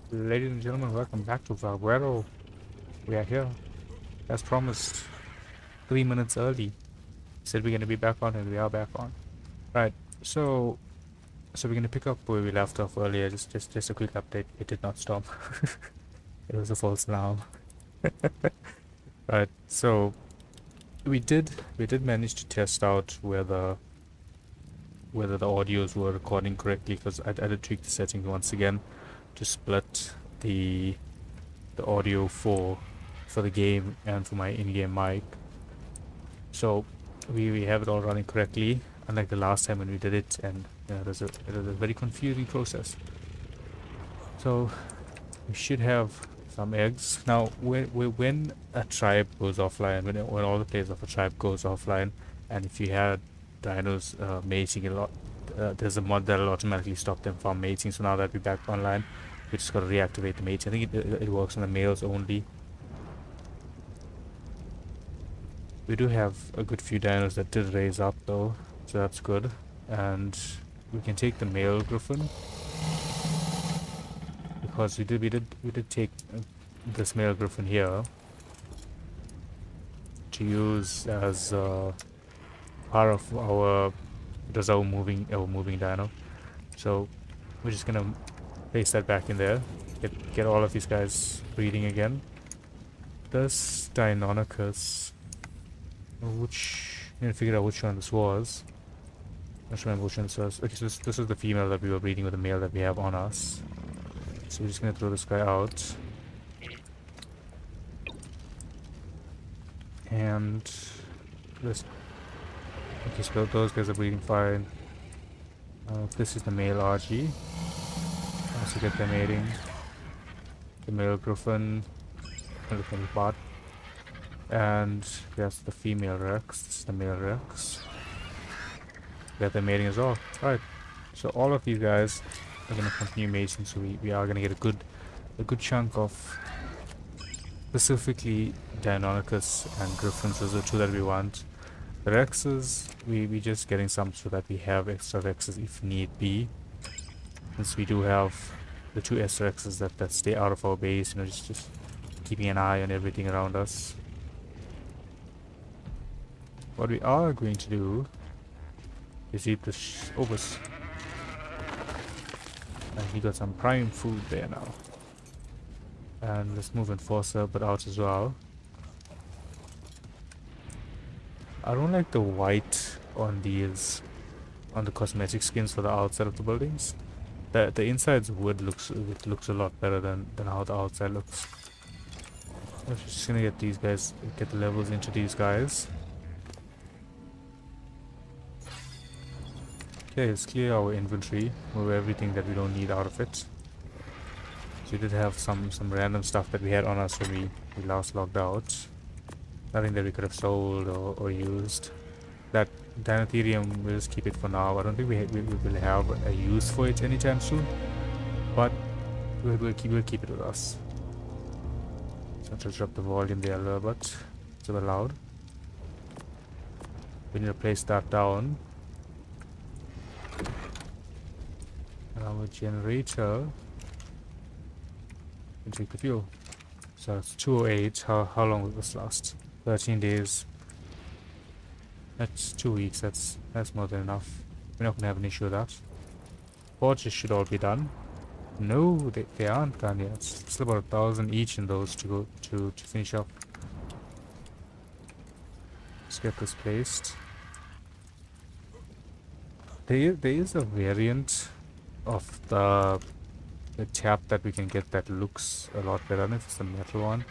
Ladies and gentlemen, welcome back to Valguero. We are here, as promised, 3 minutes early. Said we're gonna be back on, and we are back on. Right. So, we're gonna pick up where we left off earlier. Just a quick update. It did not stop. It was a false alarm. Right. So we did manage to test out whether the audios were recording correctly because I did tweak the settings once again to split the audio for the game and for my in-game mic. So we have it all running correctly, unlike the last time when we did it, and it was a very confusing process. So we should have some eggs now. When a tribe goes offline, when all the players of a tribe goes offline, and if you had dinos mating a lot, there's a mod that'll automatically stop them from mating. So now that we're back online, we just gotta reactivate the mating. I think it works on the males only. We do have a good few dinos that did raise up though, so that's good. And we can take the male griffin because we did take this male griffin here to use as part of our moving dino. So we're just gonna place that back in there. Get all of these guys breeding again. This Deinonychus, which I need to figure out which one this was. I don't remember which one this was. Okay, so this is the female that we were breeding with the male that we have on us. So we're just gonna throw this guy out. And this. Okay, so those guys are breeding fine. This is the male RG. Also get them mating. The male griffin. Look at the bot. And that's the female Rex. This is the male Rex. Get them mating as well. Alright. So all of these guys are gonna continue mating, so we are gonna get a good chunk of specifically Deinonychus and Griffins. Those are the two that we want. The Rexes, we just getting some so that we have extra Rexes if need be. Since we do have the two S-Rexes that stay out of our base, you know, just keeping an eye on everything around us. What we are going to do is eat this obus. And he got some prime food there now. And let's move Enforcer but out as well. I don't like the white on the cosmetic skins for the outside of the buildings. The inside's wood looks a lot better than how the outside looks. I'm just gonna get these guys, get the levels into these guys. Okay, let's clear our inventory, move everything that we don't need out of it. So we did have some random stuff that we had on us when we last logged out. Nothing that we could have sold or used. That Dinotherium, we'll just keep it for now. I don't think we will have a use for it anytime soon, but we'll keep it with us. So I'll drop the volume there a little bit. It's a bit loud. We need to place that down. And our generator can take the fuel. So it's 208. How long will this last? 13 days. That's 2 weeks. That's more than enough. We're not gonna have an issue with that. Forges should all be done. No, they aren't done yet. It's still about 1,000 each in those to go to finish up. Let's get this placed. There is a variant of the tap that we can get that looks a lot better. I don't know if it's the metal one.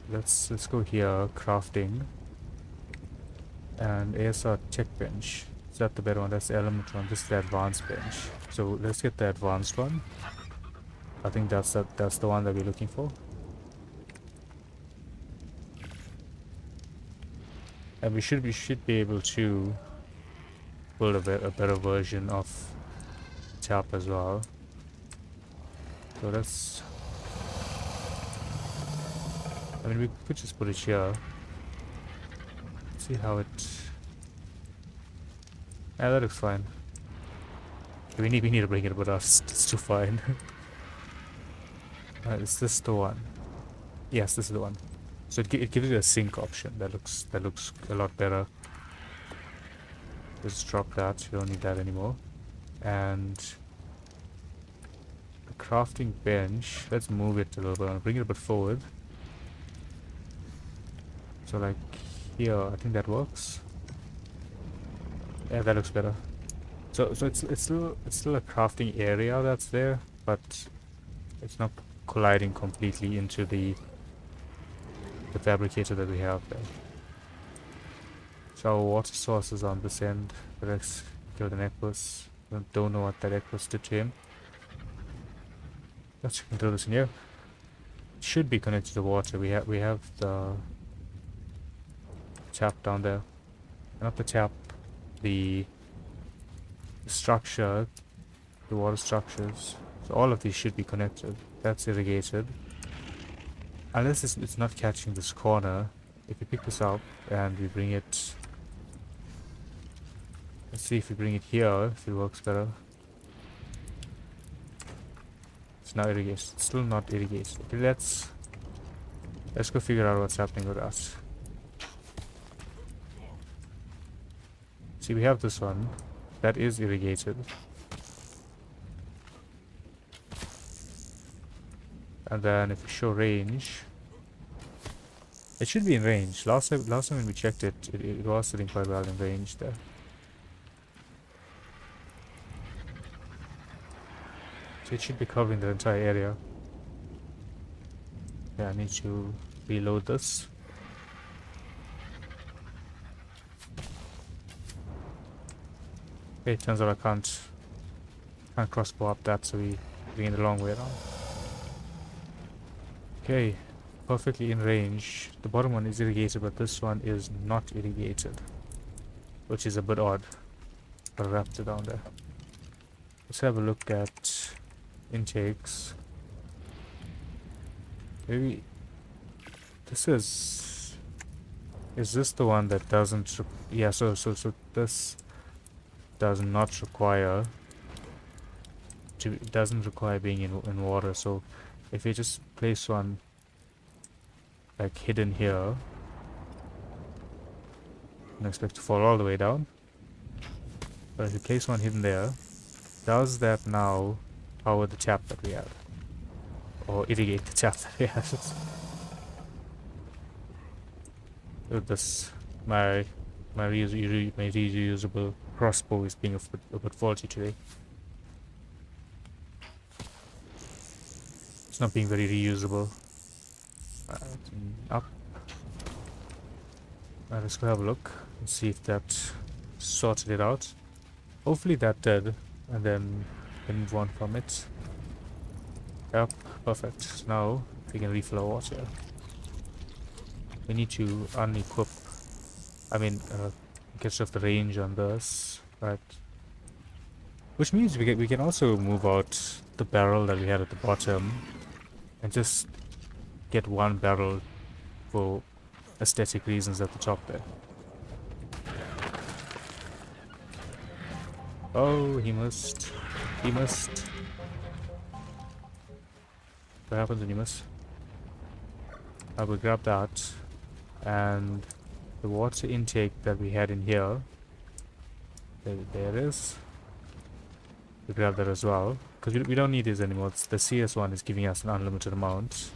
Let's go here, crafting, and ASR tech bench. Is that the better one? That's the element one. This is the advanced bench. So let's get the advanced one. I think that's the one that we're looking for. And we should be able to build a better version of tap as well. So that's, I mean, we could just put it here. See how it. Yeah, that looks fine. We need to bring it with us. It's too fine. Is this the one? Yes, this is the one. So it gives you a sync option. That looks a lot better. Just drop that. You don't need that anymore. And the crafting bench. Let's move it a little bit. I'll bring it a bit forward. So like here, I think that works. Yeah, that looks better. So it's still a crafting area that's there, but it's not colliding completely into the fabricator that we have there. So our water source is on this end. Let's kill the necklace. Don't know what that necklace did to him. Let's check into this in here. It should be connected to the water. We have the tap down there. Not the tap, the structure, the water structures. So all of these should be connected. That's irrigated. Unless it's not catching this corner. If we pick this up and we bring it, let's see if we bring it here, if it works better. It's now irrigated. It's still not irrigated. Okay, let's go figure out what's happening with us. See, we have this one that is irrigated. And then if we show range, it should be in range. Last time when we checked it, it was sitting quite well in range there. So it should be covering the entire area. Yeah, I need to reload this. Okay, turns out I can't crossbow up that, so we're going the long way around. Okay, perfectly in range. The bottom one is irrigated, but this one is not irrigated, which is a bit odd. Got a raptor down there. Let's have a look at intakes. Maybe this is this the one that doesn't yeah, so this does not require doesn't require being in water. So if you just place one like hidden here and expect to fall all the way down, but if you place one hidden there, does that now power the tap that we have, or irrigate the tap that we have? With this, my reusable crossbow is being a bit faulty today. It's not being very reusable. Up. Let's go have a look and see if that sorted it out. Hopefully that did, and then we can move on from it. Yep, perfect. So now we can refill our water. We need to unequip, get rid of the range on this, right? Which means we can also move out the barrel that we had at the bottom and just get one barrel for aesthetic reasons at the top there. Oh, he missed. He missed. What happens when you miss? I will grab that, and the water intake that we had in here, there it is. We grab that as well, because we don't need this anymore. The CS one is giving us an unlimited amount.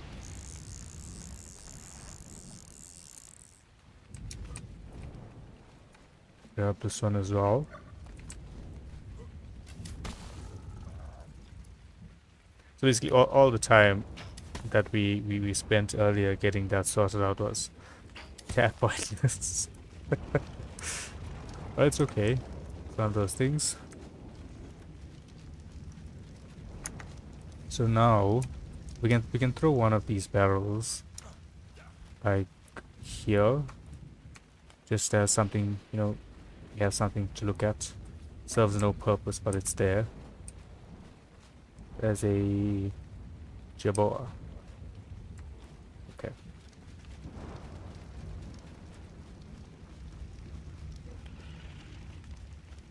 Grab this one as well. So basically all the time that we spent earlier getting that sorted out was pointless. But it's okay. It's one of those things. So now we can throw one of these barrels like here, just as something, you know, we have something to look at. Serves no purpose, but it's there. There's a Jaboa. Okay.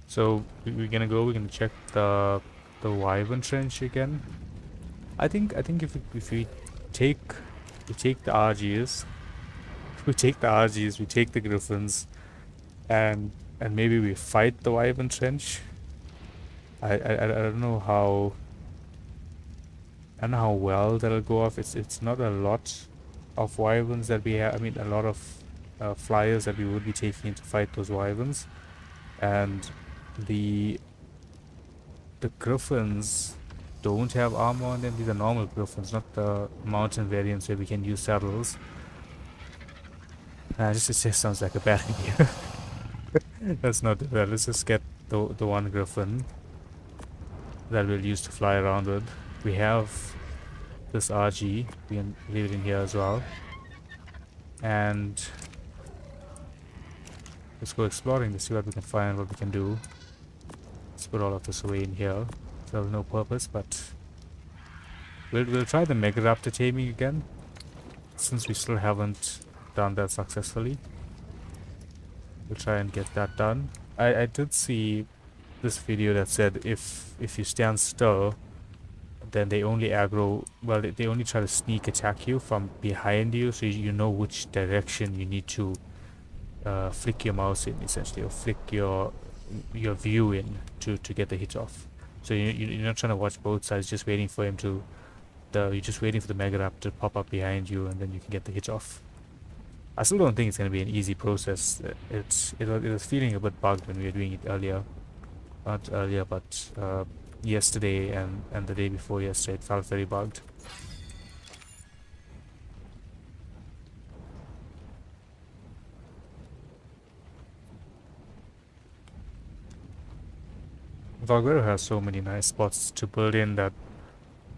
So we're gonna check the Wyvern trench again. I think if take we take the RGs, we take the RGs, we take the Griffins, and maybe we fight the Wyvern Trench. I don't know how well that'll go off. It's not a lot of Wyverns that we have. I mean, a lot of flyers that we would be taking to fight those Wyverns, and the Griffins don't have armor on them. These are normal Griffins, not the mountain variants where we can use saddles. It just sounds like a bad idea. Let's not do that. Let's just get the one Griffin that we'll use to fly around with. We have this RG. We can leave it in here as well. And let's go exploring to see what we can find, what we can do. Let's put all of this away in here. Serves no purpose, but we'll try the Megaraptor taming again, since we still haven't done that successfully. We'll try and get that done. I did see this video that said if you stand still, then they only aggro, well, they only try to sneak attack you from behind you, so you know which direction you need to flick your mouse in, essentially, or flick your view in to get the hit off. So you're not trying to watch both sides, just waiting for him to you're just waiting for the Megaraptor to pop up behind you, and then you can get the hit off. I still don't think it's going to be an easy process. It was feeling a bit bugged when we were doing it earlier. Not earlier, but yesterday and the day before yesterday, it felt very bugged. Valguero has so many nice spots to build in that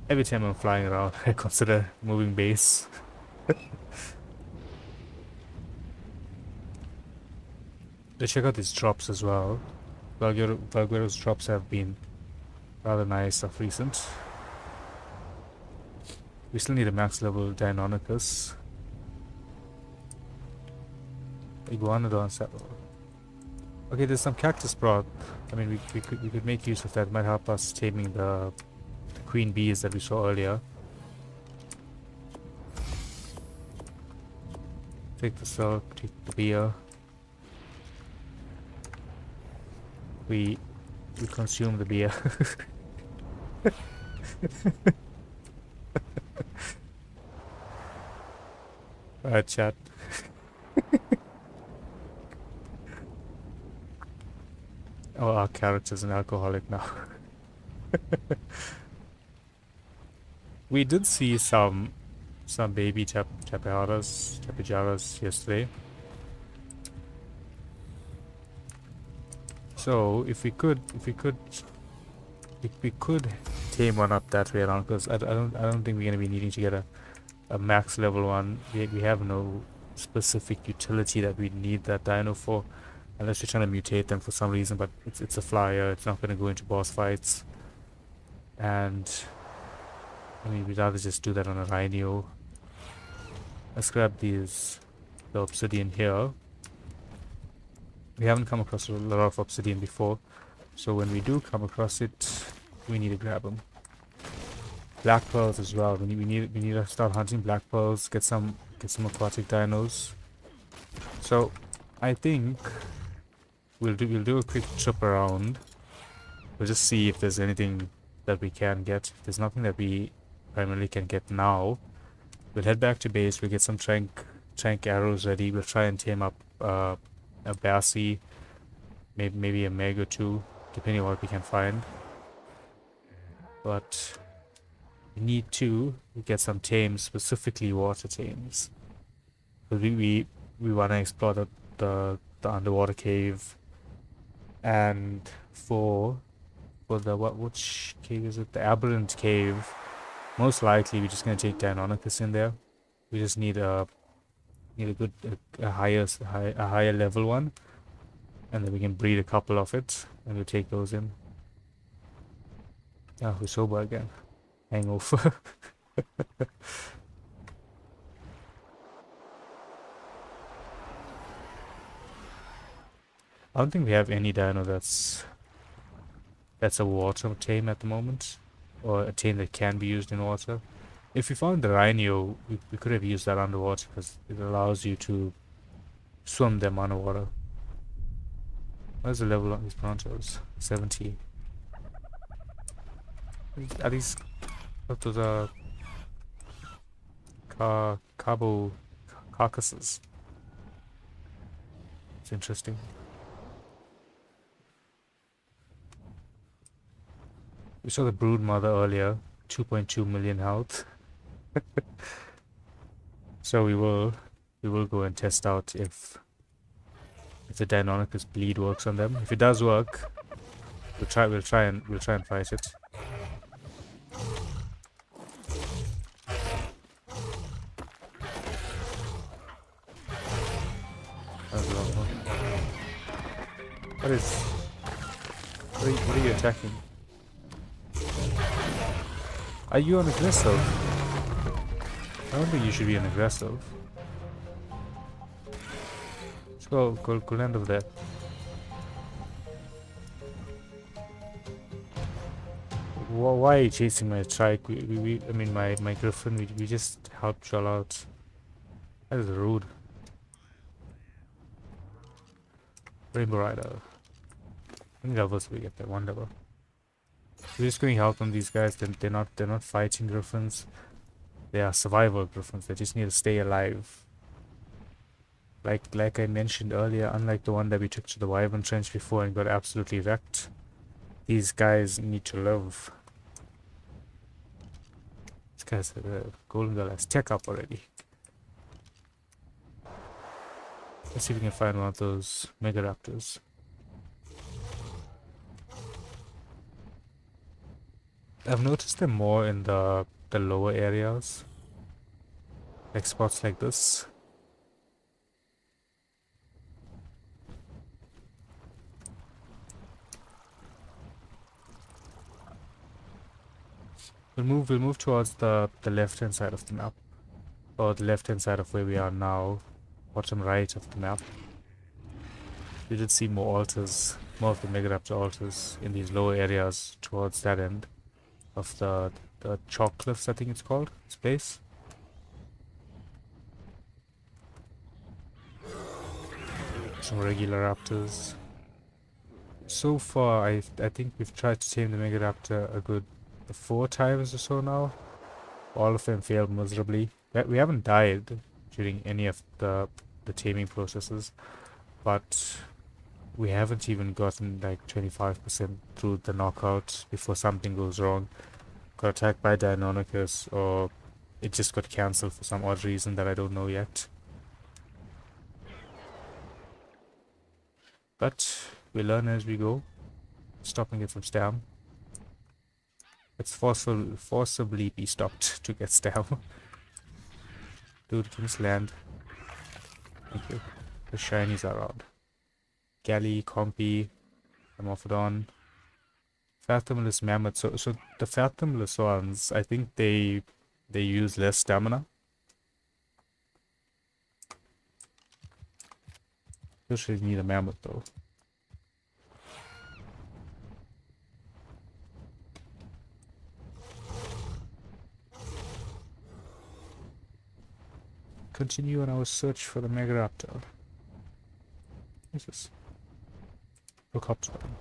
every time I'm flying around, I consider moving base. Let's check out these drops as well. Valguero's drops have been rather nice of recent. We still need a max level Deinonychus. Iguanodon saddle. Okay, there's some cactus broth. I mean, we could make use of that. It might help us taming the queen bees that we saw earlier. Take the silk, take the beer. We consume the beer. Alright, chat. Oh, our character's an alcoholic now. We did see some baby tapijaras yesterday. So if we could tame one up that way around, because I don't think we're gonna be needing to get a max level one. We have no specific utility that we need that dino for, unless you're trying to mutate them for some reason. But it's a flyer. It's not gonna go into boss fights, and I mean, we'd rather just do that on a rhino. Let's grab the obsidian here. We haven't come across a lot of obsidian before, so when we do come across it, we need to grab them. Black pearls as well. We need to start hunting black pearls. Get some aquatic dinos. So I think we'll do a quick trip around. We'll just see if there's anything that we can get. If there's nothing that we primarily can get now, we'll head back to base. We'll get some trank arrows ready. We'll try and tame up a Bassie, maybe a Meg or two, depending on what we can find. But we need to get some tames, specifically water tames. But we want to explore the underwater cave, and for the which cave is it? The Aberrant Cave. Most likely, we're just gonna take Deinonychus in there. We just need a good higher level one, and then we can breed a couple of it, and we'll take those in. Ah, we're sober again. Hangover. I don't think we have any dino that's a water tame at the moment. or a chain that can be used in water. If we found the rhino, we could have used that underwater because it allows you to swim them underwater. What's the level on these prontos? 70. Are these what those are carbo carcasses? It's interesting. We saw the brood mother earlier, 2.2 million health. So we will go and test out if the Deinonychus bleed works on them. If it does work, we'll try and fight it. That was a lot more. What are you attacking? Are you on aggressive? I don't think you should be on aggressive. Let's go land over there. Why are you chasing my trike? I mean my griffin. We just helped y'all out. That is rude. Rainbow Rider. How many levels do we get there? 1 level. We're just going help on these guys. They're not fighting griffins. They are survival griffins. They just need to stay alive. Like I mentioned earlier, unlike the one that we took to the Wyvern Trench before and got absolutely wrecked, these guys need to live. This guy's Golden Girl has tech up already. Let's see if we can find one of those Mega Raptors. I've noticed them more in the lower areas, like spots like this. We'll move towards the left-hand side of the map, or the left-hand side of where we are now, bottom right of the map. We did see more altars, more of the Megaraptor altars in these lower areas towards that end of the chalk cliffs, I think it's called, this place. Some regular raptors. So far, I think we've tried to tame the Megaraptor a good 4 times or so now. All of them failed miserably. We haven't died during any of the taming processes, but we haven't even gotten like 25% through the knockout before something goes wrong. Got attacked by Deinonychus, or it just got cancelled for some odd reason that I don't know yet. But we learn as we go, stopping it from stam. Let's forcibly be stopped to get stam. Dude, can just land. Thank you. The shinies are out. Galley, Compy, Amorphodon, Fathomless Mammoth. So the Fathomless ones, I think they use less stamina. Usually need a mammoth though. Continue on our search for the Megaraptor. What's this? Look up to them.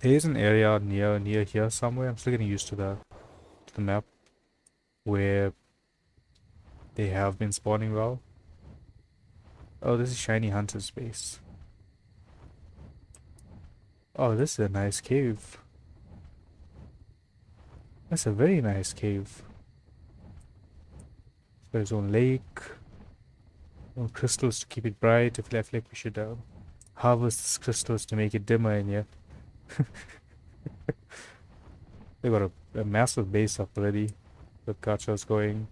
There is an area near here somewhere. I'm still getting used to the map where they have been spawning well. Oh, this is Shiny Hunter's base. Oh, this is a nice cave. That's a very nice cave. It's got its own lake. Own crystals to keep it bright. I feel like we should harvest these crystals to make it dimmer in here. They got a massive base up already. The gachas going.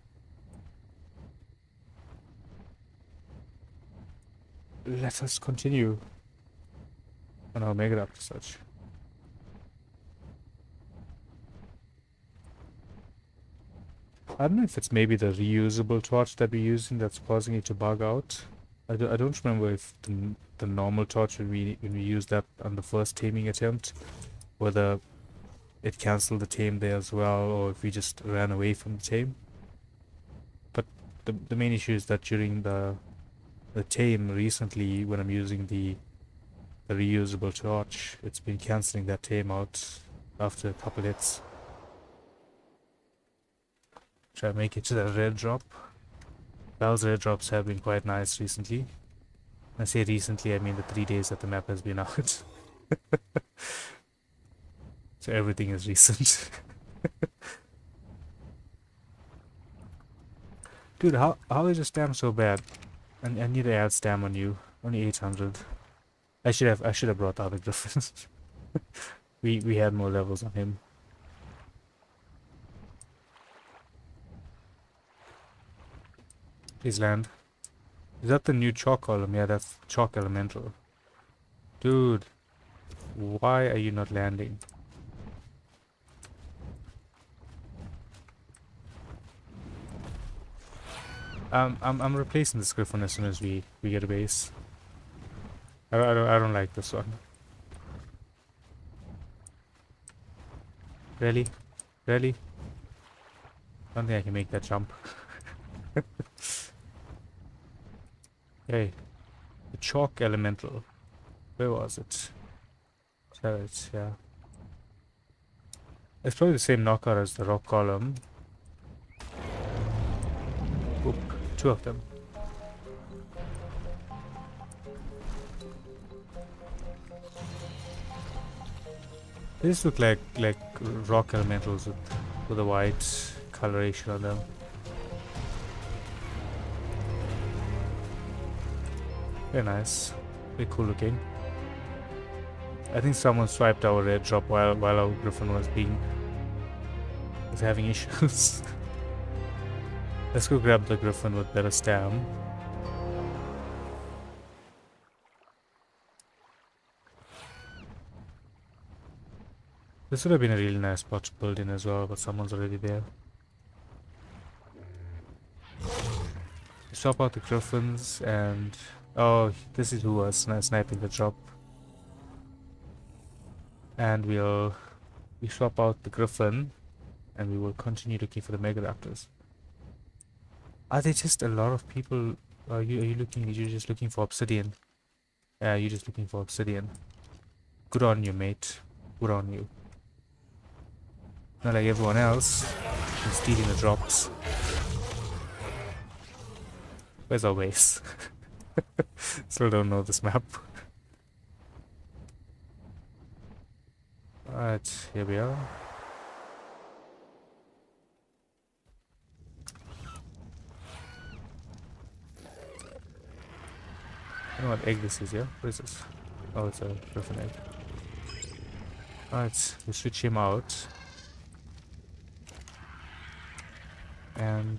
Let us continue on our Megaraptor search. I don't know if it's maybe the reusable torch that we're using that's causing it to bug out. I don't remember if the normal torch when we used that on the first taming attempt, whether it cancelled the tame there as well, or if we just ran away from the tame. But the main issue is that during the tame recently, when I'm using the reusable torch, it's been cancelling that tame out after a couple hits. Try to make it to the red drop. Val's red drops have been quite nice recently. When I say recently, I mean the 3 days that the map has been out. So everything is recent. Dude, how is your stam so bad? I need to add stam on you. Only 800. I should have brought out the griffin. we had more levels on him. Please land. Is that the new chalk column? Yeah, that's chalk elemental. Dude, why are you not landing? I'm replacing this griffin as soon as we get a base. I don't like this one. Really? Really? I don't think I can make that jump. Hey, the chalk elemental. Where was it? It, yeah. It's probably the same knockout as the rock column. Oop, 2 of them. They just look like rock elementals with a white coloration on them. Very nice. Very cool looking. I think someone swiped our red drop while our griffin was having issues. Let's go grab the griffin with better stam. This would have been a really nice spot to build in as well, but someone's already there. Swap out the griffins and... Oh, this is who was sniping the drop. And we swap out the griffin and we will continue looking for the mega raptors. Are there just a lot of people? Are you just looking for obsidian? Yeah, you're just looking for obsidian. Good on you, mate. Good on you. Not like everyone else who's stealing the drops. Where's our base? Still don't know this map. Alright, here we are. I don't know what egg this is, yeah? What is this? Oh, it's a griffin egg. Alright, we switch him out. And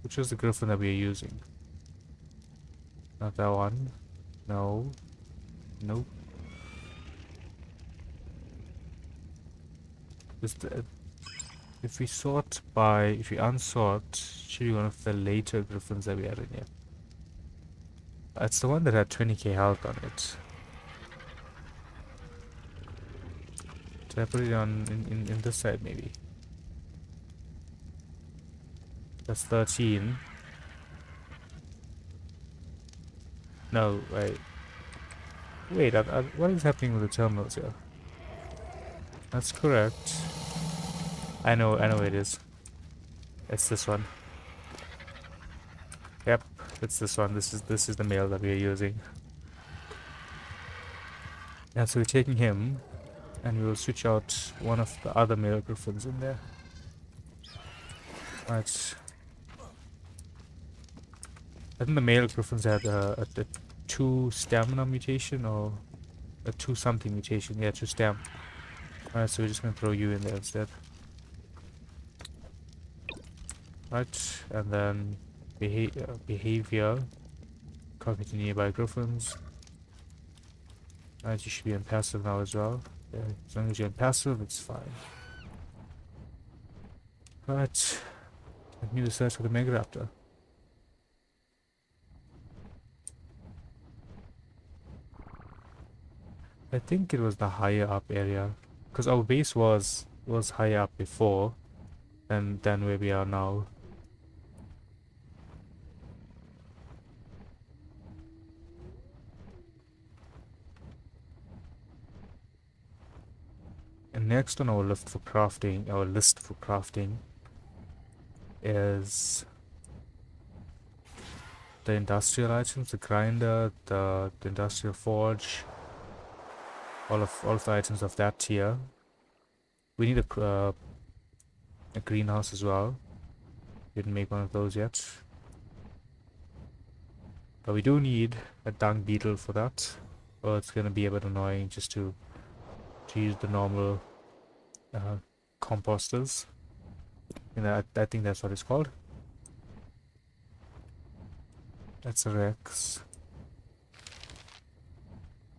which is the griffin that we are using? Not that one. No. Nope. If we unsort, should be one of the later griffins that we had in here. It's the one that had 20k health on it. Did I put it on in this side maybe? That's 13. No, wait. Wait, what is happening with the terminals here? That's correct. I know it is. It's this one. Yep, it's this one. This is the male that we are using. And so we're taking him, and we will switch out one of the other male griffins in there. Right. I think the male griffins had a 2 stamina mutation or a 2 something mutation. Yeah, 2 stam. Alright, so we're just gonna throw you in there instead. Right, and then behavior. Copy to nearby griffins. Alright, you should be in passive now as well. Yeah, as long as you're in passive, it's fine. Right, continue the search for the Mega Raptor. I think it was the higher up area. Because our base was higher up before than where we are now. And next on our list for crafting, is the industrial items, the grinder, the industrial forge, all of the items of that tier. We need a greenhouse as well. Didn't make one of those yet. But we do need a dung beetle for that. Or it's gonna be a bit annoying just to use the normal composters. And I think that's what it's called. That's a Rex.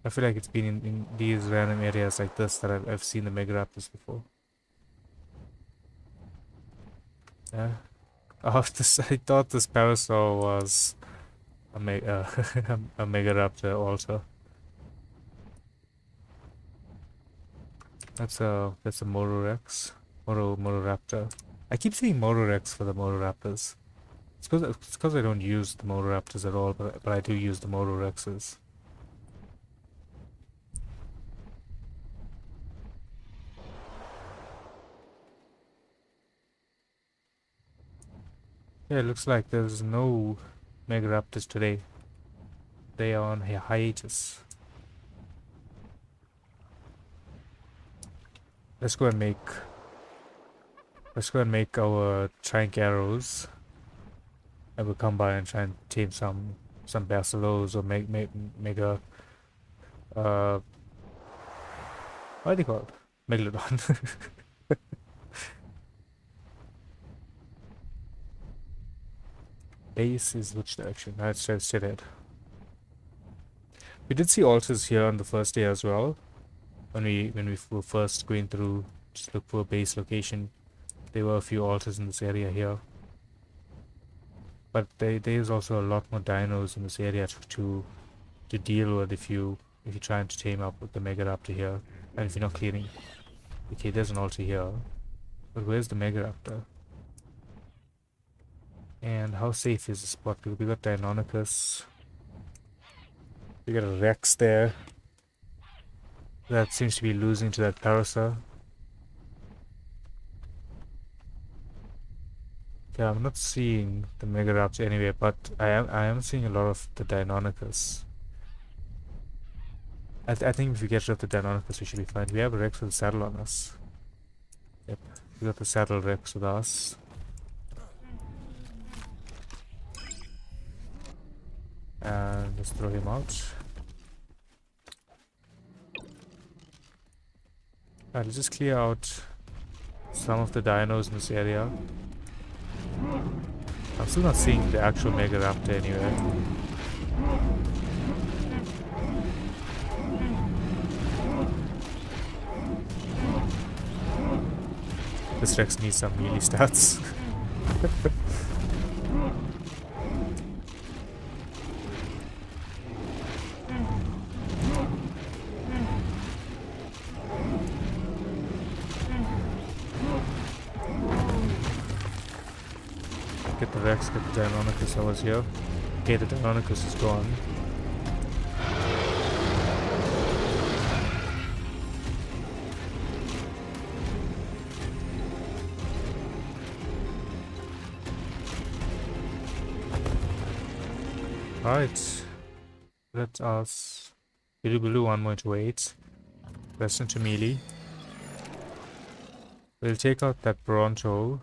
I feel like it's been in these random areas like this that I've seen the Mega Raptors before. Yeah. Oh, this, I thought this Parasaur was a, a Mega Raptor also. That's a Mororex. Mororaptor. I keep saying Mororex for the Mororaptors. It's because I don't use the Mororaptors at all, but I do use the Mororexes. Yeah, it looks like there's no Mega Raptors today. They are on a hiatus. Let's go and make our Trank arrows. And we'll come by and try and tame some basilos or make a what do you call it? Megalodon. Base is which direction? That's straight ahead. We did see altars here on the first day as well. When we were first going through, just look for a base location. There were a few altars in this area here. But there's also a lot more dinos in this area to deal with if you're trying to tame up with the Mega Raptor here. And if you're not clearing. Okay, there's an altar here. But where's the Mega Raptor? And how safe is the spot? We got Deinonychus. We got a Rex there. That seems to be losing to that Parasaur. Yeah, I'm not seeing the Mega Raptor anyway, but I am seeing a lot of the Deinonychus. I think if we get rid of the Deinonychus, we should be fine. We have a Rex with a saddle on us. Yep, we got the saddle Rex with us. And let's throw him out. Alright, let's just clear out some of the dinos in this area. I'm still not seeing the actual Mega Raptor anywhere. This Rex needs some melee stats. Get the Rex, get the Deinonychus, I was here. Okay, the Deinonychus is gone. Right. Let us... We'll do one more to 8. Rest into melee. We'll take out that Bronto.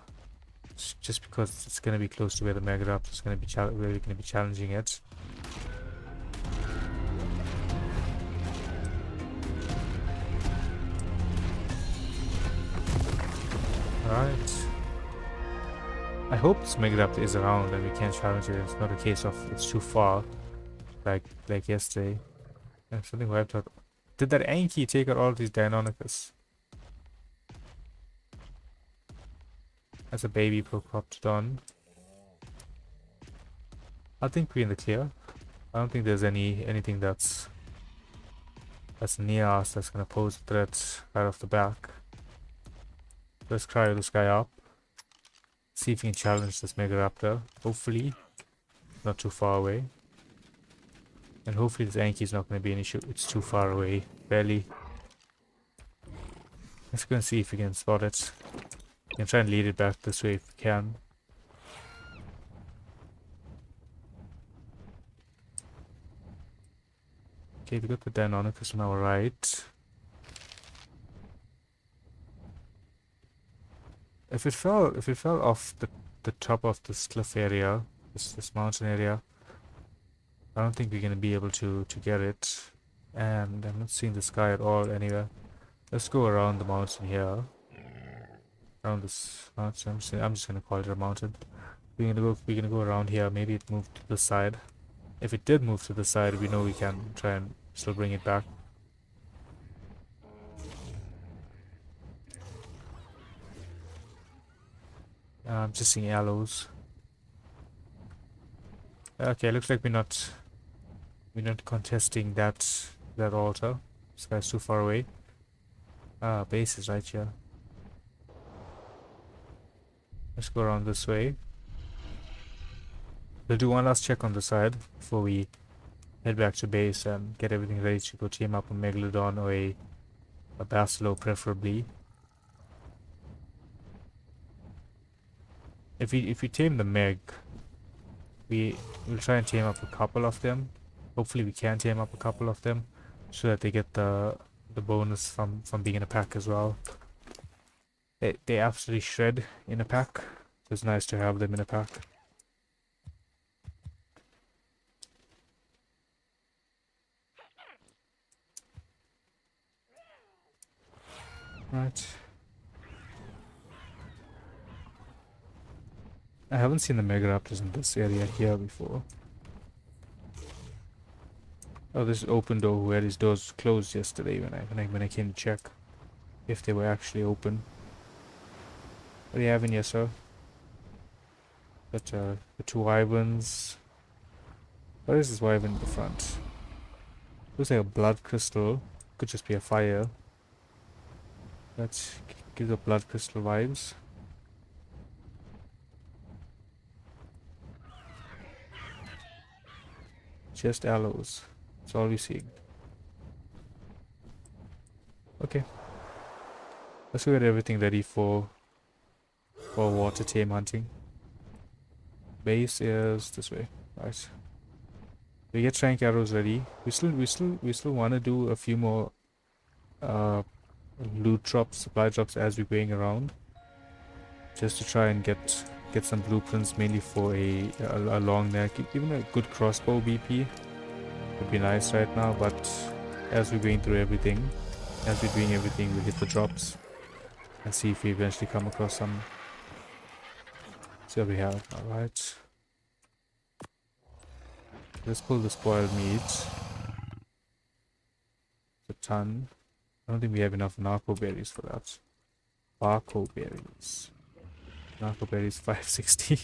Just because it's going to be close to where the Mega Raptor is going to be really going to be challenging it. Alright. I hope this Mega Raptor is around and we can't challenge it. It's not a case of it's too far, like yesterday. And something wiped out. Did that Anki take out all these Deinonychus? As a baby Procoptodon. I think we're in the clear. I don't think there's anything that's that's near us that's gonna pose a threat right off the back. Let's cryo this guy up. See if we can challenge this Mega Raptor. Hopefully, not too far away. And hopefully this Anki is not going to be an issue. It's too far away. Barely. Let's go and see if we can spot it. We can try and lead it back this way if we can. Okay, we got the Deinonychus on our right. If it fell off the top of this cliff area, this mountain area, I don't think we're gonna be able to get it. And I'm not seeing the sky at all anywhere. Let's go around the mountain here. Around this mountain. I'm just gonna call it a mountain. We're gonna go around here. Maybe it moved to the side. If it did move to the side, we know we can try and still bring it back. I'm just seeing arrows. Okay, looks like we're not contesting that altar. This guy's too far away. Base is right here. Let's go around this way. We'll do one last check on the side before we head back to base and get everything ready to go team up a Megalodon or a Bastilo preferably. If we tame the Meg, we'll try and tame up a couple of them. Hopefully we can tame up a couple of them so that they get the bonus from being in a pack as well. They absolutely shred in a pack. It's nice to have them in a pack. Right. I haven't seen the Megaraptors in this area here before. Oh, this open door where these doors closed yesterday when I came to check if they were actually open. What do you have in here, sir? Got the two wyverns. What is this wyvern in the front? Looks like a blood crystal. Could just be a fire. That gives the blood crystal vibes. Just aloes. That's all we see. Okay. Let's go get everything ready for water tame hunting. Base is this way. Right. We get trank arrows ready. We still want to do a few more loot drops, supply drops as we're going around, just to try and get some blueprints, mainly for a long neck. Even a good crossbow BP would be nice right now, but as we're going through everything, as we're doing everything, we'll hit the drops and see if we eventually come across some. See what we have. Alright, let's pull the spoiled meat. A ton. I don't think we have enough narco berries for that. Barco berries. Narco berries 560.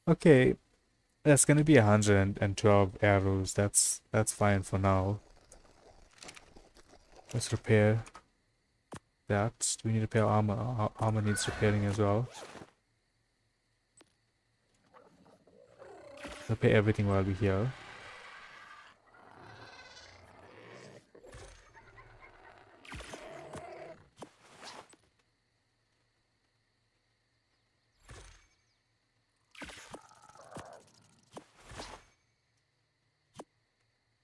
Okay, that's gonna be 112 arrows. That's fine for now. Let's repair that. Do we need to repair armor? Armor needs repairing as well. Repair everything while we're here.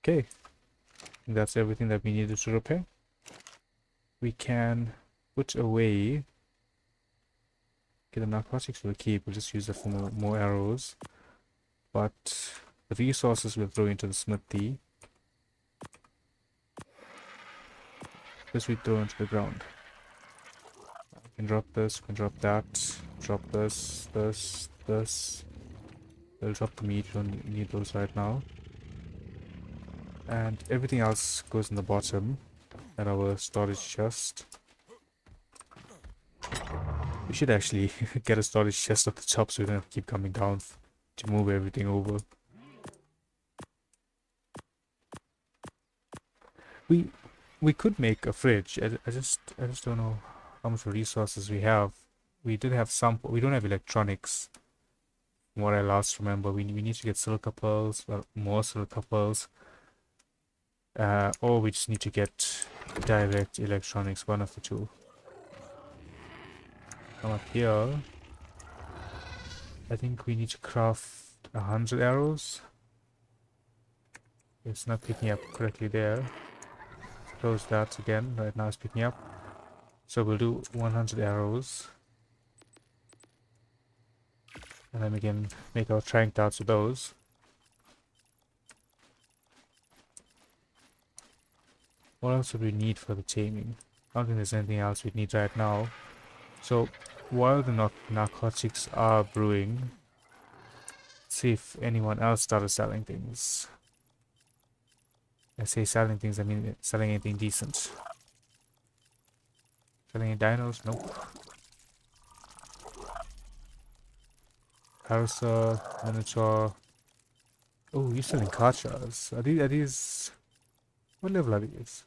Okay, that's everything that we needed to repair. We can put away. Okay, the narcotics we'll keep. We'll just use it for more arrows. But the resources we'll throw into the smithy. This we throw into the ground. We can drop this. We can drop that. Drop this. We'll drop the meat. We don't need those right now. And everything else goes in the bottom at our storage chest. We should actually get a storage chest at the top so we don't have to keep coming down to move everything over. We we could make a fridge. I just don't know how much resources we have. We did have some. We don't have electronics. From what I last remember, we need to get silica pearls. Well, more silica pearls. Or we just need to get direct electronics. One of the two. Come up here. I think we need to craft 100 arrows. It's not picking up correctly there. Close that again. Right now it's picking up. So we'll do 100 arrows. And then we can make our trank darts with those. What else would we need for the taming? I don't think there's anything else we need right now. So while the narcotics are brewing, let's see if anyone else started selling things. I say selling things, I mean selling anything decent. Selling any dinos? Nope. Carousel, miniature. Oh, you're selling kachas. Are these what level are these?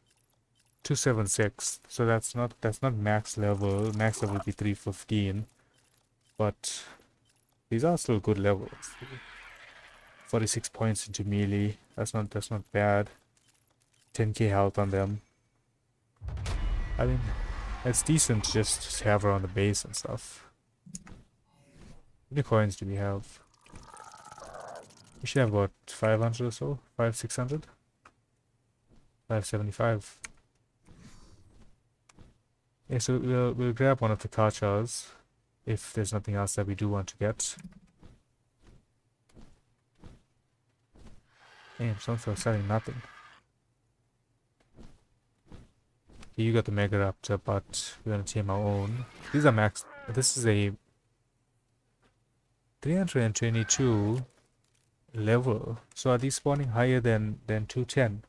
276. So that's not max level. Max level would be 315. But these are still good levels. 46 points into melee. That's not bad. 10k health on them. I mean, it's decent just to have around the base and stuff. How many coins do we have? We should have about 500 or so. 600. 575. Yeah, so we'll grab one of the kachas if there's nothing else that we do want to get. Damn, some selling nothing. Okay, you got the Mega Raptor, but we're gonna tame our own. These are max. This is a 322 level. So are these spawning higher than 210?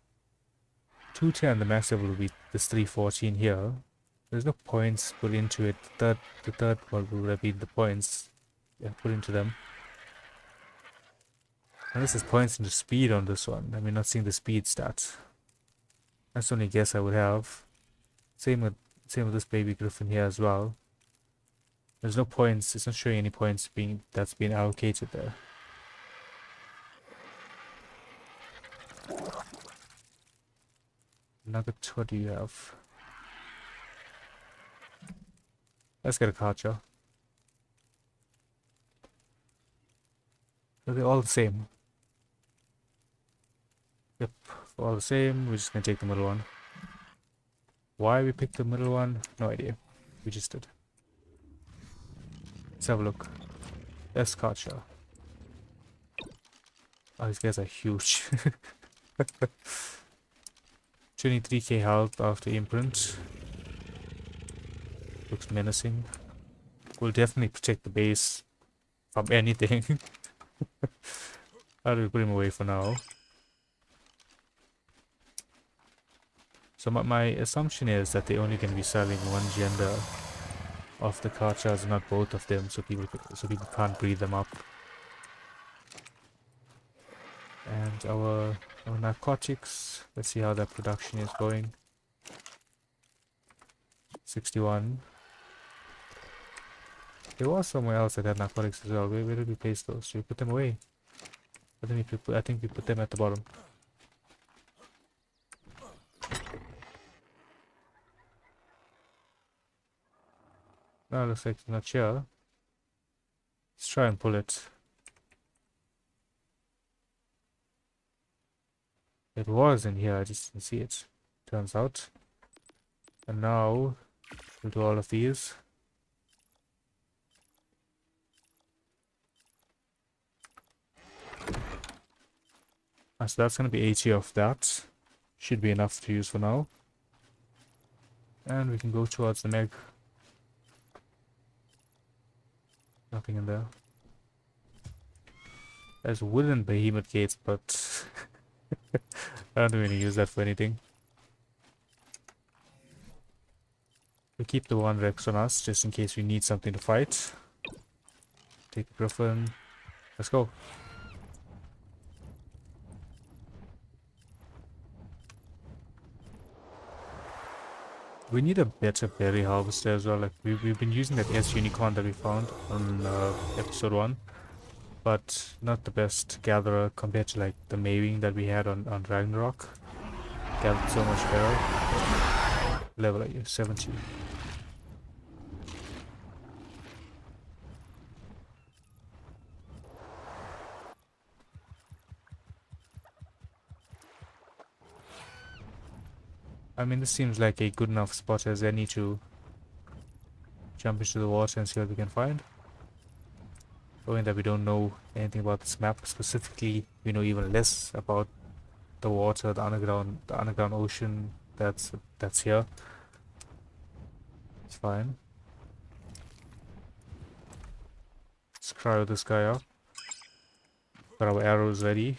210, the max level will be this 314 here. There's no points put into it. The third one will have been the points put into them. Unless there's points into speed on this one. I mean, not seeing the speed stats. That's the only guess I would have. Same with this baby griffin here as well. There's no points. It's not showing any points that's being allocated there. Nugget, what do you have? Let's get a kacha. They're all the same. Yep, all the same. We're just gonna take the middle one. Why we picked the middle one? No idea. We just did. Let's have a look. That's kacha. Oh, these guys are huge. 23k health after imprint. Looks menacing. We'll definitely protect the base from anything. How do we put him away for now? So my assumption is that they're only going to be selling one gender of the kachas, not both of them, so people can't breed them up. And our narcotics, let's see how that production is going. 61. There was somewhere else that had narcotics as well. Where did we place those? Should we put them away? I think we put them at the bottom. No, looks like it's not here. Let's try and pull it. It was in here, I just didn't see it. Turns out. And now we'll do all of these. So that's going to be 80 of that. Should be enough to use for now. And we can go towards the meg. Nothing in there. There's wooden behemoth gates, but I don't really use that for anything. We keep the one Rex on us just in case we need something to fight. Take the griffin. Let's go. We need a better berry harvester as well. Like we've been using that S unicorn that we found on episode 1, but not the best gatherer compared to like the Mawing that we had on Ragnarok. Gathered so much better. Level are you? 70. I mean, this seems like a good enough spot as any to jump into the water and see what we can find. Knowing that we don't know anything about this map specifically, we know even less about the water, the underground ocean that's here. It's fine. Let's cryo this guy up. Got our arrows ready.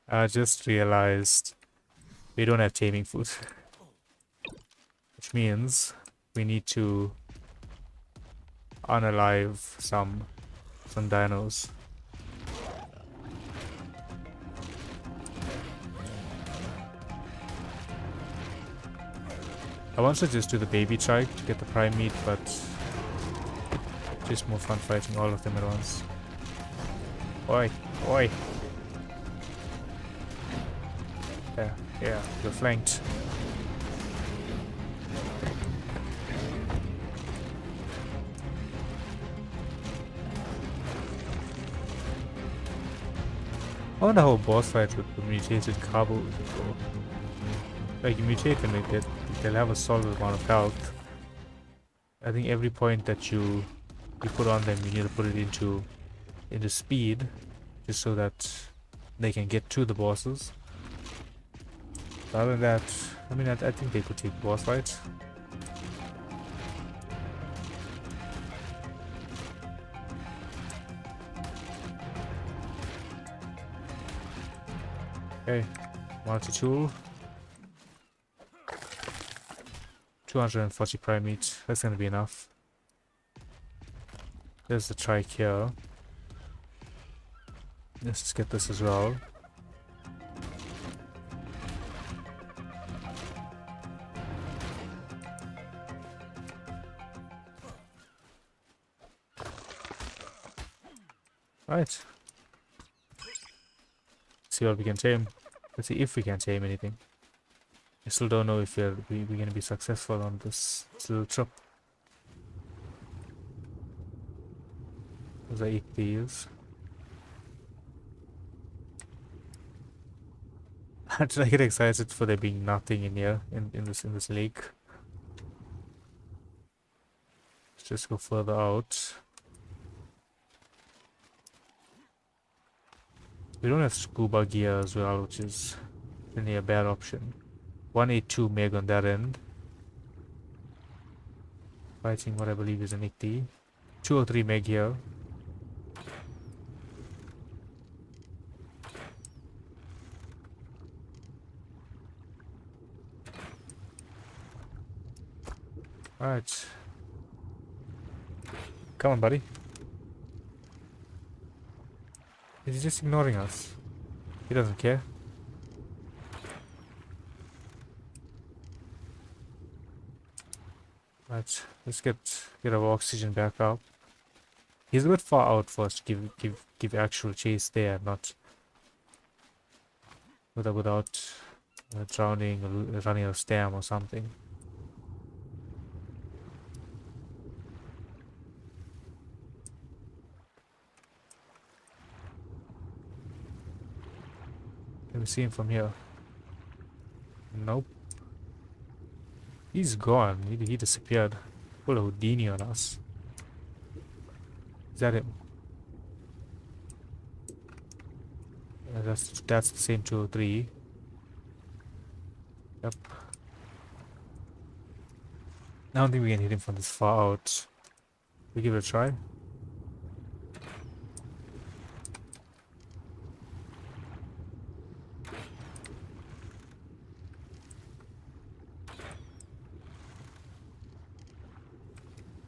I just realized we don't have taming food. Which means we need to unalive some dinos. I want to just do the baby trike to get the prime meat, but just more fun fighting all of them at once. Oi, oi. Yeah, you're flanked. I wonder how a boss fight with the mutated Cabo would go. Like, you mutate them, they'll have a solid amount of health. I think every point that you put on them, you need to put it into speed, just so that they can get to the bosses. But other than that, I mean, I think they could take boss fights. Okay, multi-tool. 240 prime meat, that's gonna be enough. There's the trike here. Let's just get this as well. Right. See what we can tame. Let's see if we can tame anything. I still don't know if we're gonna be successful on this little trip. Those are 8 thieves. Did I get excited for there being nothing in here in this lake? Let's just go further out. We don't have scuba gear as well, which is really a bad option. 182 meg on that end. Fighting what I believe is an Ichthyi. 203 meg here. Alright. Come on, buddy. Is he just ignoring us? He doesn't care. Right, let's get our oxygen back up. He's a bit far out for us to give actual chase there, not without drowning or running out of stam or something. Can we see him from here? Nope. He's gone. He disappeared. Pull a Houdini on us. Is that him? That's the same 203. Yep. I don't think we can hit him from this far out. We give it a try.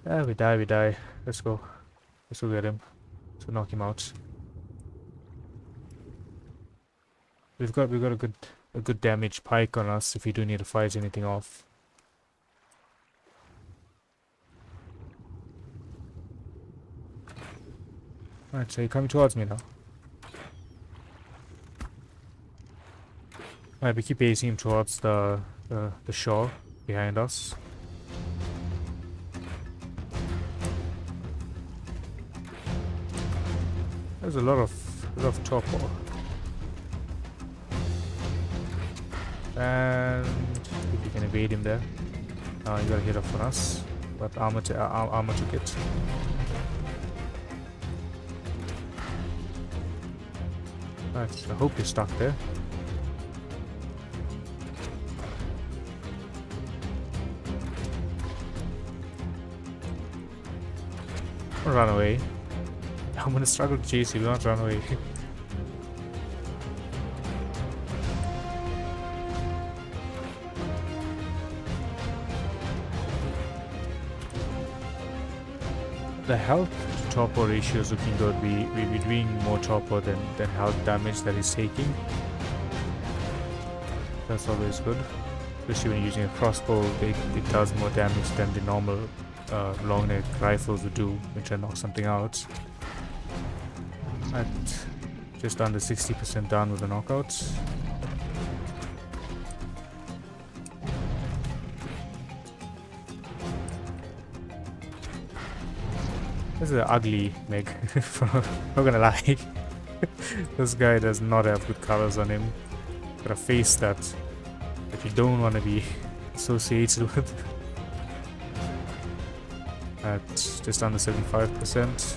Yeah, we die. Let's go get him. Let's go knock him out. We've got a good a good damage pike on us if we do need to fight anything off. Alright, so you're coming towards me now. Alright, we keep pacing him towards the shore behind us. There's a lot of torpor. And if you can evade him there. You got a hit off on us, but armor took it. Right, I hope you're stuck there. Don't run away. I'm gonna struggle to chase you, do not run away. The health to torpor ratio is looking good. We're doing more torpor than health damage that he's taking. That's always good. Especially when you're using a crossbow, it does more damage than the normal long neck rifles would do when trying to knock something out. At just under 60% down with the knockouts. This is an ugly Meg, not gonna lie. This guy does not have good colors on him. Got a face that you don't want to be associated with. At just under 75%.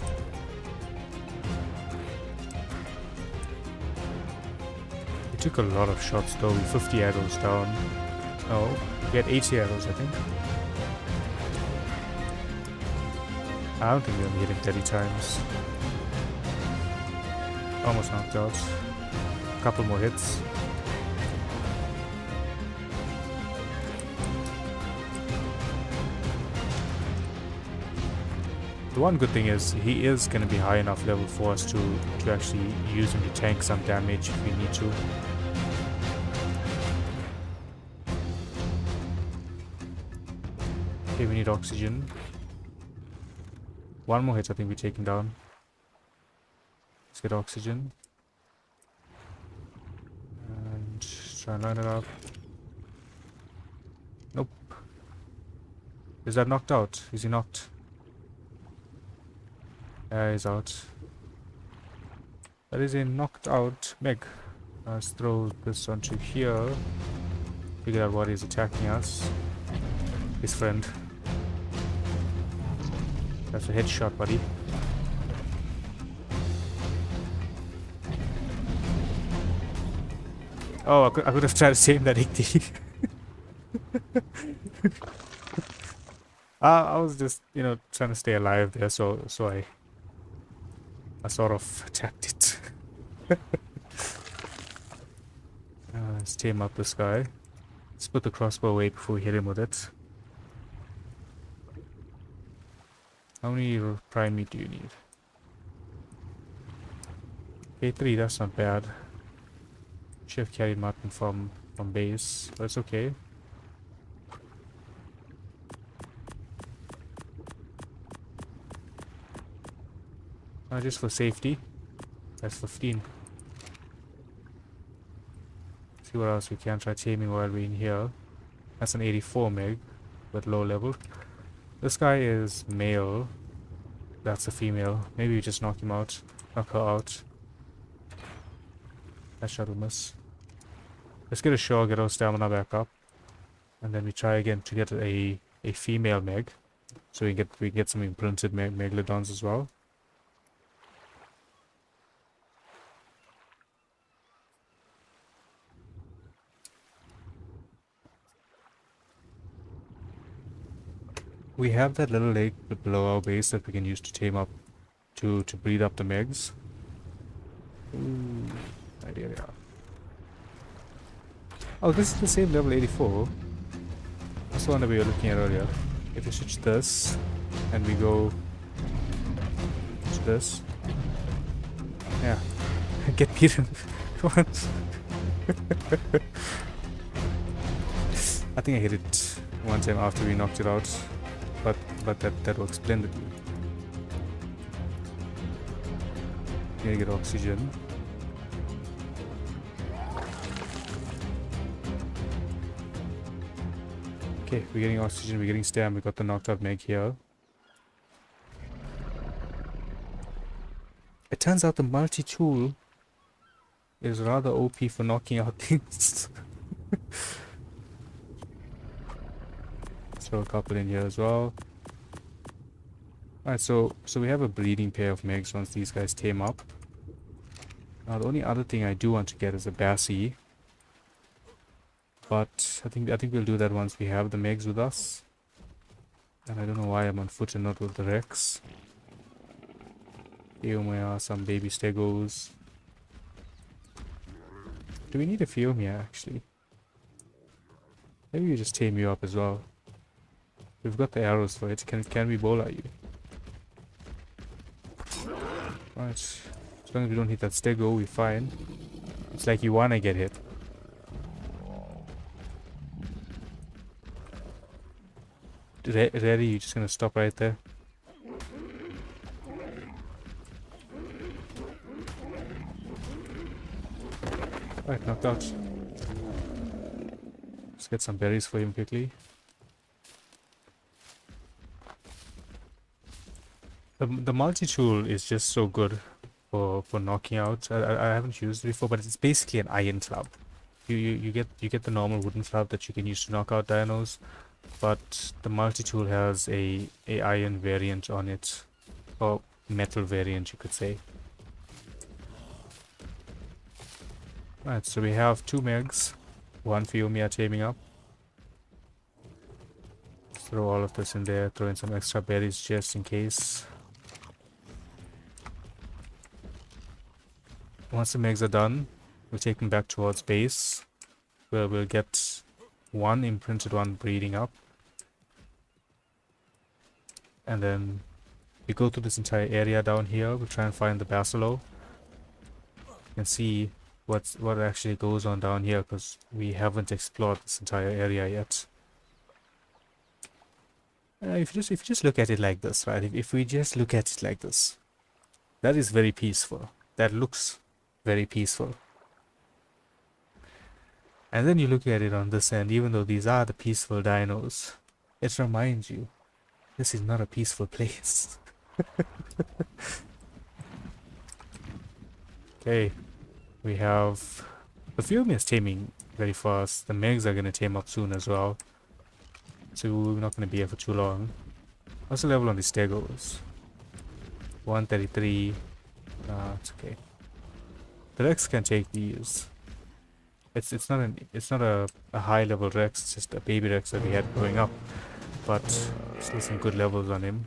He took a lot of shots though, 50 arrows down. Oh, he had 80 arrows I think. I don't think we only hit him 30 times. Almost knocked out. Couple more hits. The one good thing is he is going to be high enough level for us to actually use him to tank some damage if we need to. Okay, we need oxygen. One more hit, I think we take him down. Let's get oxygen. And try and line it up. Nope. Is that knocked out? Is he knocked? Yeah, he's out. That is a knocked out Meg. Let's throw this onto here. Figure out what is attacking us. His friend. That's a headshot, buddy. Oh, I could have tried to save that Igti. I was just, trying to stay alive there, so I sort of attacked it. Let's tame up this guy. Let's put the crossbow away before we hit him with it. How many prime meat do you need? Okay, 3, that's not bad. Should have carried mutton from base, but it's okay. Just for safety. That's 15. See what else we can try taming while we're in here. That's an 84 meg, but low level. This guy is male. That's a female. Maybe we just knock him out. Knock her out. That shot will miss. Let's get a shore, get our stamina back up. And then we try again to get a female meg. So we get some imprinted megalodons as well. We have that little lake below our base that we can use to tame up, to breed up the megs. Ooh, idea, yeah. Oh, this is the same level 84. That's the one that we were looking at earlier. If we switch this, and we go to this. Yeah, get beaten. Come on. I think I hit it one time after we knocked it out, but that works splendidly. Need to get oxygen. Okay, we're getting oxygen, we're getting stam, we got the knocked out meg here. It turns out the multi-tool is rather OP for knocking out things. Throw a couple in here as well. Alright, so we have a breeding pair of megs once these guys tame up. Now the only other thing I do want to get is a Bassie. But I think we'll do that once we have the megs with us. And I don't know why I'm on foot and not with the Rex. Feomia, some baby stegos. Do we need a Feomia actually? Maybe we just tame you up as well. We've got the arrows for it. Can we bola you? Right. As long as we don't hit that stego, we're fine. It's like you wanna get hit. Ready? You're just gonna stop right there. Right, knocked out. Let's get some berries for him quickly. The multi-tool is just so good for knocking out. I haven't used it before, but it's basically an iron club. You get the normal wooden club that you can use to knock out dinos, but the multi-tool has a iron variant on it, or metal variant you could say. Right, so we have 2 megs, 1 Feomia taming up. Throw all of this in there, throw in some extra berries just in case. Once the megs are done, we'll take them back towards base, where we'll get 1 imprinted, 1 breeding up. And then we go through this entire area down here, we'll try and find the Basilo. You can see what actually goes on down here, because we haven't explored this entire area yet. If you just look at it like this, right? If we just look at it like this, that is very peaceful. That looks very peaceful. And then you look at it on this end, even though these are the peaceful dinos, it reminds you, this is not a peaceful place. Okay, we have the Feomia is taming very fast. The megs are going to tame up soon as well, so we're not going to be here for too long. What's the level on the stegos? 133. It's okay. The Rex can take these. It's not a high level Rex. It's just a baby Rex that we had growing up, but still some good levels on him.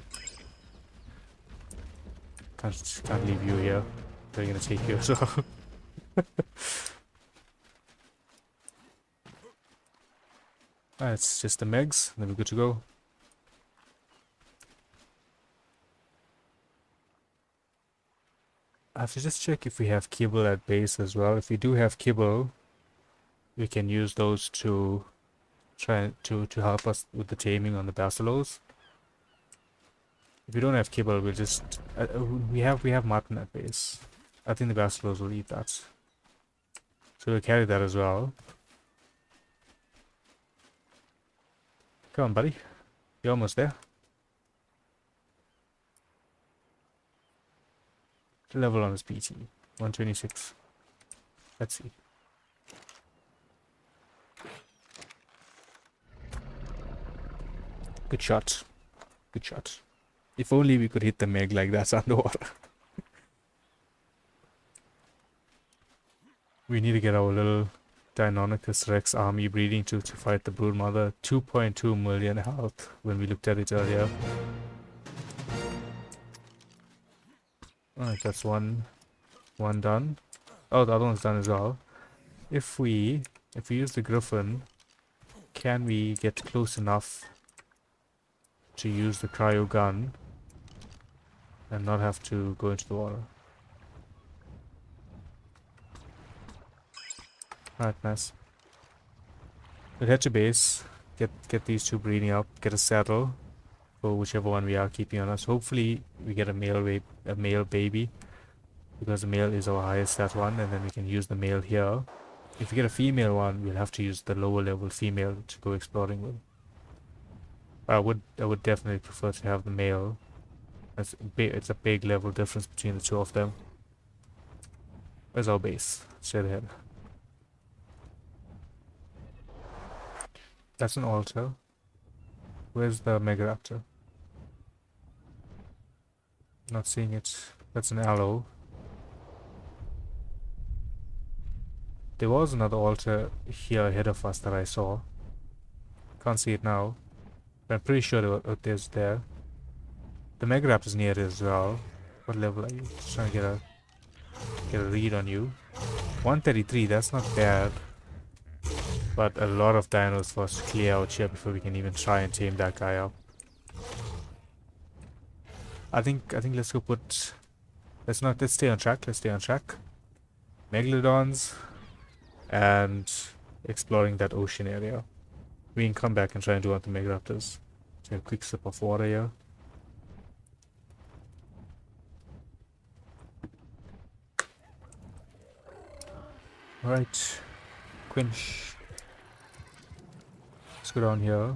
Can't leave you here. They're gonna take you as well. It's just the megs, and then we're good to go. I have to just check if we have kibble at base as well. If we do have kibble, we can use those to try to help us with the taming on the basilos. If we don't have kibble, we'll just we have mutton at base. I think the basilos will eat that, so we'll carry that as well. Come on, buddy, you're almost there. The level on his PT 126. Let's see. Good shot. Good shot. If only we could hit the meg like that underwater. We need to get our little Deinonychus Rex army breeding to fight the broodmother. 2.2 million health when we looked at it earlier. Alright, that's one done. Oh, the other one's done as well. If we use the Griffin, can we get close enough to use the cryo gun and not have to go into the water? Alright, nice. We'll head to base, get these two breeding up, get a saddle for whichever one we are keeping on us. Hopefully we get a male baby, because the male is our highest stat one, and then we can use the male here. If we get a female one, we'll have to use the lower level female to go exploring with. I would definitely prefer to have the male. It's a big level difference between the two of them. Where's our base? Straight ahead. That's an altar. Where's the Megaraptor? Not seeing it. That's an aloe. There was another altar here ahead of us that I saw. Can't see it now. But I'm pretty sure there's there. The Megaraptor's near it as well. What level are you? Just trying to get a read on you. 133, that's not bad. But a lot of dinos for us to clear out here before we can even try and tame that guy up. I think let's go put let's stay on track. Let's stay on track. Megalodons and exploring that ocean area. We can come back and try and do out the Megaraptors. Take a quick sip of water here. Alright. Quench. Let's go down here.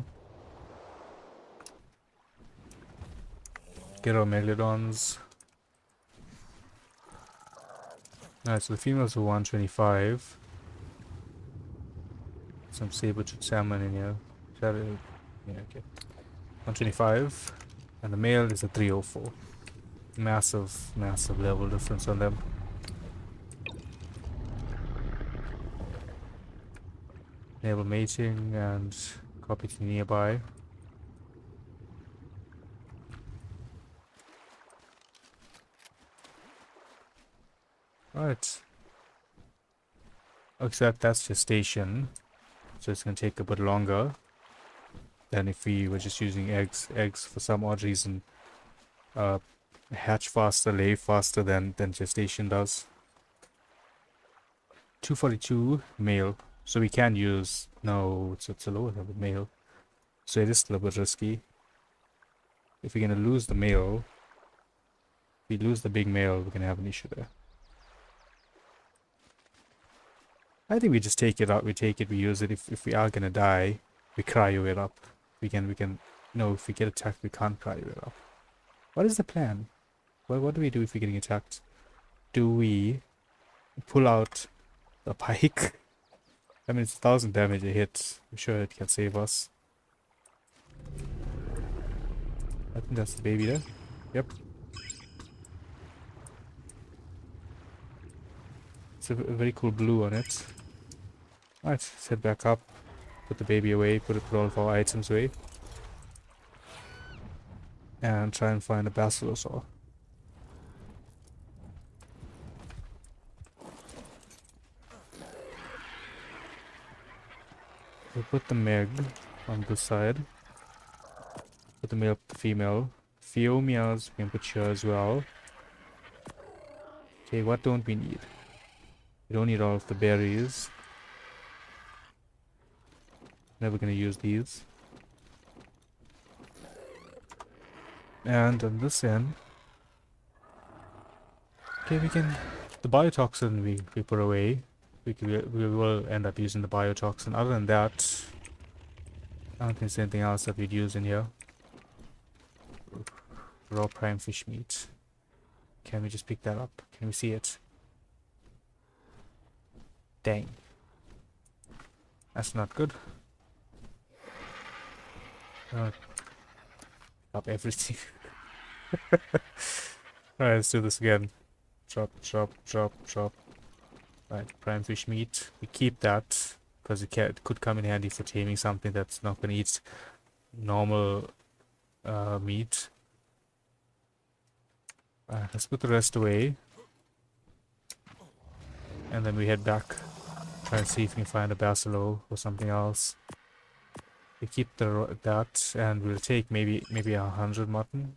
Get our Megalodons. Alright, so the females are 125. Some saber-tooth salmon in here. Yeah, okay. 125. And the male is a 304. Massive level difference on them. Enable mating and copy to nearby. Alright. Okay, that's gestation. So it's gonna take a bit longer than if we were just using eggs. Eggs, for some odd reason, hatch faster, lay faster than gestation does. 242 male. So we can use, no, it's a lower level male. So it is still a bit risky. If we're gonna lose the male, if we lose the big male, we're gonna have an issue there. I think we just take it out, we use it. If we are gonna die, we cryo it up. No, if we get attacked, we can't cryo it up. What is the plan? What do we do if we're getting attacked? Do we pull out the pike? I mean, it's 1000 damage a hit. I'm sure it can save us. I think that's the baby there. Yep. It's a very cool blue on it. Alright, let's head back up. Put the baby away, put all of our items away. And try and find a basilosaur. We'll put the Meg on this side. Put the male, female. Pheomias we can put here as well. Okay, what don't we need? We don't need all of the berries. Never gonna use these. And on this end, okay, we can, the biotoxin we put away. We will end up using the biotoxin. Other than that, I don't think there's anything else that we'd use in here. Raw prime fish meat. Can we just pick that up? Can we see it? Dang. That's not good. Drop everything. Alright, let's do this again. Drop, drop, drop, drop. Right, prime fish meat. We keep that because it could come in handy for taming something that's not going to eat normal meat. Let's put the rest away. And then we head back. Try and see if we can find a basilo or something else. We keep that, and we'll take maybe 100 mutton.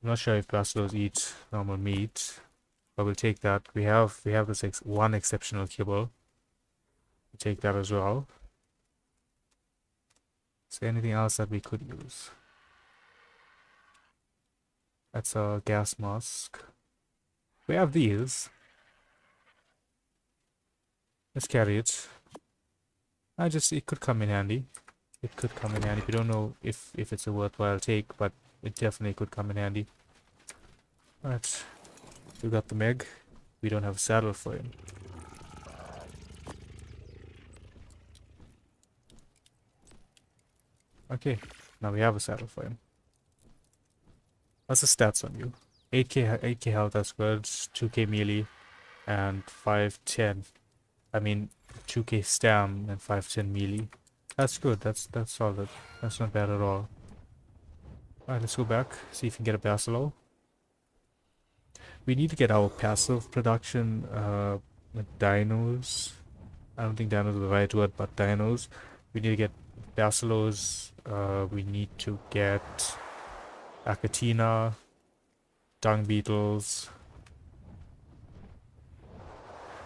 I'm not sure if basilos eat normal meat. but we'll take that. We have this one exceptional kibble. We'll take that as well. Is there anything else that we could use? That's a gas mask. We have these. Let's carry it. It could come in handy. It could come in handy. We don't know if it's a worthwhile take, but it definitely could come in handy. Alright. We got the Meg. We don't have a saddle for him. Okay, now we have a saddle for him. What's the stats on you? 8k health, that's good. 2k melee and 510. I mean 2k stam and 510 melee. That's good. That's solid. That's not bad at all. Alright, let's go back. See if we can get a Basilo. We need to get our passive production with dinos. I don't think dinos is the right word, but dinos. We need to get Basilos. We need to get Acatina, dung beetles.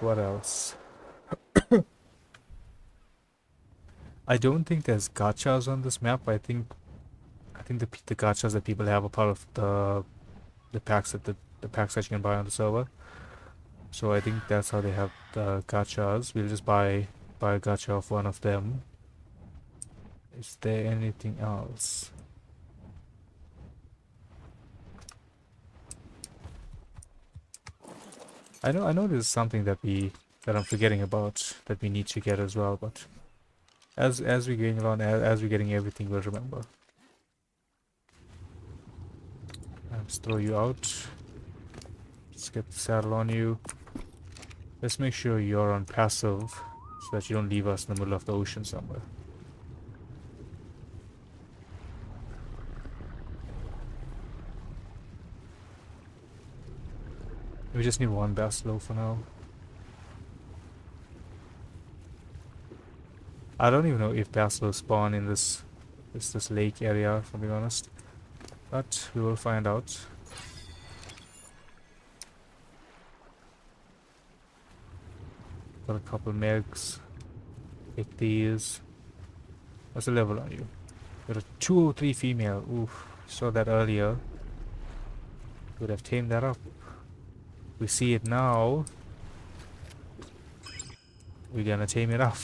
What else? I don't think there's gachas on this map. I think the gachas that people have are part of the packs that the packs that you can buy on the server. So I think that's how they have the gachas. We'll just buy a gacha of one of them. Is there anything else? I know there's something that I'm forgetting about that we need to get as well, but as we're going along, as we're getting everything, we'll remember. Let's throw you out. Let's get the saddle on you. Let's make sure you're on passive so that you don't leave us in the middle of the ocean somewhere. We just need one Basilo for now. I don't even know if Basilos spawn in this lake area, to be honest. But we will find out. Got a couple megs. Take these. What's the level on you? Got a 203 female. Oof. Saw that earlier. Would have tamed that up. We see it now. We're gonna tame it up.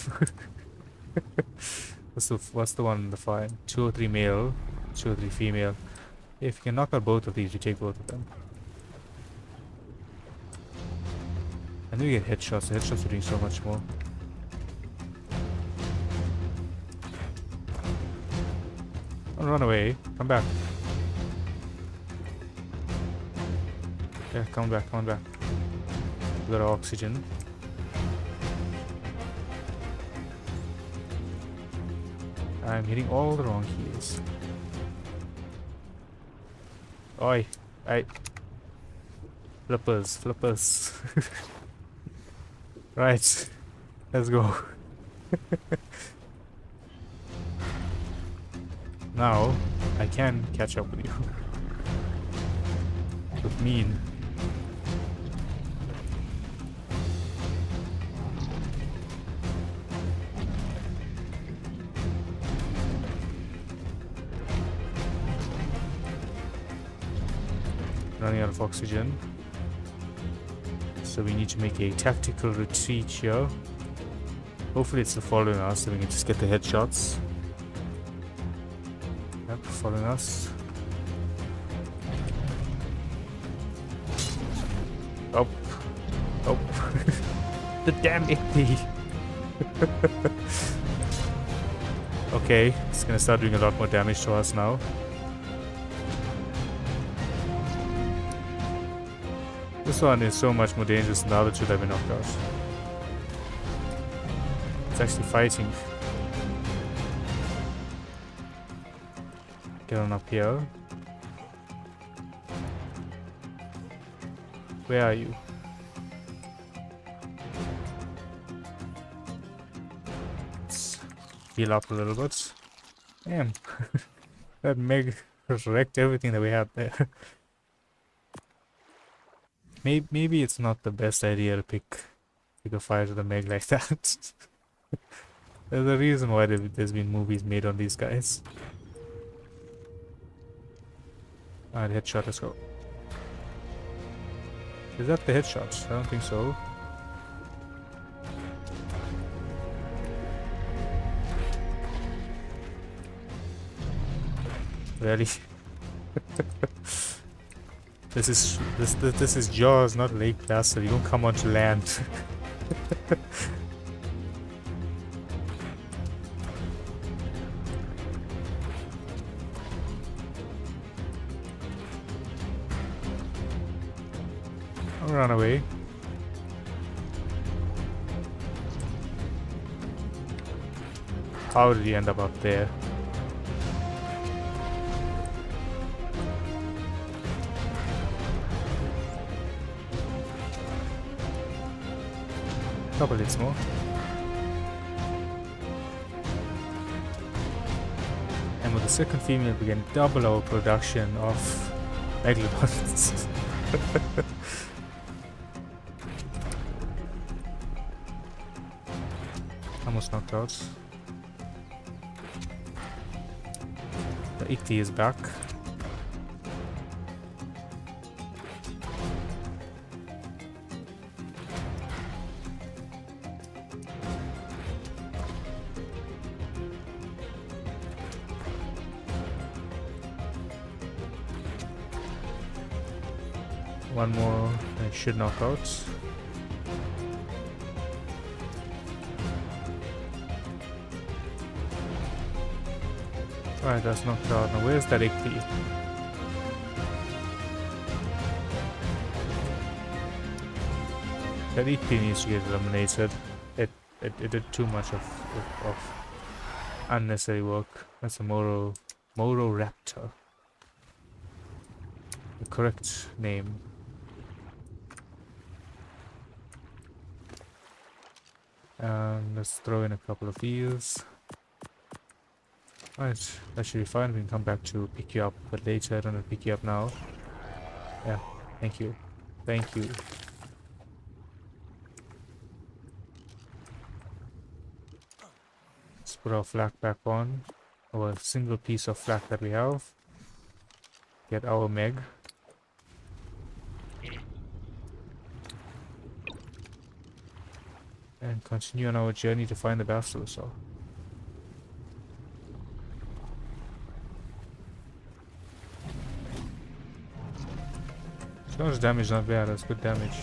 What's the one in the fight? 203 male, 203 female. If you can knock out both of these, you take both of them. And then we get headshots. The headshots are doing so much more. Don't run away. Come back. Yeah, come back, come back. We got our oxygen. I'm hitting all the wrong keys. Oi, hey. Flippers, flippers. Right, let's go. Now, I can catch up with you. With mean. Running out of oxygen. So we need to make a tactical retreat here. Hopefully it's following us so we can just get the headshots. Yep, following us. Oh. Oh. The damn AP. Okay, it's gonna start doing a lot more damage to us now. This one is so much more dangerous than the other two that we knocked out. It's actually fighting. Get on up here. Where are you? Let's heal up a little bit. Damn. That Meg wrecked everything that we had there. maybe it's not the best idea to pick a fight with a Meg like that. There's a reason why there's been movies made on these guys. Alright, headshot, let's go. Is that the headshot? I don't think so. Really? This is Jaws, not Lake Placid. You don't come onto land. I'll run away. How did he end up there? Couple hits more. And with the second female, we can double our production of megalodons. Almost knocked out. The Ichthys is back. One more, and it should knock out. Alright, that's knocked out. Now where's that Ichthys? That Ichthys needs to get eliminated. It did too much of unnecessary work. That's a Moro Raptor. The correct name. And let's throw in a couple of these. Alright, that should be fine. We can come back to pick you up, but later. I don't want to pick you up now. Yeah, thank you. Thank you. Let's put our flak back on. Our single piece of flak that we have. Get our Meg. And continue on our journey to find the Basilosaur. So much damage, not bad. That's good damage.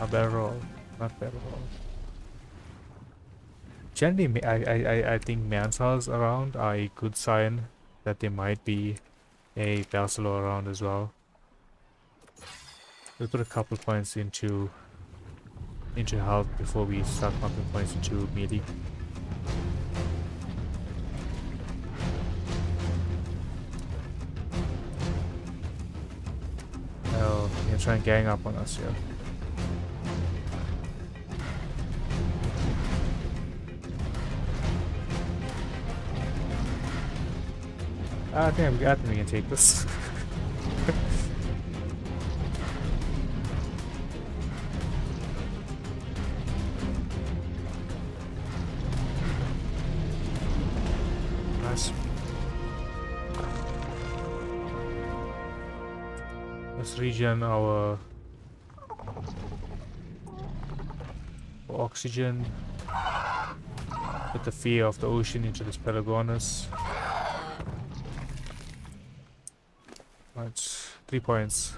Not bad at all. Not bad at all. Generally, I think Mansars around are a good sign that there might be a Basilosaur around as well. We'll put a couple points into health before we start pumping points into melee. Oh, you're gonna try and gang up on us here. I think we can take this. Nice. Let's regen our oxygen. Put the fear of the ocean into this Pelagonus. Right, 3 points.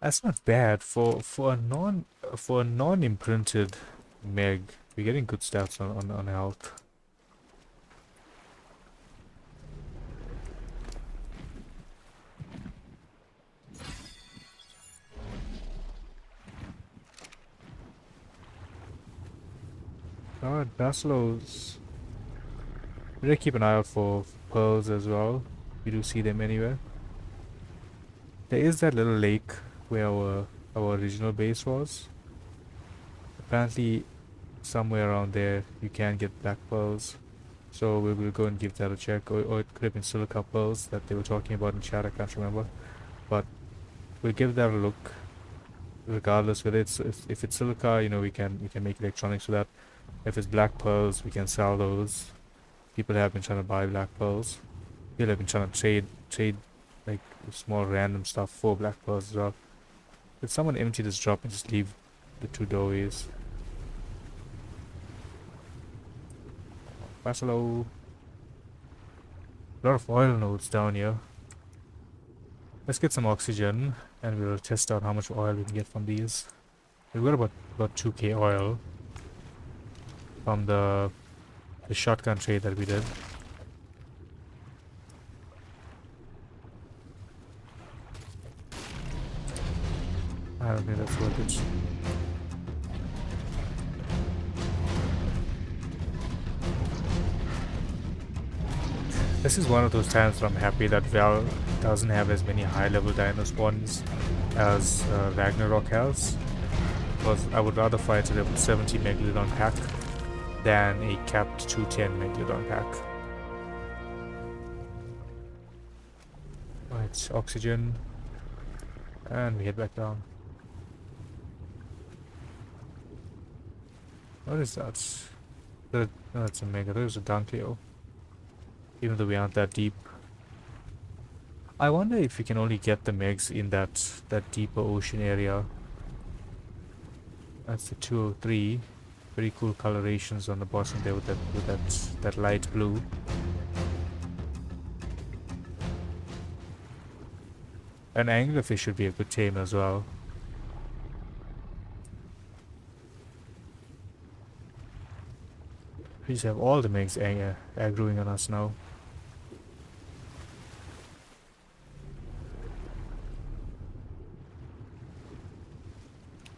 That's not bad for a non imprinted Meg. We're getting good stats on health. Alright, Basilos. We gotta keep an eye out for pearls as well. We do see them anywhere. There is that little lake where our original base was. Apparently somewhere around there you can get black pearls. So we will go and give that a check. Or it could have been silica pearls that they were talking about in chat, I can't remember. But we'll give that a look. Regardless whether it's if it's silica, you know, we can make electronics with that. If it's black pearls, we can sell those. People have been trying to buy black pearls. People have been trying to trade like small random stuff for black pearls as well. Did someone empty this drop and just leave the two doorways? Barcelo. A lot of oil nodes down here. Let's get some oxygen and we'll test out how much oil we can get from these. We've got about 2k oil from the shotgun trade that we did. I don't think that's worth it. This is one of those times where I'm happy that Val doesn't have as many high-level dino spawns as Ragnarok has, because I would rather fight a level 70 Megalodon pack than a capped 210 Megalodon pack. Right, oxygen, and we head back down. What is that? No, that's a Mega. There's a Dunkeo. Even though we aren't that deep. I wonder if we can only get the Megs in that deeper ocean area. That's the 203. Very cool colorations on the bottom there with that light blue. An anglerfish should be a good tame as well. We just have all the Megs aggroing on us now.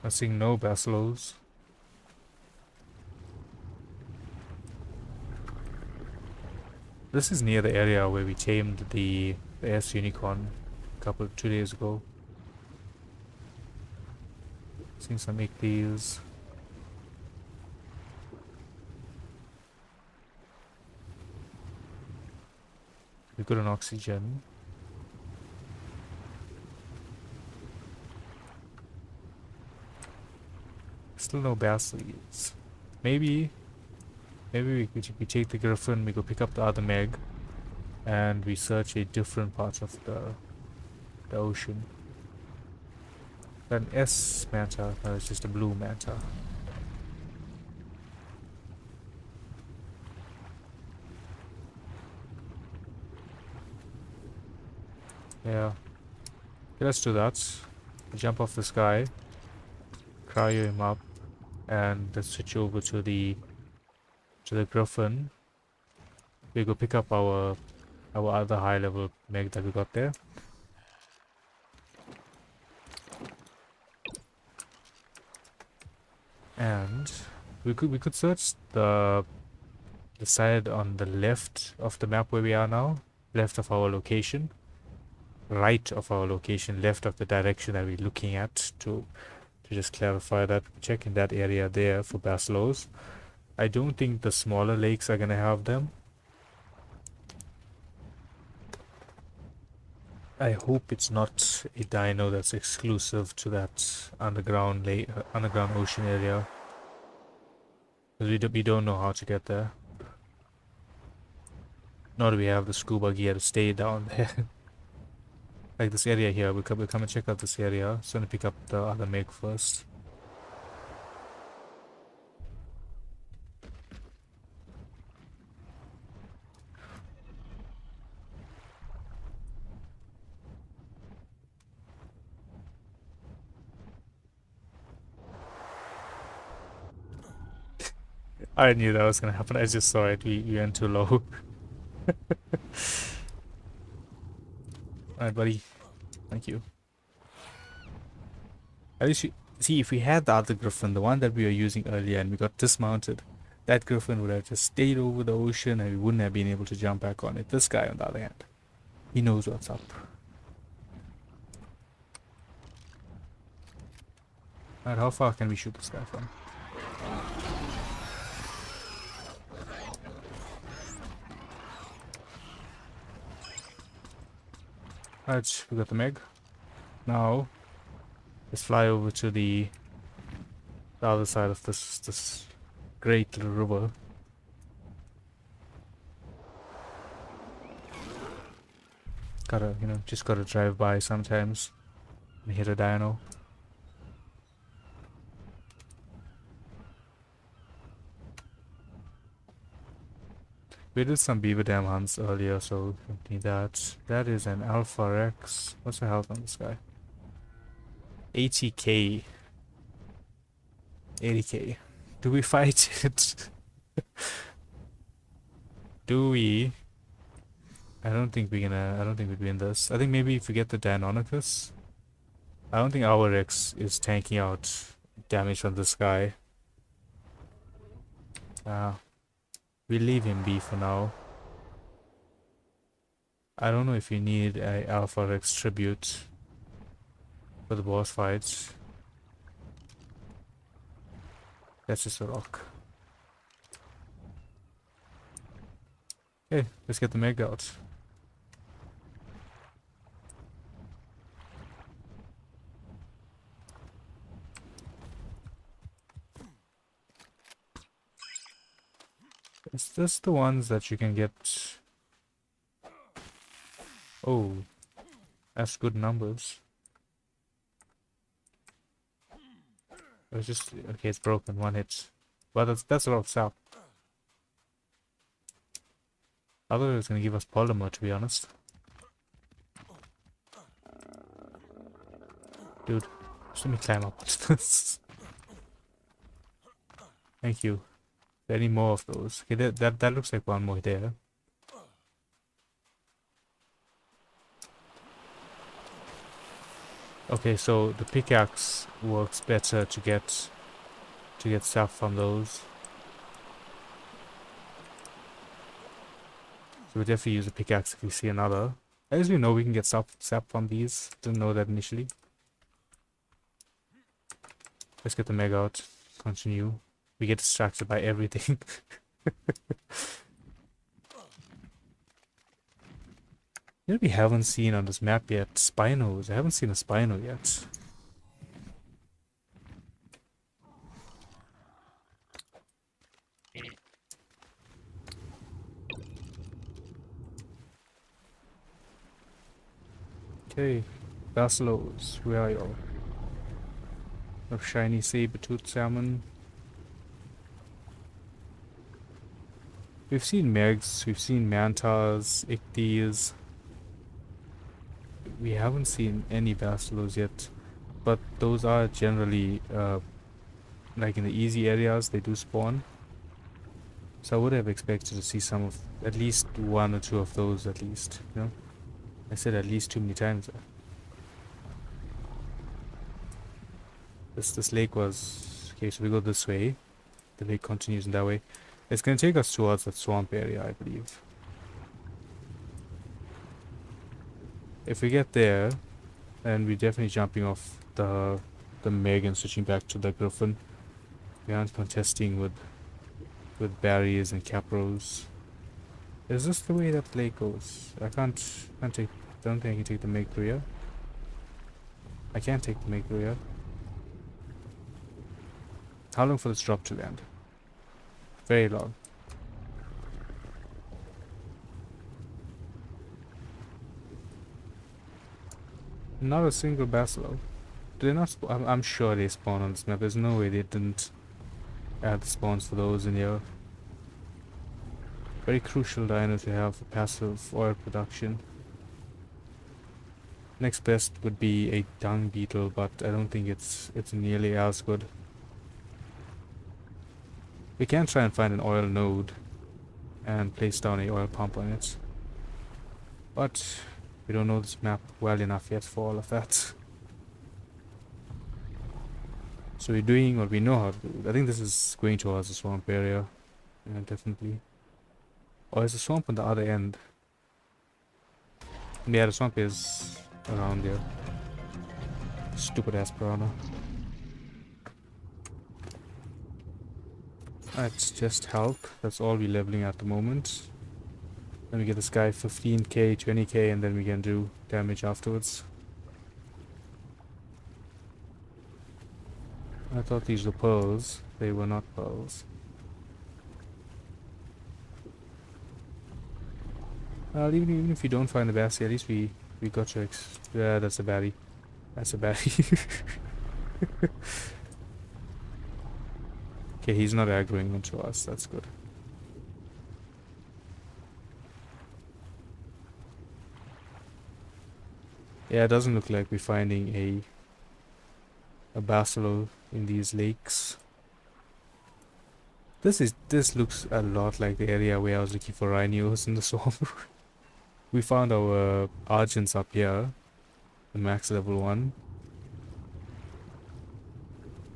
I'm seeing no basilos. This is near the area where we tamed the S unicorn a 2 days ago. Seeing some ichthys. We've got an oxygen. Still no basiles. Maybe we take the griffin, we go pick up the other Meg, and we search a different part of the ocean. An S manta, no, it's just a blue manta. Yeah. Okay, let's do that. Jump off this guy, cryo him up, and let's switch over to the griffin. We go pick up our other high level Meg that we got there. And we could search the side on the left of the map where we are now, left of our location, right of our location, left of the direction that we're looking at, to just clarify that. Check in that area there for basilos. I don't think the smaller lakes are gonna have them. I hope it's not a dino that's exclusive to that underground lake, underground ocean area. Because we don't know how to get there. Nor do we have the scuba gear to stay down there. Like this area here, we'll come and check out this area. So I'm gonna pick up the other Meg first. I knew that was gonna happen. I just saw it. We went too low. Alright, buddy. Thank you. At least see, if we had the other griffin, the one that we were using earlier, and we got dismounted, that griffin would have just stayed over the ocean and we wouldn't have been able to jump back on it. This guy, on the other hand, he knows what's up. Alright, how far can we shoot this guy from? Alright, we got the Meg. Now, let's fly over to the other side of this great little river. Gotta, just gotta drive by sometimes and hit a dino. We did some beaver dam hunts earlier, so we don't need that. That is an Alpha Rex. What's the health on this guy? 80k. 80k. Do we fight it? Do we? I don't think we win this. I think maybe if we get the Deinonychus. I don't think our Rex is tanking out damage from this guy. We leave him be for now. I don't know if you need a Alpha Rex tribute for the boss fights. That's just a rock. Okay, let's get the Meg out. Is this the ones that you can get? Oh, that's good numbers. It's just okay. It's broken. One hit, but that's a lot of sap. I thought it was gonna give us polymer, to be honest. Dude, just let me climb up. What's this? Thank you. Any more of those? Okay, that looks like one more there. Okay, so the pickaxe works better to get stuff from those. So we definitely use a pickaxe if we see another. As we know, we can get sap from these. Didn't know that initially. Let's get the Meg out. Continue. We get distracted by everything. You know, we haven't seen on this map yet Spinos. I haven't seen a Spino yet. Okay, Basilos, where are you? Of shiny saber-toothed salmon. We've seen Megs, we've seen Mantas, Ichthys. We haven't seen any Basilos yet, but those are generally, like in the easy areas, they do spawn. So I would have expected to see some of, at least one or two of those at least, you know? I said at least too many times. This lake was, okay, so we go this way. The lake continues in that way. It's gonna take us towards that swamp area, I believe. If we get there, then we're definitely jumping off the Meg and switching back to the Griffin. We aren't contesting with barriers and capros. Is this the way that the lake goes? I don't think I can take the Meg through here. I can't take the Meg through here. How long for this drop to land? Very long. Not a single Basilo. Do they not I'm sure they spawn on this map. There's no way they didn't add the spawns for those in here. Very crucial dino to have for passive oil production. Next best would be a dung beetle, but I don't think it's nearly as good. We can try and find an oil node and place down a oil pump on it, but we don't know this map well enough yet for all of that. So we're doing what we know how to do. I think this is going towards the swamp area. Yeah, definitely. Or is the swamp on the other end? Yeah, the swamp is around there. Stupid ass piranha. That's just health. That's all we're leveling at the moment. Let me get this guy 15k, 20k, and then we can do damage afterwards. I thought these were pearls. They were not pearls. Well, even if you don't find the Bassie, at least we got your yeah, that's a baddie. That's a baddie. Okay, he's not aggroing into us. That's good. Yeah, it doesn't look like we're finding a Bacilo in these lakes. This looks a lot like the area where I was looking for rhinos in the swamp. We found our Argents up here, the max level 1.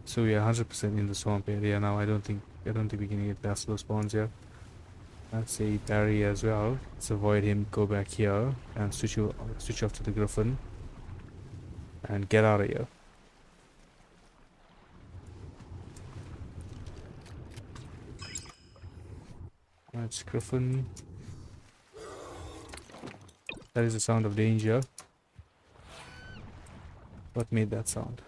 So we are 100% in the swamp area now. I don't think we can get Bacilo spawns here. That's a Barry as well. Let's avoid him, go back here and switch off to the Griffin and get out of here. That's Griffin. That is the sound of danger. What made that sound?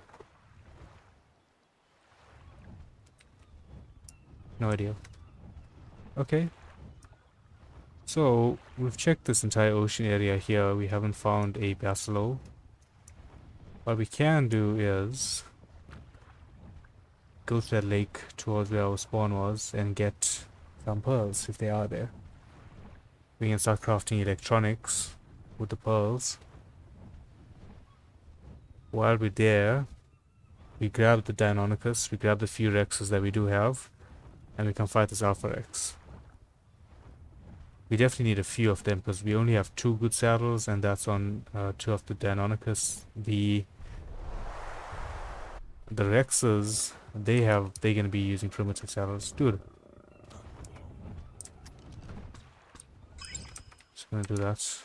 No idea. Okay. So, we've checked this entire ocean area here. We haven't found a Bacilo. What we can do is go to that lake towards where our spawn was and get some pearls if they are there. We can start crafting electronics with the pearls. While we're there, we grab the Deinonychus, we grab the few Rexes that we do have, and we can fight this Alpha Rex. We definitely need a few of them because we only have 2 good saddles, and that's on 2 of the Deinonychus. The Rexes, they're gonna be using primitive saddles. Dude. Just gonna do that.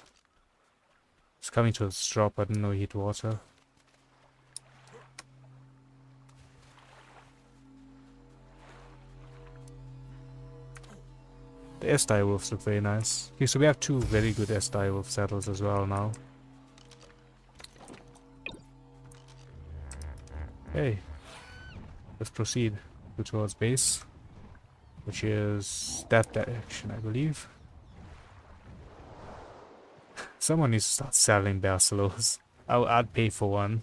It's coming to a drop, I didn't know he hit water. The S-Dire Wolves look very nice. Okay, so we have 2 very good S-Dire Wolf saddles as well now. Hey, let's proceed towards base, which is that direction, I believe. Someone needs to start selling Bacilos. I'd pay for one.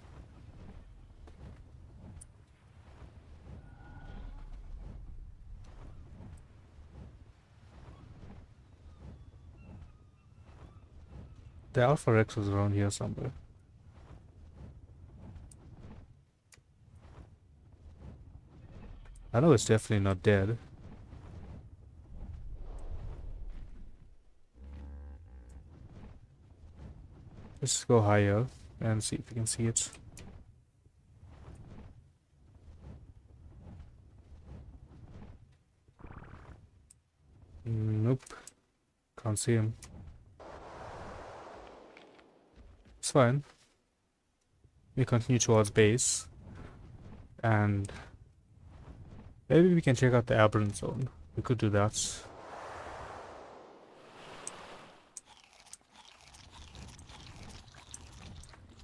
The Alpha Rex was around here somewhere. I know it's definitely not dead. Let's go higher and see if we can see it. Nope. Can't see him. It's fine. We continue towards base. And maybe we can check out the aberrant zone. We could do that.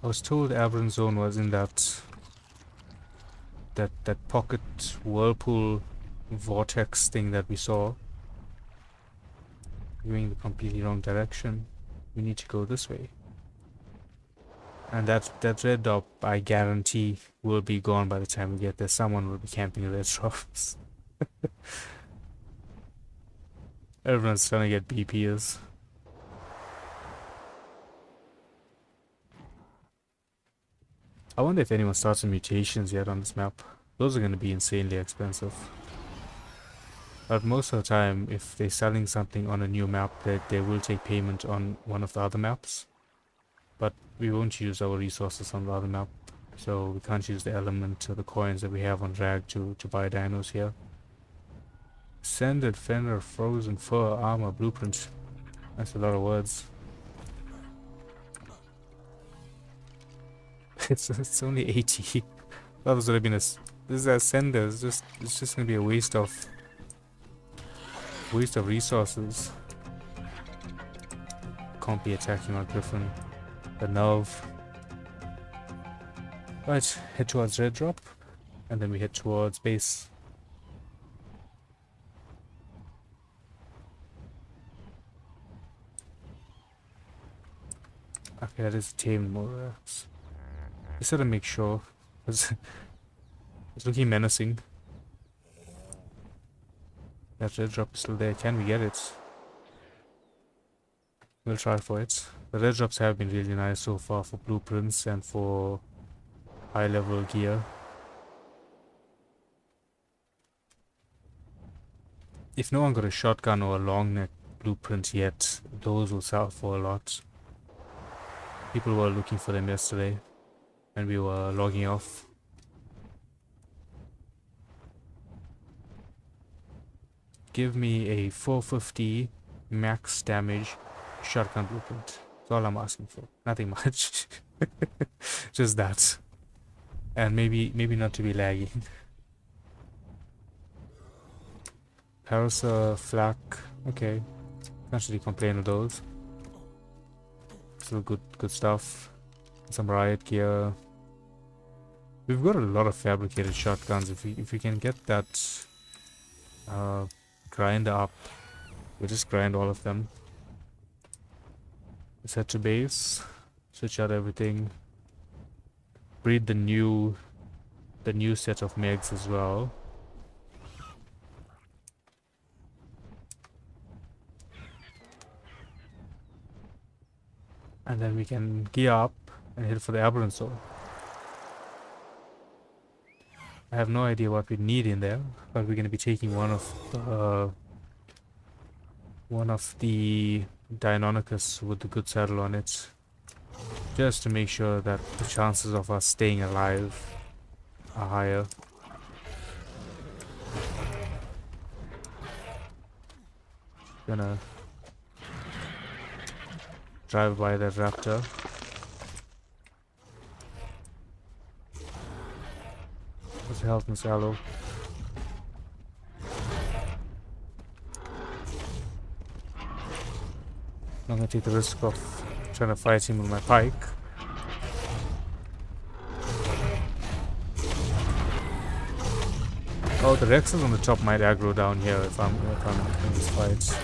I was told the aberrant zone was in that pocket whirlpool vortex thing that we saw. Going the completely wrong direction. We need to go this way. And that red dot, I guarantee, will be gone by the time we get there. Someone will be camping red drops. Everyone's trying to get BPs. I wonder if anyone starts some mutations yet on this map. Those are going to be insanely expensive. But most of the time, if they're selling something on a new map, they will take payment on one of the other maps. But we won't use our resources on the other map, so we can't use the element or the coins that we have on Rag to buy dinos here. Sanded fender, frozen fur, armor, blueprint. That's a lot of words. It's only 80. That was gonna be this is a sender. It's just gonna be a waste of resources. can't be attacking our Griffin. The nerve. Right, head towards red drop, and then we head towards base. Okay, that is tamed Morax. Just gotta make sure, because it's looking menacing. That red drop is still there. Can we get it? We'll try for it. The red drops have been really nice so far for blueprints and for high level gear. If no one got a shotgun or a long neck blueprint yet, those will sell for a lot. People were looking for them yesterday and we were logging off. Give me a 450 max damage shotgun blueprint. That's all I'm asking for. Nothing much. Just that. And maybe not to be laggy. Parasa, flak. Okay. Can't really complain with those. Still good stuff. Some riot gear. We've got a lot of fabricated shotguns. If we can get that grinder up, we'll just grind all of them. Let's head to base. Switch out everything. Breed the new set of megs as well. And then we can gear up and head for the aberrant soul. I have no idea what we need in there, but we're going to be taking one of the Deinonychus with the good saddle on it, just to make sure that the chances of us staying alive are higher. Gonna drive by that raptor. What's the health, Miss Aloe? I'm gonna take the risk of trying to fight him with my pike. Oh, the Rexes on the top might aggro down here if I'm in this fight.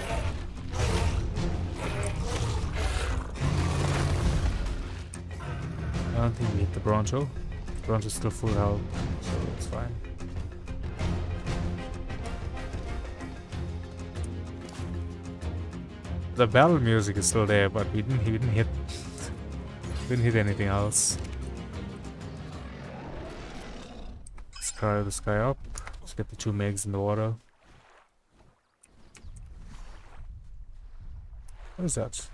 I don't think we hit the Bronto. Bronto's still full health, so it's fine. The battle music is still there, but we didn't hit anything else. Let's carry this guy up. Let's get the 2 megs in the water. What is that?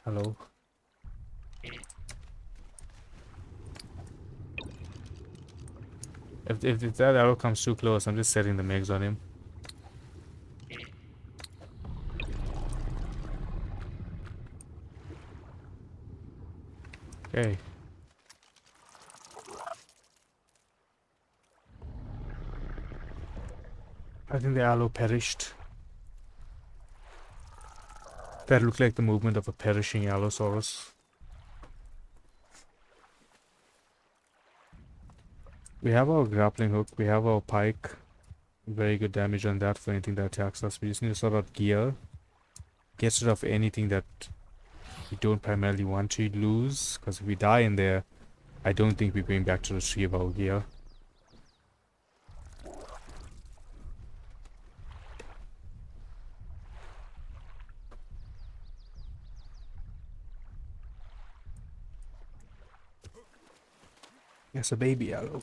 Hello. If that arrow comes too close, I'm just setting the megs on him. Okay. I think the aloe perished. That looked like the movement of a perishing Allosaurus. We have our grappling hook, we have our pike. Very good damage on that for anything that attacks us. We just need to sort out gear. Get rid of anything that we don't primarily want to lose. Because if we die in there, I don't think we're going back to retrieve our gear. Yes, a baby aloe.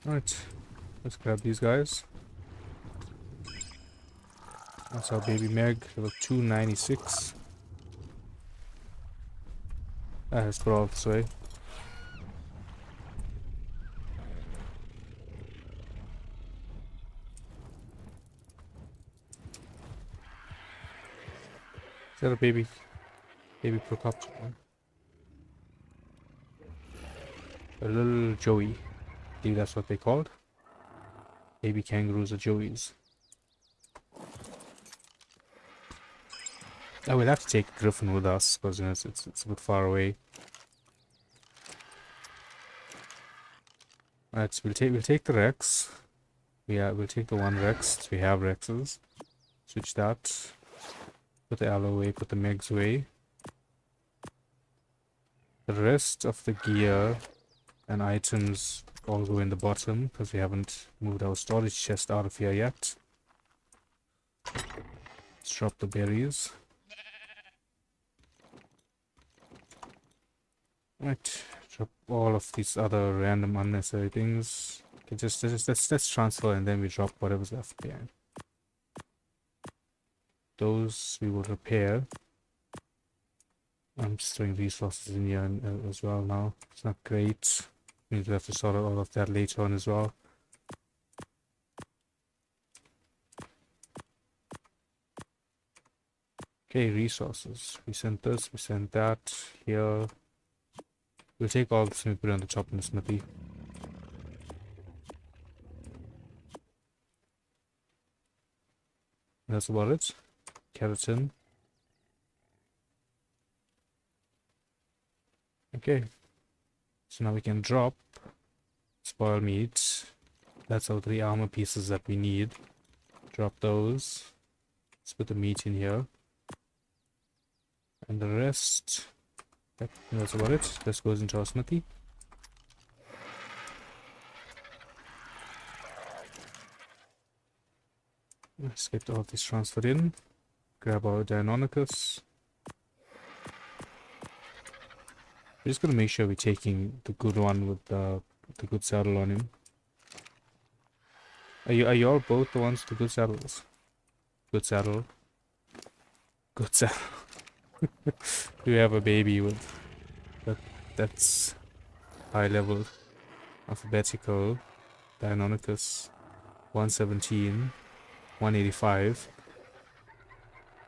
Alright, let's grab these guys. That's our baby Meg, level 296. Let's put all this way. Is that a baby procopter? A little Joey. I think that's what they called. Baby kangaroos or joeys. I will have to take Griffin with us because you know it's a bit far away. Alright, so we'll take the Rex. We'll take the one Rex. We have Rexes. Switch that. Put the Aloe away, put the Megs away. The rest of the gear and items all go in the bottom because we haven't moved our storage chest out of here yet. Let's drop the berries. Right, drop all of these other random unnecessary things. Okay, just let's transfer and then we drop whatever's left behind. Those we will repair. I'm just throwing resources in here as well now. It's not great. We need to have to sort out all of that later on as well. Okay, resources. We sent this, we sent that here. We'll take all this and we put it on the top in the smithy. That's about it. Keratin. Okay. So now we can drop spoiled meat. That's our 3 armor pieces that we need. Drop those. Let's put the meat in here. And the rest, that's about it. This goes into our smithy. Let's get all this transferred in. Grab our Deinonychus. We're just gonna make sure we're taking the good one with the good saddle on him. Are you all both the ones with the good saddles? Good saddle. Good saddle. Do we have a baby with that's high level alphabetical Deinonychus 117 185,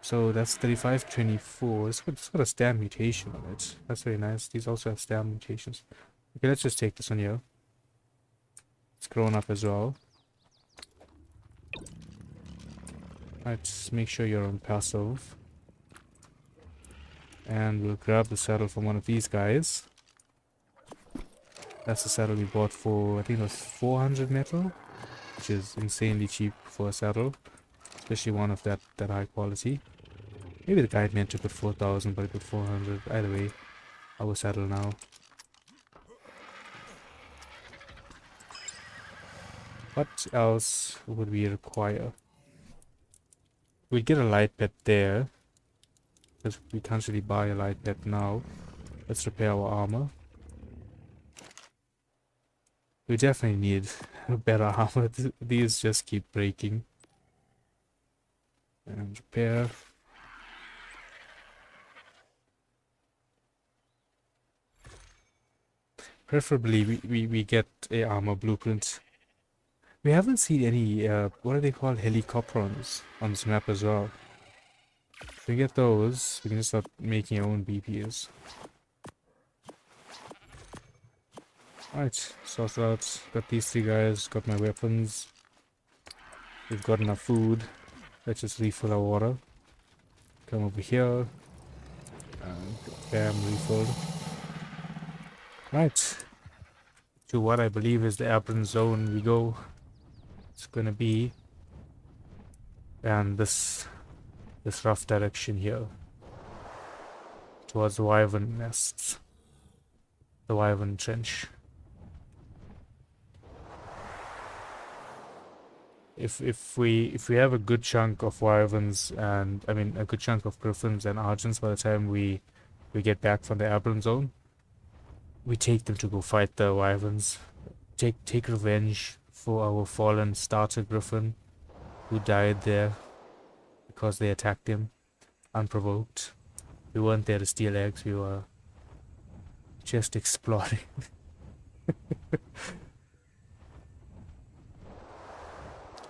so that's 3524. It's got a stam mutation on it. That's very nice. These also have stam mutations. Okay, let's just take this one here. It's grown up as well. Alright, just make sure you're on passive. And we'll grab the saddle from one of these guys. That's the saddle we bought for, I think it was 400 metal, which is insanely cheap for a saddle, especially one of that high quality. Maybe the guide meant to put 4,000, but he put 400. Either way, our saddle now. What else would we require? We'd get a light pet there, because we can't really buy a light pet now. Let's repair our armor. We definitely need better armor. These just keep breaking. And repair. Preferably we get a armor blueprint. We haven't seen any what are they called, helicopterons on this map as well. If we get those, we can just start making our own BPs. Alright, sorted out. Got these 3 guys, got my weapons. We've got enough food. Let's just refill our water. Come over here. And bam, refilled. Right. To what I believe is the aberrant zone we go. It's gonna be. And this rough direction here. Towards the wyvern nests. The wyvern trench. If we have a good chunk of wyverns and I mean a good chunk of griffins and argents by the time we get back from the aberrant zone, we take them to go fight the wyverns. Take revenge for our fallen starter griffin who died there because they attacked him unprovoked. We weren't there to steal eggs, we were just exploring.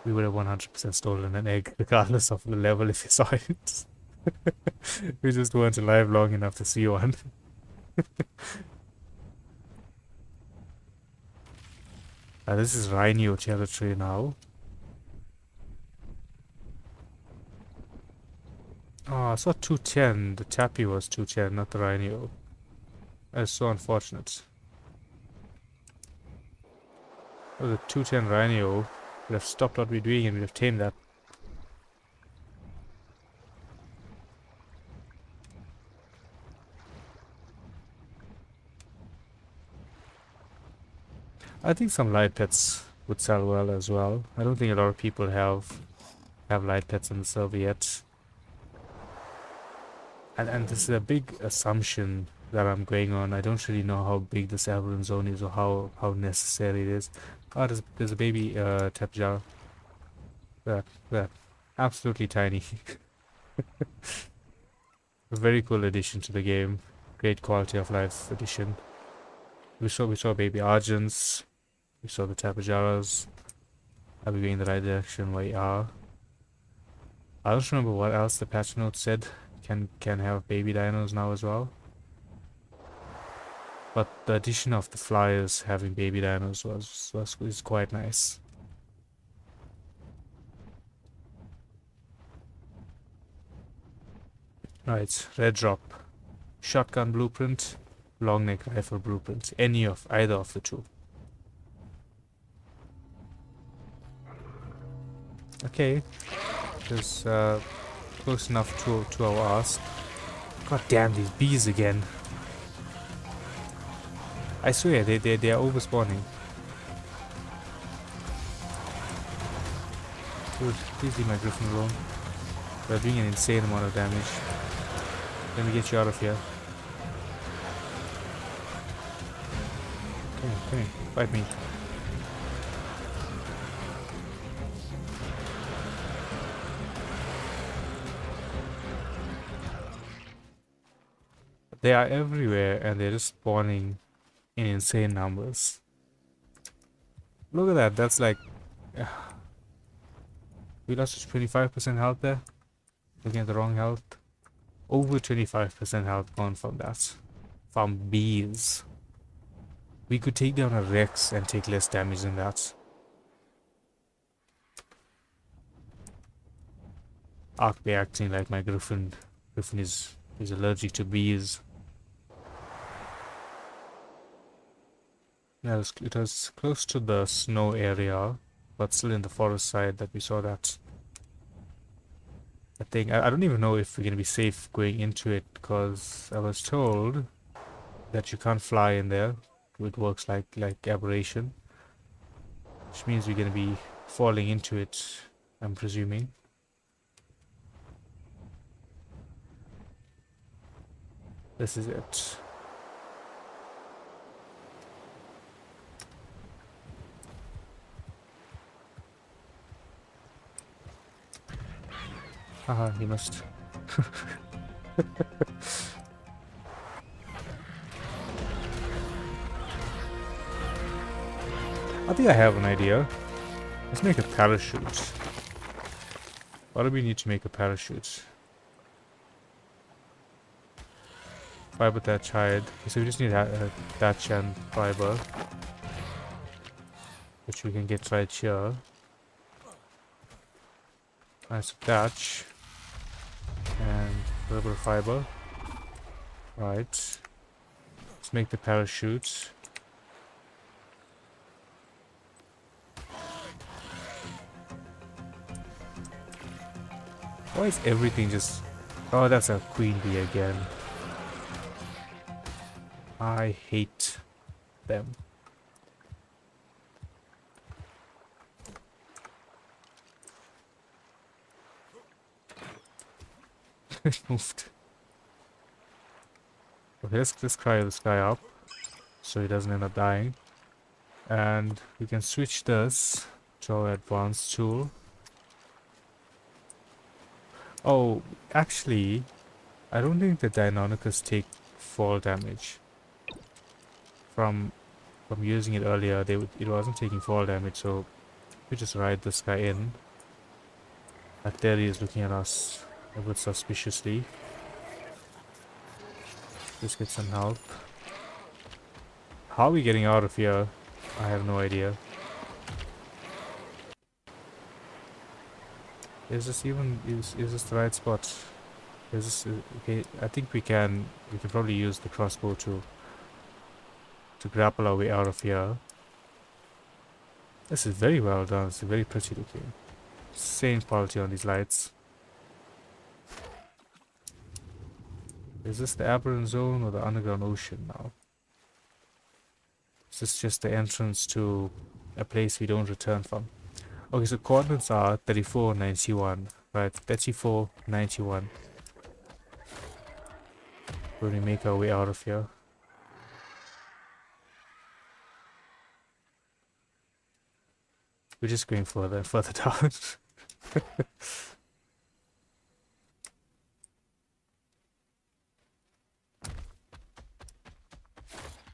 We would have 100% stolen an egg, regardless of the level if you saw it. We just weren't alive long enough to see one. This is Rhino territory now. I saw 210. The Tappy was 210, not the Rhino. That's so unfortunate. Oh, the 210 Rhino would have stopped what we're doing and we'd have tamed that. I think some light pets would sell well as well. I don't think a lot of people have light pets on the server yet. And this is a big assumption that I'm going on. I don't really know how big this aberrant zone is or how necessary it is. Oh, there's a baby tapjar. That absolutely tiny. A very cool addition to the game. Great quality of life addition. We saw baby Argents. We saw the Tapajaras. Are we going in the right direction? We are. I don't remember what else the patch note said. Can have baby dinos now as well. But the addition of the flyers having baby dinos is quite nice. Right, red drop. Shotgun blueprint, long neck rifle blueprint. Either of the two. Okay. Just close enough to our ask. God damn these bees again. I swear they are overspawning. Dude, please leave my griffin alone. They're doing an insane amount of damage. Let me get you out of here. Come here, fight me. They are everywhere and they're just spawning in insane numbers. Look at that, that's like... we lost 25% health there. Looking at the wrong health. Over 25% health gone from that. From bees. We could take down a Rex and take less damage than that. Arc be acting like my Griffin. Griffin is allergic to bees. Yeah, it was close to the snow area, but still in the forest side that we saw that. I think I don't even know if we're gonna be safe going into it because I was told that you can't fly in there. It works like aberration, which means we're gonna be falling into it, I'm presuming. This is it. Haha, he must. I think I have an idea. Let's make a parachute. Why do we need to make a parachute? Fiber thatch hide. So we just need thatch and fiber, which we can get right here. Nice thatch and a little bit of fiber. Right. Let's make the parachute. Why is everything just... Oh, that's a queen bee again. I hate them. It moved. Okay, let's cryo this guy up so he doesn't end up dying. And we can switch this to our advanced tool. Oh, actually, I don't think the Deinonychus take fall damage. From using it earlier, it wasn't taking fall damage, so we just ride this guy in. Like there he is looking at us a bit suspiciously. Let's get some help. How are we getting out of here? I have no idea. Is this the right spot? Is this, okay, I think we can probably use the crossbow to grapple our way out of here. This is very well done. It's very pretty looking. Same quality on these lights. Is this the aberrant zone or the underground ocean now? Is this just the entrance to a place we don't return from? Okay, so coordinates are 3491. Right, 3491. When we make our way out of here. We're just going further and further down.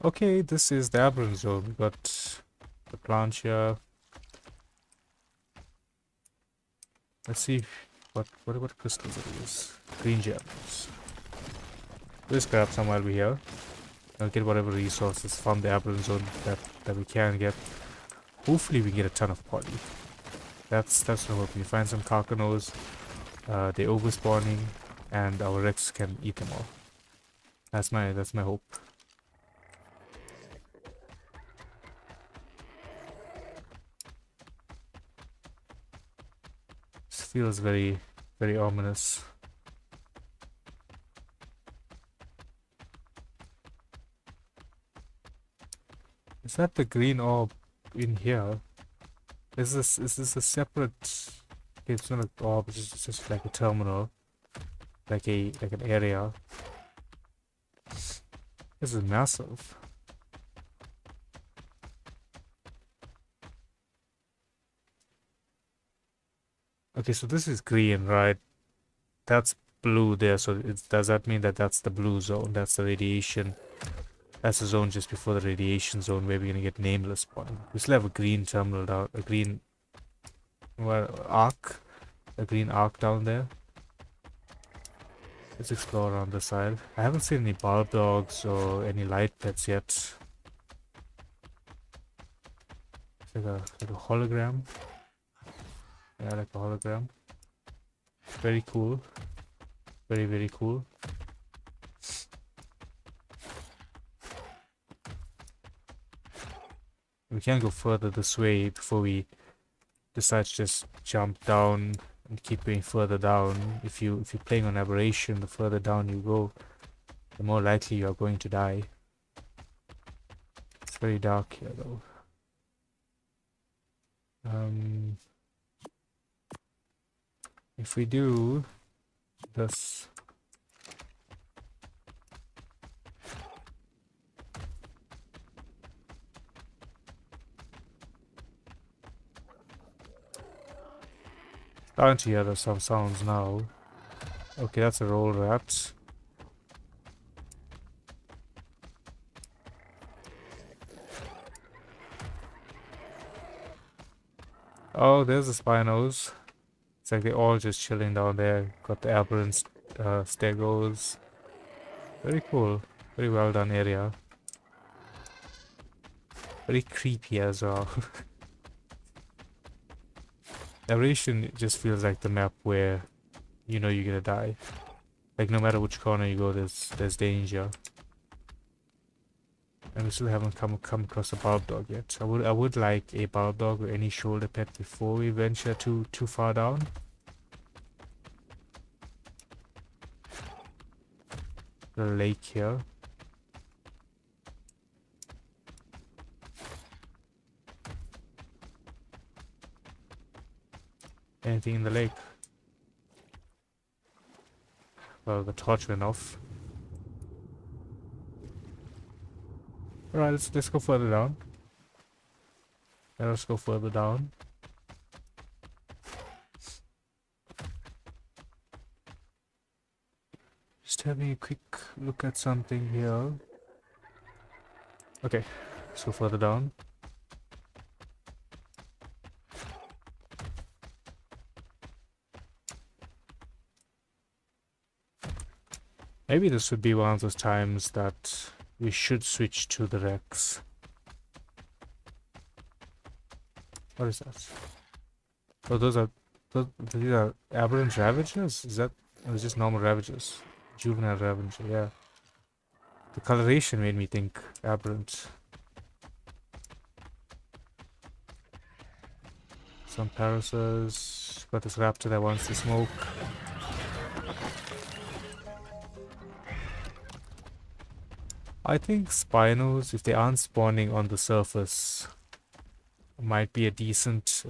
Okay, this is the aberrant zone. We got the plant here. Let's see what crystals it is. Green gems. Let's grab some while we're here. I'll get whatever resources from the aberrant zone that we can get. Hopefully we get a ton of poly. That's what I'm hoping. We find some carcanos. They're overspawning, and our Rex can eat them all. That's my hope. This feels very, very ominous. Is that the green orb in here? Is this a separate? Okay, it's not an orb. It's just like a terminal, like an area. This is massive. Okay, so this is green, right? That's blue there. So does that mean that that's the blue zone? That's the radiation. That's the zone just before the radiation zone where we're gonna get nameless spawn. We still have a green terminal down, a green arc, a green arc down there. Let's explore around the side. I haven't seen any bulb dogs or any light pets yet. It's like a hologram. Yeah, like a hologram. Very cool. Very, very cool. We can go further this way before we decide to just jump down and keep going further down. If you're playing on aberration, the further down you go, the more likely you are going to die. It's very dark here though. If we do this, starting to hear there's some sounds now. Okay, that's a roll rat. Oh, there's the Spinos. It's like they're all just chilling down there. Got the aberrant stegos. Very cool. Very well done area. Very creepy as well. Aberration just feels like the map where you know you're gonna die. Like no matter which corner you go, there's danger. And we still haven't come across a bulb dog yet. I would like a bulb dog or any shoulder pet before we venture too far down. The lake here. Anything in the lake? Well, the torch went off. Alright, let's go further down. Let's go further down. Just having a quick look at something here. Okay, let's go further down. Maybe this would be one of those times that we should switch to the Rex. What is that? Oh, these are aberrant ravagers? Is that It was just normal Ravagers. Juvenile Ravager, yeah. The coloration made me think aberrant. Some Parasers. Got this raptor that wants to smoke. I think Spinos, if they aren't spawning on the surface, might be a decent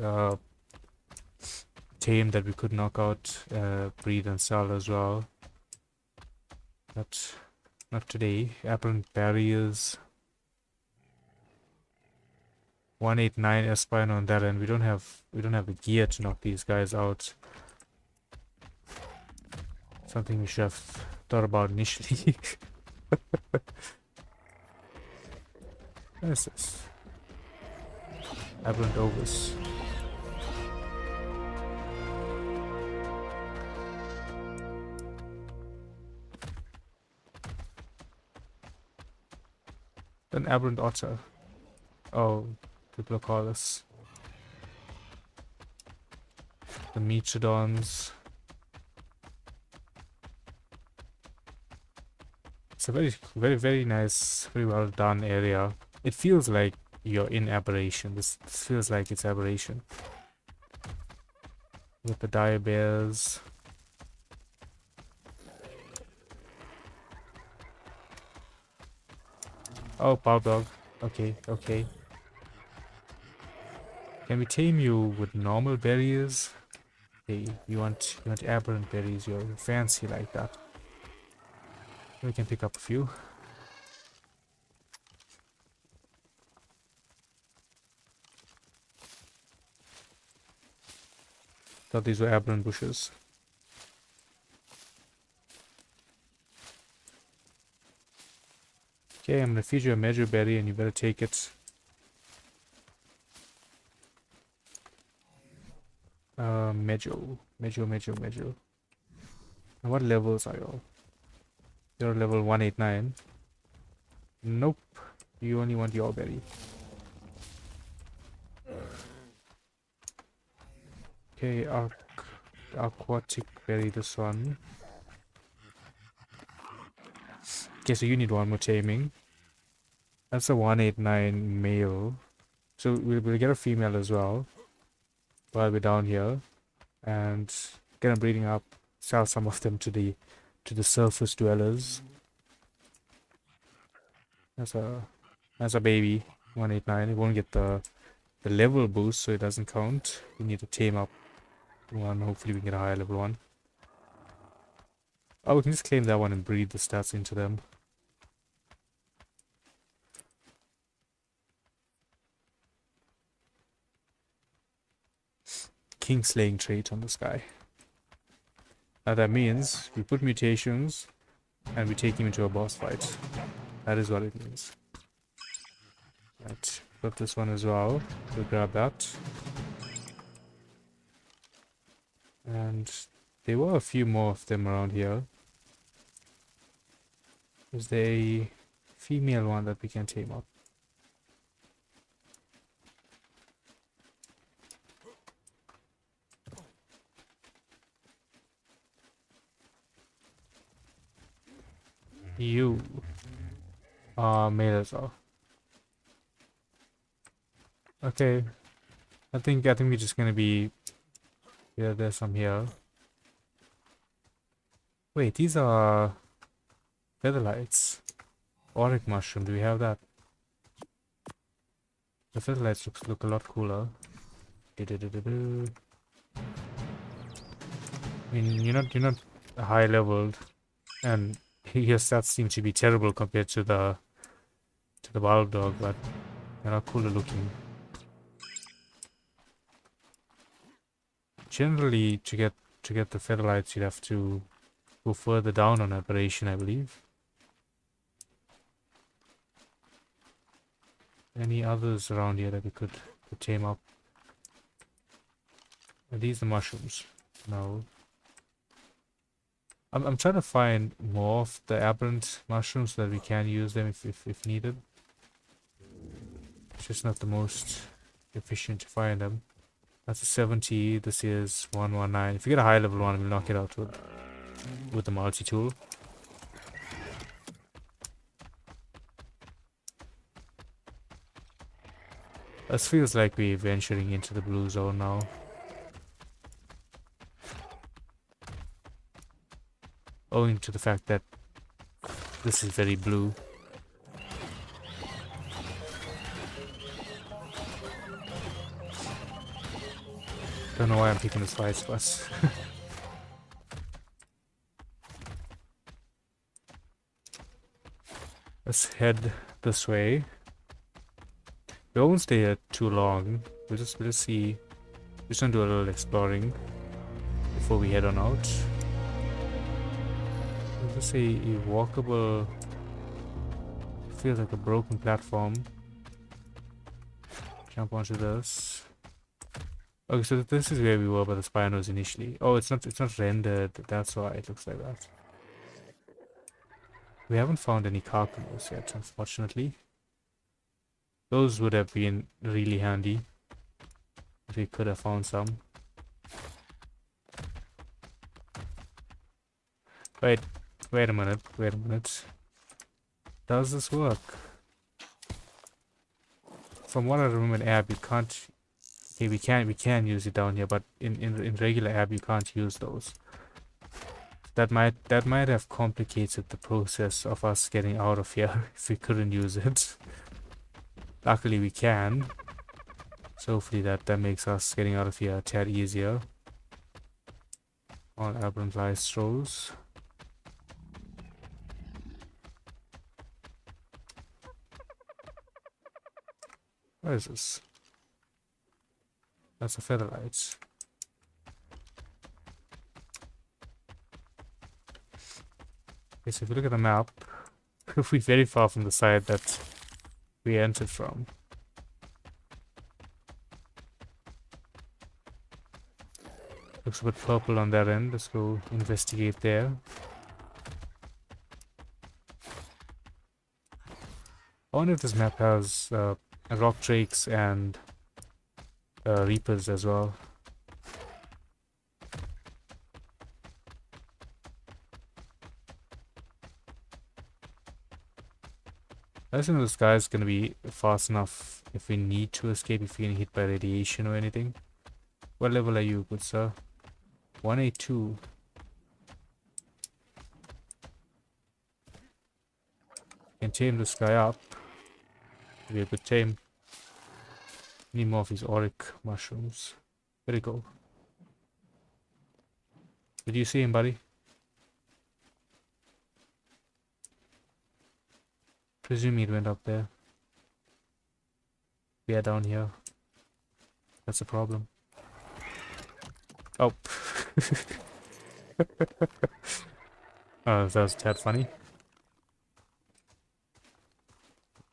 tame that we could knock out, breed and sell as well. But not today. Aberrant barriers. 189 Espino on that end. We don't have the gear to knock these guys out. Something we should have thought about initially. What is this? Aberrant Ovis. An Aberrant Otter. Oh, Diplocaulus. The Meatrodons. It's a very nice, very well done area. It feels like you're in Aberration. This feels like it's Aberration. With the dire bears. Oh, Power Dog. Okay, okay. Can we tame you with normal berries? Hey, you want aberrant berries, you're fancy like that. We can pick up a few. Thought these were aberrant bushes. Okay, I'm gonna feed you a major berry and you better take it. Mejo. And what levels are you? You're level 189. Nope. You only want your berry. Okay, aquatic berry, this one. Okay, so you need one more taming. That's a 189 male. So we'll get a female as well while we're down here. And get them breeding up, sell some of them to the surface dwellers. That's a baby, 189. It won't get the level boost, so it doesn't count. We need to tame up one. Hopefully we can get a higher level one. Oh, we can just claim that one and breed the stats into them. King slaying trait on this guy. Now that means we put mutations and we take him into a boss fight. That is what it means. Right, got this one as well. We'll grab that. And there were a few more of them around here. Is there a female one that we can tame up? You are male as well. Okay. I think we're just gonna be... Yeah, there's some here. Wait, these are featherlights. Auric mushroom, do we have that? The featherlights look a lot cooler. I mean, you're not high leveled, and your stats seem to be terrible compared to the wild dog, but they're not cooler looking. Generally, to get the featherlights, you'd have to go further down on Aberration, I believe. Any others around here that we could tame up? Are these the mushrooms? No. I'm trying to find more of the aberrant mushrooms so that we can use them if needed. It's just not the most efficient to find them. That's a 70. This is 119. If you get a high level one, we'll knock it out with with the multi-tool. This feels like we're venturing into the blue zone now. Owing to the fact that this is very blue. Don't know why I'm picking this fight, but let's head this way. We won't stay here too long. We'll just see. Just gonna do a little exploring before we head on out. There's just a walkable. Feels like a broken platform. Jump onto this. Okay, so this is where we were by the spinos initially. Oh, it's not rendered. That's why it looks like that. We haven't found any carcanoes yet, unfortunately. Those would have been really handy if we could have found some. Wait a minute. Does this work? From what I remember in AB, you can't. Okay, we can use it down here, but in regular AB you can't use those. That might have complicated the process of us getting out of here if we couldn't use it. Luckily we can. So hopefully that makes us getting out of here a tad easier. All aberrant light strolls. What is this? That's a featherlight. Okay, so if you look at the map, we're very far from the side that we entered from. Looks a bit purple on that end. Let's go investigate there. I wonder if this map has rock drakes and reapers as well. I don't know this guy's gonna be fast enough if we need to escape, if we get hit by radiation or anything. What level are you, good sir? 182. Can tame this guy up. Be a good tame. Need more of these auric mushrooms. Where'd it go? Did you see him, buddy? Presume it went up there. We are down here. That's a problem. Oh. Oh, that was tad funny.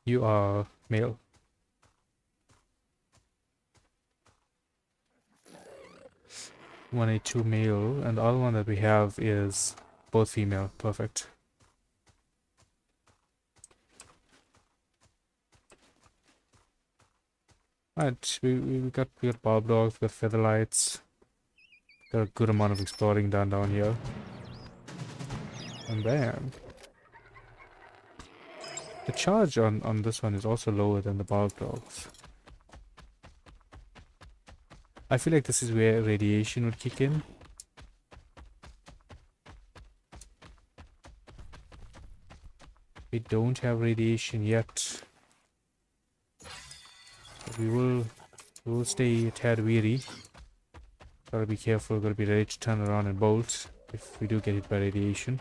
You are male. One a two male, and the other one that we have is both female. Perfect. Right, we got bulb dogs, we got feather lights. Got a good amount of exploring done down here. And then the charge on this one is also lower than the bulb dogs. I feel like this is where radiation would kick in. We don't have radiation yet. But we will stay a tad weary. Gotta be careful, gotta be ready to turn around and bolt if we do get hit by radiation.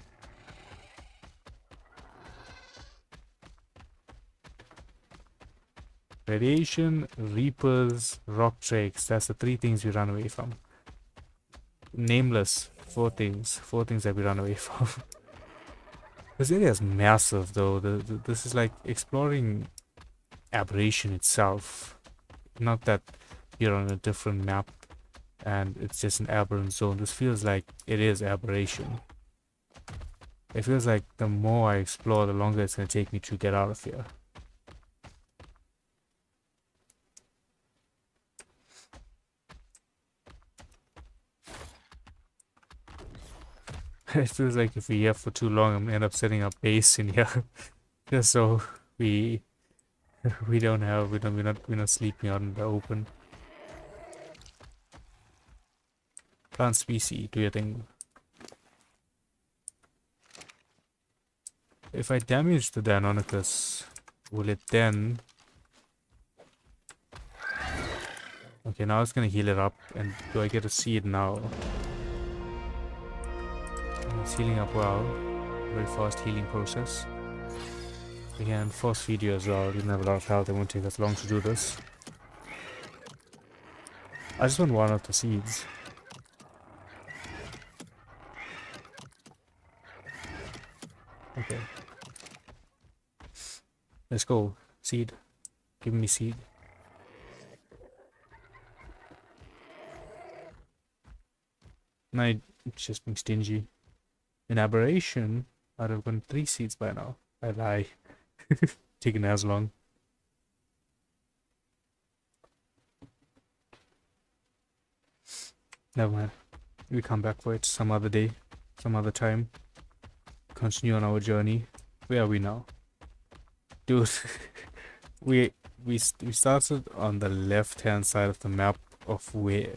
Radiation, reapers, rock drakes. That's the three things we run away from. Nameless. Four things that we run away from. This area is massive though. This is like exploring aberration itself. Not that you're on a different map and it's just an aberrant zone. This feels like it is aberration. It feels like the more I explore, the longer it's going to take me to get out of here. It feels like if we're here for too long, I'm gonna end up setting up base in here. Just so we we're not sleeping out in the open. Plant species, do your thing. If I damage the Deinonychus, will it then... Okay, now it's gonna heal it up, and do I get a seed now? It's healing up well. Very fast healing process. We can force feed you as well. You don't have a lot of health, it won't take us long to do this. I just want one of the seeds. Okay. Let's go. Seed. Give me seed. No, it's just being stingy. In aberration, I'd have gotten 3 seeds by now. I lie. Taking as long. Never mind. We come back for it some other day, some other time. Continue on our journey. Where are we now? Dude, we started on the left hand side of the map of where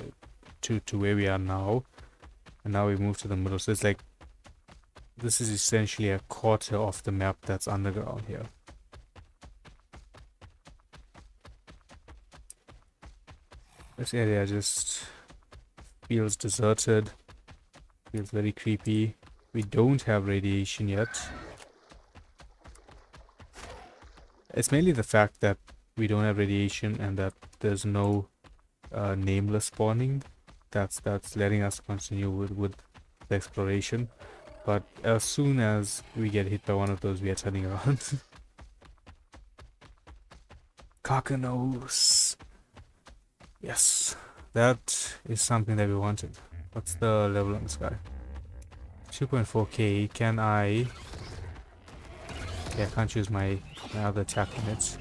to where we are now, and now we move to the middle. So it's like this is essentially a quarter of the map that's underground here. This area just feels deserted, feels very creepy. We don't have radiation yet. It's mainly the fact that we don't have radiation and that there's no nameless spawning that's letting us continue with the exploration. But as soon as we get hit by one of those, we are turning around. Carcanos. Yes, that is something that we wanted. What's the level on this guy? 2.4k. Can I... Yeah, I can't use my other attack units.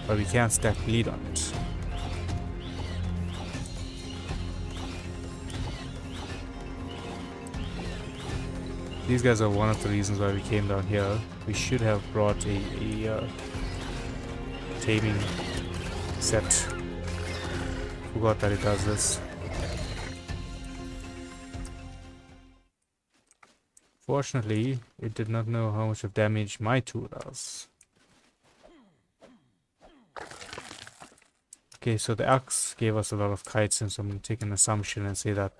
But we can stack bleed on it. These guys are one of the reasons why we came down here. We should have brought a taming set. Forgot that it does this. Fortunately, it did not know how much of damage my tool does. Okay, so the axe gave us a lot of kites, and so I'm going to take an assumption and say that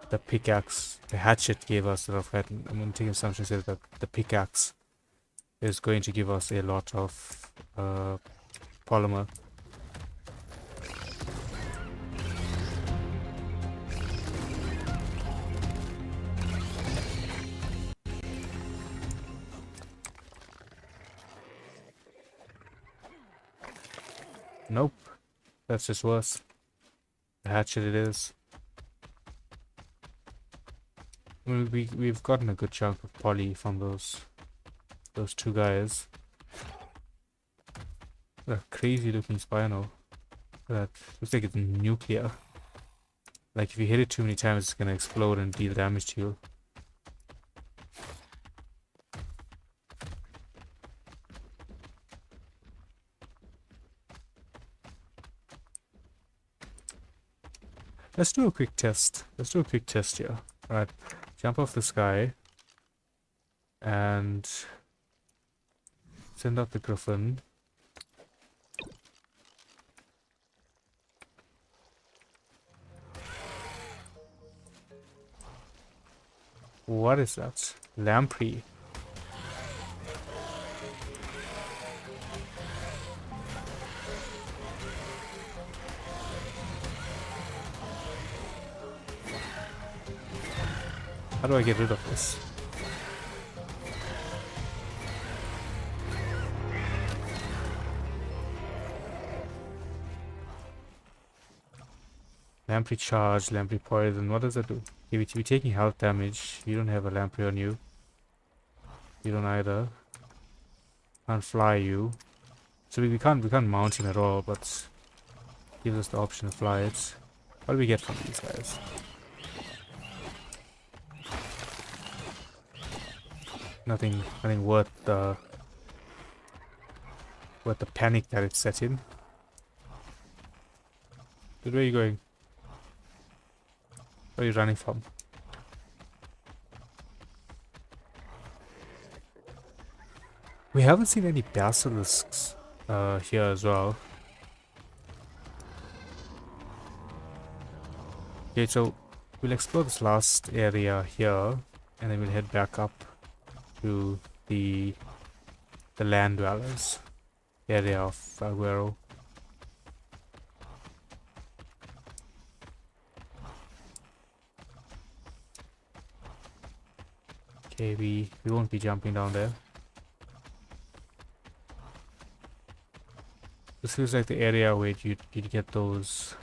the pickaxe, the hatchet gave us a lot of kites. I'm going to take an assumption and say that the pickaxe is going to give us a lot of polymer. Nope, that's just worse. The hatchet it is. We've gotten a good chunk of poly from those 2 guys. What a crazy looking spino. That looks like it's nuclear. Like if you hit it too many times, it's gonna explode and deal damage to you. Let's do a quick test. Let's do a quick test here. Alright, jump off the sky and send out the griffin. What is that? Lamprey. How do I get rid of this? Lamprey charge, lamprey poison. What does that do? Okay, we're taking health damage. You don't have a lamprey on you. You don't either. Can't fly you. So we can't mount him at all, but gives us the option to fly it. What do we get from these guys? Nothing worth the panic that it set in. Dude, where are you going? Where are you running from? We haven't seen any basilisks here as well. Okay, so we'll explore this last area here, and then we'll head back up to the land dwellers area of Valguero. Okay, we won't be jumping down there. This feels like the area where you'd get those.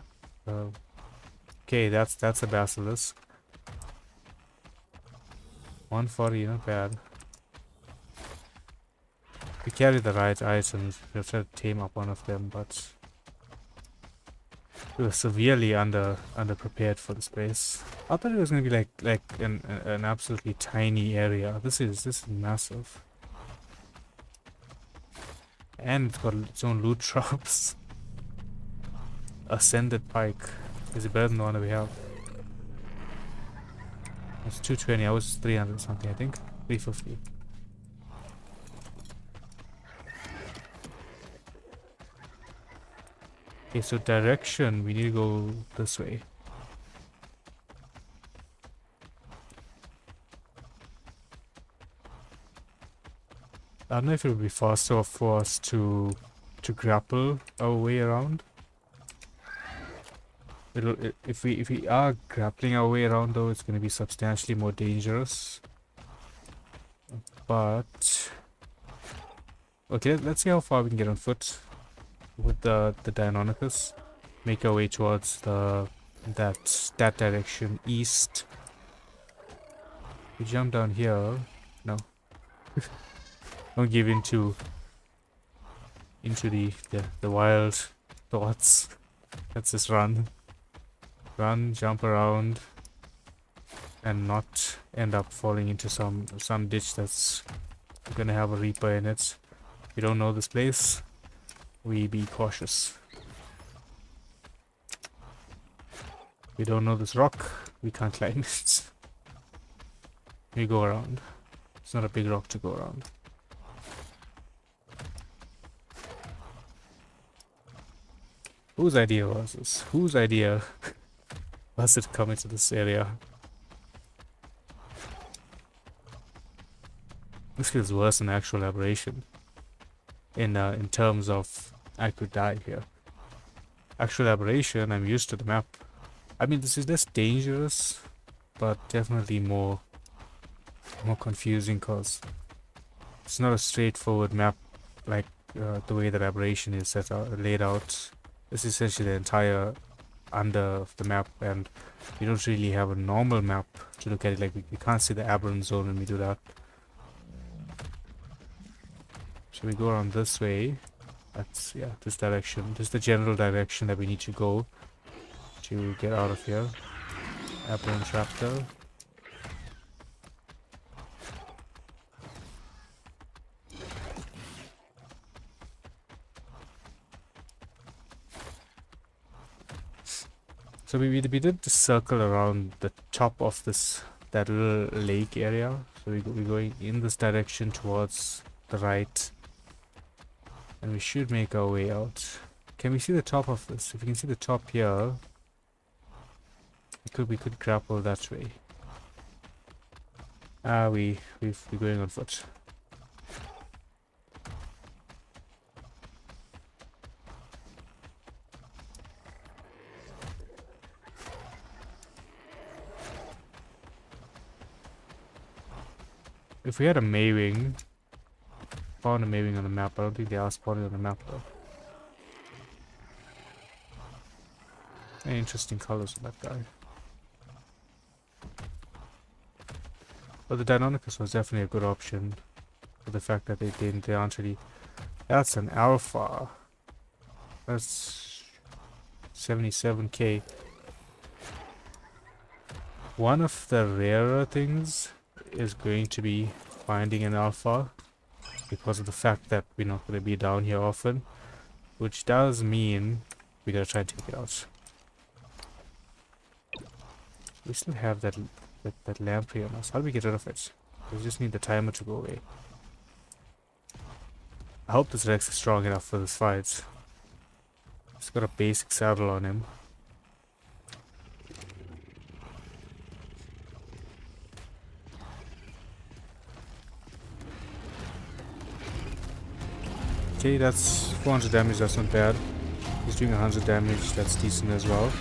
Okay, that's a basilisk. 140, not bad. We carry the right items. We'll try to tame up one of them, but we were severely underprepared for the space. I thought it was gonna be like an absolutely tiny area. This is massive. And it's got its own loot drops. Ascended pike. Is it better than the one that we have? It's 220. I was 300 something, I think. 350. Okay, so direction, we need to go this way. I don't know if it would be faster for us to grapple our way around. If we are grappling our way around, though, it's going to be substantially more dangerous. But okay, let's see how far we can get on foot with the Deinonychus. Make our way towards that direction east. We jump down here. No. Don't give into the wild thoughts. Let's just run. Run, jump around, and not end up falling into some ditch that's gonna have a reaper in it. We don't know this place. We be cautious. We don't know this rock. We can't climb it. We go around. It's not a big rock to go around. Whose idea was this? Whose idea was it coming to this area? This feels worse than actual aberration. In terms of I could die here. Actual aberration, I'm used to the map. I mean, this is less dangerous, but definitely more confusing because it's not a straightforward map like the way that aberration is laid out. This is essentially the entire under of the map, and we don't really have a normal map to look at it. Like we can't see the aberrant zone when we do that. So we go around this way. That's, yeah, this direction. This is the general direction that we need to go to get out of here. Aberrant raptor. So we did the circle around the top of that little lake area. So we're going in this direction towards the right, and we should make our way out. Can we see the top of this? If we can see the top here, we could grapple that way. We're going on foot. If we had a Maywing, found a Maywing on the map, I don't think they are spotted on the map though. Any interesting colors on that guy. But the Deinonychus was definitely a good option for the fact that they aren't really. That's an alpha. That's 77k. One of the rarer things is going to be finding an alpha because of the fact that we're not going to be down here often, which does mean we gotta try and take it out. We still have that lamprey on us. How do we get rid of it? We just need the timer to go away. I hope this Rex is strong enough for this fight. He's got a basic saddle on him. Okay, that's 400 damage, that's not bad. He's doing 100 damage, that's decent as well.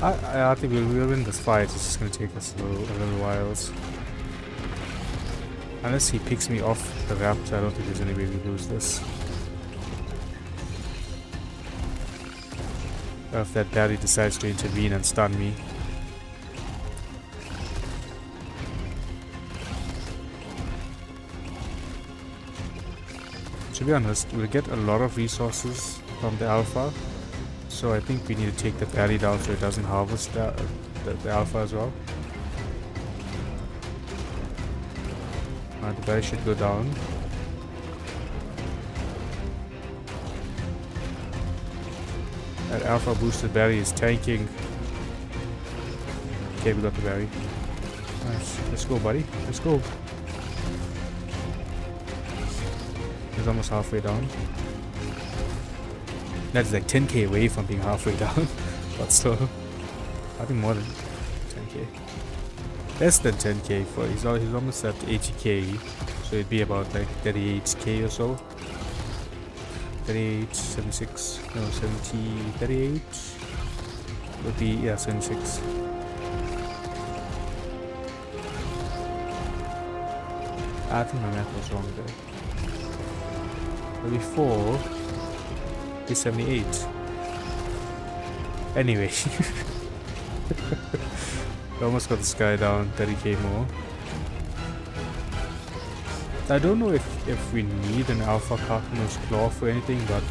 I think we'll win this fight, it's just gonna take us a little while. Unless he picks me off the raptor, I don't think there's any way we lose this. Or if that Barry decides to intervene and stun me. To be honest, we'll get a lot of resources from the alpha, so I think we need to take the Barry down so it doesn't harvest the alpha as well. The berry should go down. That alpha boosted berry is tanking. Okay, we got the berry. Nice. Let's go, buddy. Let's go. He's almost halfway down. That's like 10k away from being halfway down. But still, I think more than 10k. Less than 10k for he's almost at 80k, so it'd be about like 38k or so. 38, 76, no 70, 38 would be, yeah, 76. I think my math was wrong there. But before is 78. Anyway. Almost got this guy down, 30k more. I don't know if we need an alpha carcino's claw for anything, but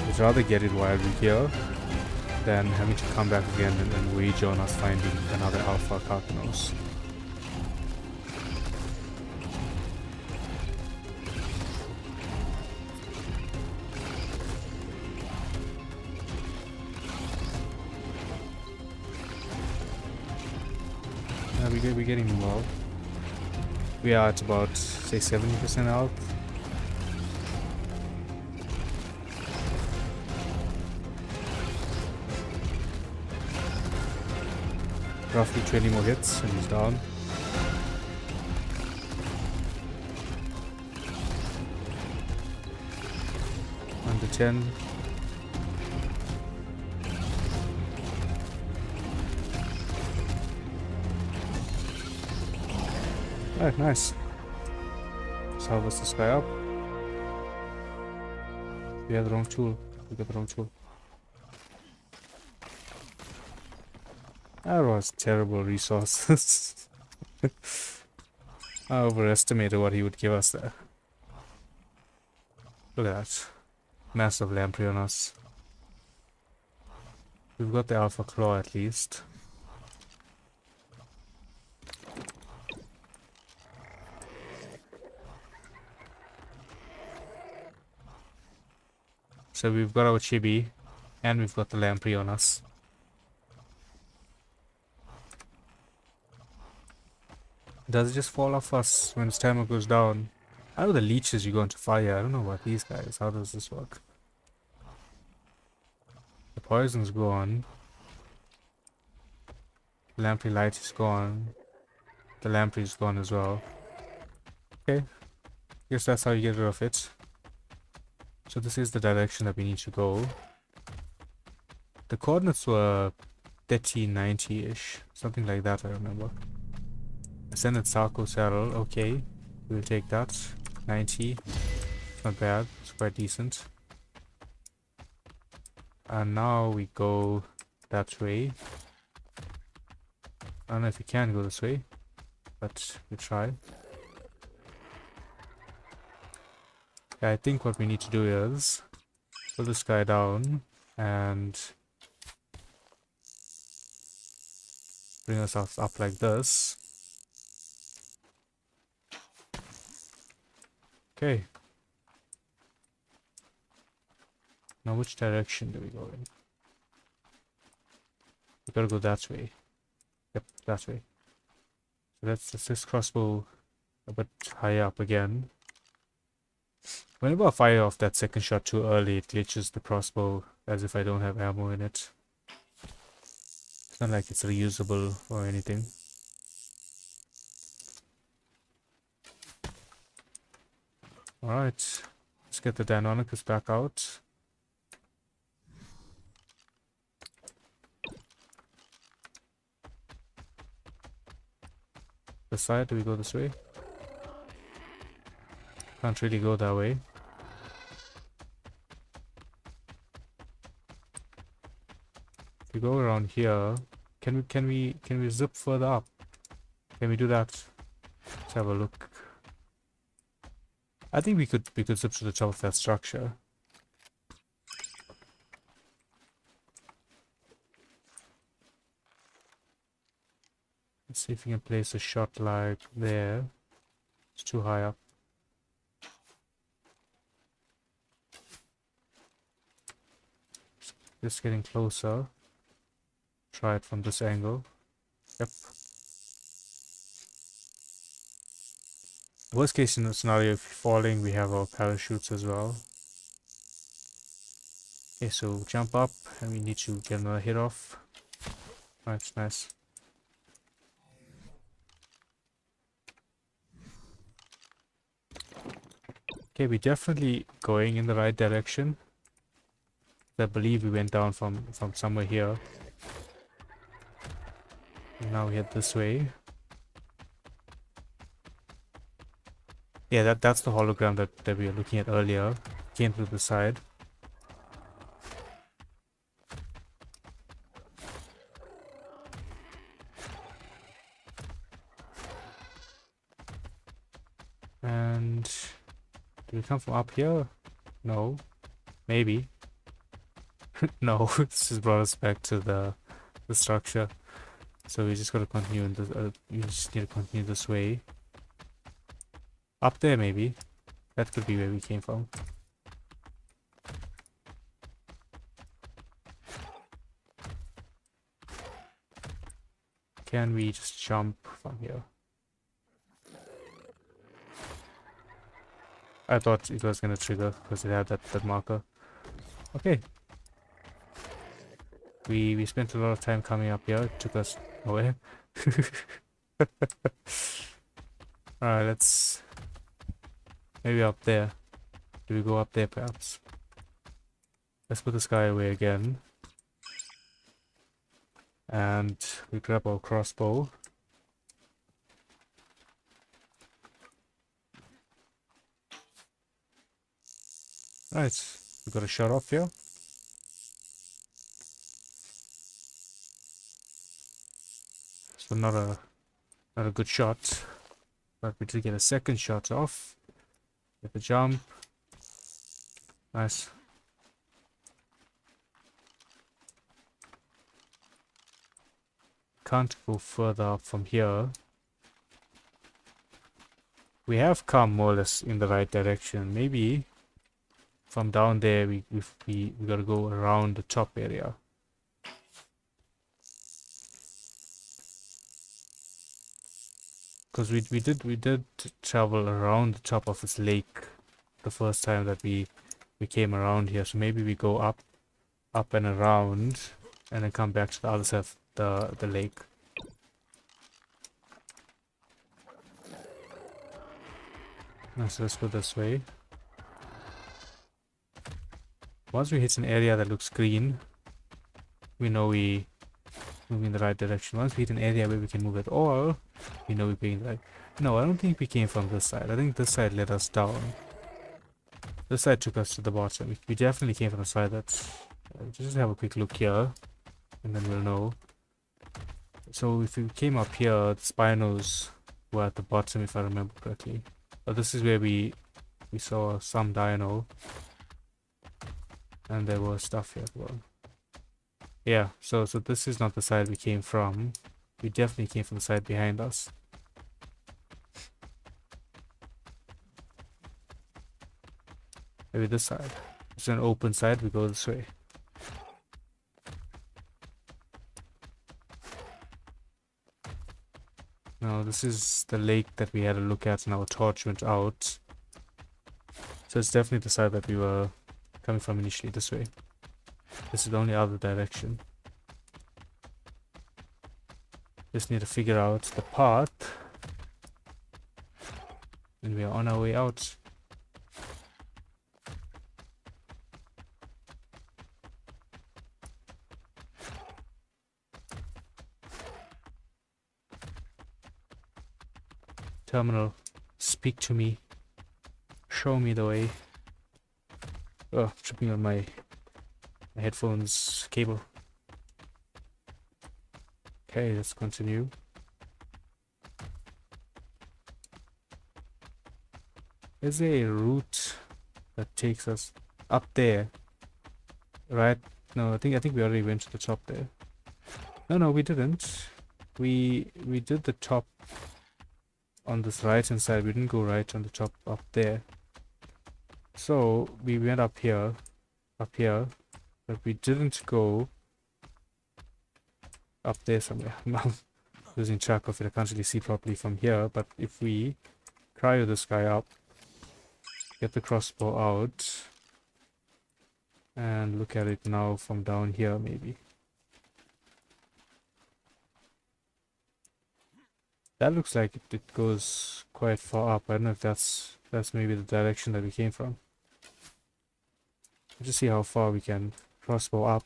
I'd rather get it while we're here than having to come back again and wage on us finding another alpha carcinos. We're getting low. We are at about, say, 70% health. Roughly 20 more hits and he's down. Under 10. Alright, nice. Let's harvest this guy up. We had the wrong tool. We got the wrong tool. That was terrible resources. I overestimated what he would give us there. Look at that. Massive lamprey on us. We've got the alpha claw at least. So we've got our chibi, and we've got the lamprey on us. Does it just fall off us when its timer goes down? I know the leeches you go into fire. I don't know about these guys. How does this work? The poison's gone. The lamprey light is gone. The lamprey is gone as well. Okay. Guess that's how you get rid of it. So this is the direction that we need to go. The coordinates were 3090-ish. Something like that, I remember. Ascended Sarco saddle. Okay. We'll take that. 90. Not bad. It's quite decent. And now we go that way. I don't know if we can go this way, but we'll try. Yeah, I think what we need to do is pull this guy down and bring ourselves up like this. Okay. Now which direction do we go in? We gotta go that way. Yep, that way. So let's this crossbow a bit higher up again. Whenever I fire off that second shot too early, it glitches the crossbow as if I don't have ammo in it. It's not like it's reusable or anything. Alright, let's get the Deinonychus back out. This side, do we go this way? Can't really go that way. If we go around here, can we zip further up? Can we do that? Let's have a look. I think we could zip to the top of that structure. Let's see if we can place a shot like there. It's too high up. Just getting closer. Try it from this angle. Yep. Worst case scenario, if you're falling, we have our parachutes as well. Okay, so jump up, and we need to get another hit off. That's nice. Okay, we're definitely going in the right direction. I believe we went down from somewhere here. And now we head this way. Yeah, that's the hologram that we were looking at earlier. Came through the side. And do we come from up here? No. Maybe. No, this has brought us back to the structure. So we just gotta continue in this. We just need to continue this way. Up there, maybe. That could be where we came from. Can we just jump from here? I thought it was gonna trigger because it had that marker. Okay. We spent a lot of time coming up here. It took us nowhere. Alright, let's... Maybe up there. Do we go up there perhaps? Let's put this guy away again. And we grab our crossbow. Right, we got a shot off here. So not a good shot, but we did get a second shot off. Get the jump. Nice. Can't go further up from here. We have come more or less in the right direction. Maybe from down there we gotta go around the top area. Because we did travel around the top of this lake the first time that we came around here. So maybe we go up and around and then come back to the other side of the lake. So let's go this way. Once we hit an area that looks green, we know we move in the right direction. Once we hit an area where we can move at all, we know we're being right. No, I don't think we came from this side. I think this side led us down. This side took us to the bottom. We definitely came from the side that's... just have a quick look here, and then we'll know. So if we came up here, the spinos were at the bottom, if I remember correctly. But this is where we saw some dino. And there was stuff here as well. Yeah, so this is not the side we came from. We definitely came from the side behind us. Maybe this side. It's an open side, we go this way. Now this is the lake that we had a look at and our torch went out. So it's definitely the side that we were coming from initially, this way. This is the only other direction. Just need to figure out the path. And we are on our way out. Terminal, speak to me. Show me the way. Oh, tripping on my headphones cable. Okay, let's continue. Is there a route that takes us up there? Right? No, I think we already went to the top there. No, we didn't. We did the top on this right hand side. We didn't go right on the top up there. So we went up here, but we didn't go up there somewhere. I'm losing track of it. I can't really see properly from here, but if we cryo this guy up, get the crossbow out, and look at it now from down here maybe. That looks like it goes quite far up. I don't know if that's maybe the direction that we came from. Let's just see how far we can crossbow up.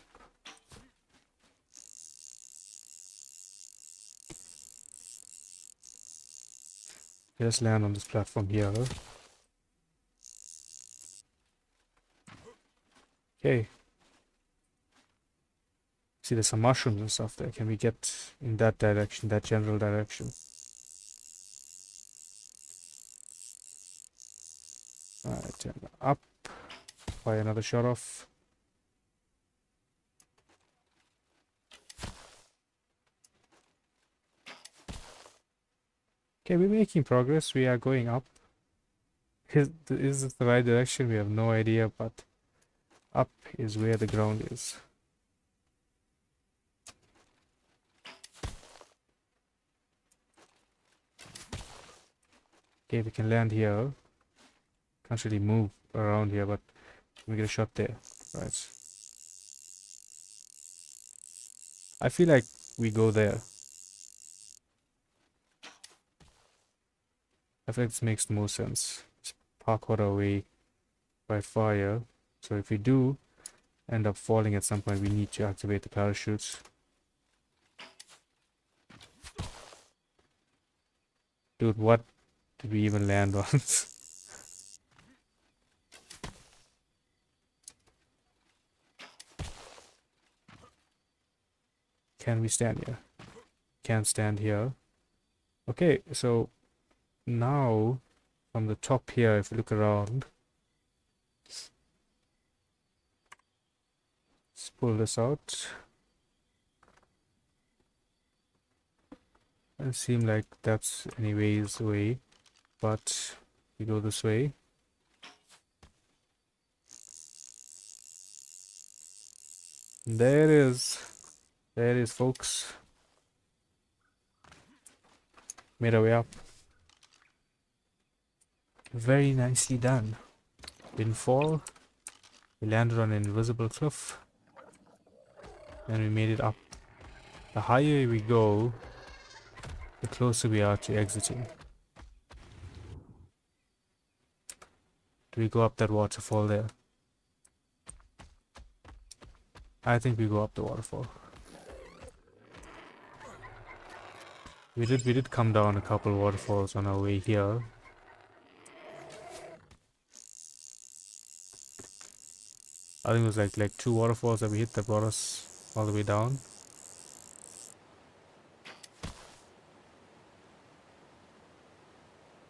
Okay, let's land on this platform here. Okay. See, there's some mushrooms and stuff there. Can we get in that direction, that general direction? Alright, and up. Fire another shot off. Okay, we're making progress. We are going up. Is this the right direction? We have no idea, but up is where the ground is. Okay, we can land here. Can't really move around here, but we get a shot there. Right. I feel like we go there. I feel like this makes the most sense. Just parkour our way by fire. So if we do end up falling at some point, we need to activate the parachutes. Dude, what did we even land on? Can we stand here? Can't stand here. Okay, so now from the top here, if you look around, let's pull this out. Doesn't seem like that's anyways the way, but we go this way. There it is. There it is, folks. Made our way up. Very nicely done. Didn't fall. We landed on an invisible cliff. And we made it up. The higher we go, the closer we are to exiting. Do we go up that waterfall there? I think we go up the waterfall. We did come down a couple waterfalls on our way here. I think it was like 2 waterfalls that we hit that brought us all the way down.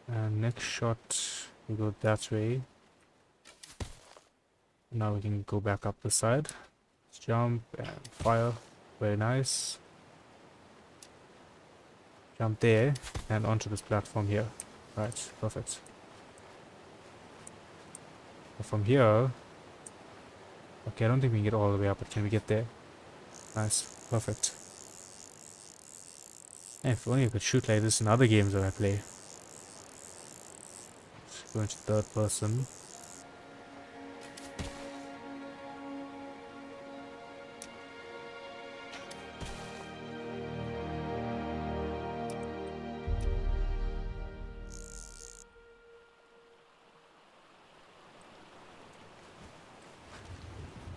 And next shot, we go that way. Now we can go back up the side. Let's jump and fire. Very nice. jump there and onto this platform here. Right, perfect. But from here, okay, I don't think we can get all the way up, but can we get there? Nice, perfect. And if only I could shoot like this in other games that I play. Let's go into third person.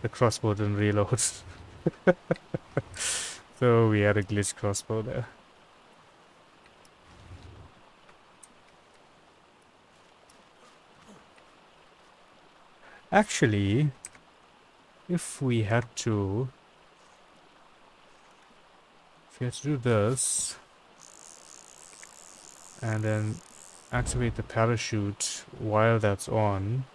The crossbow didn't reload. So we had a glitch crossbow there. Actually, if we had to do this and then activate the parachute while that's on.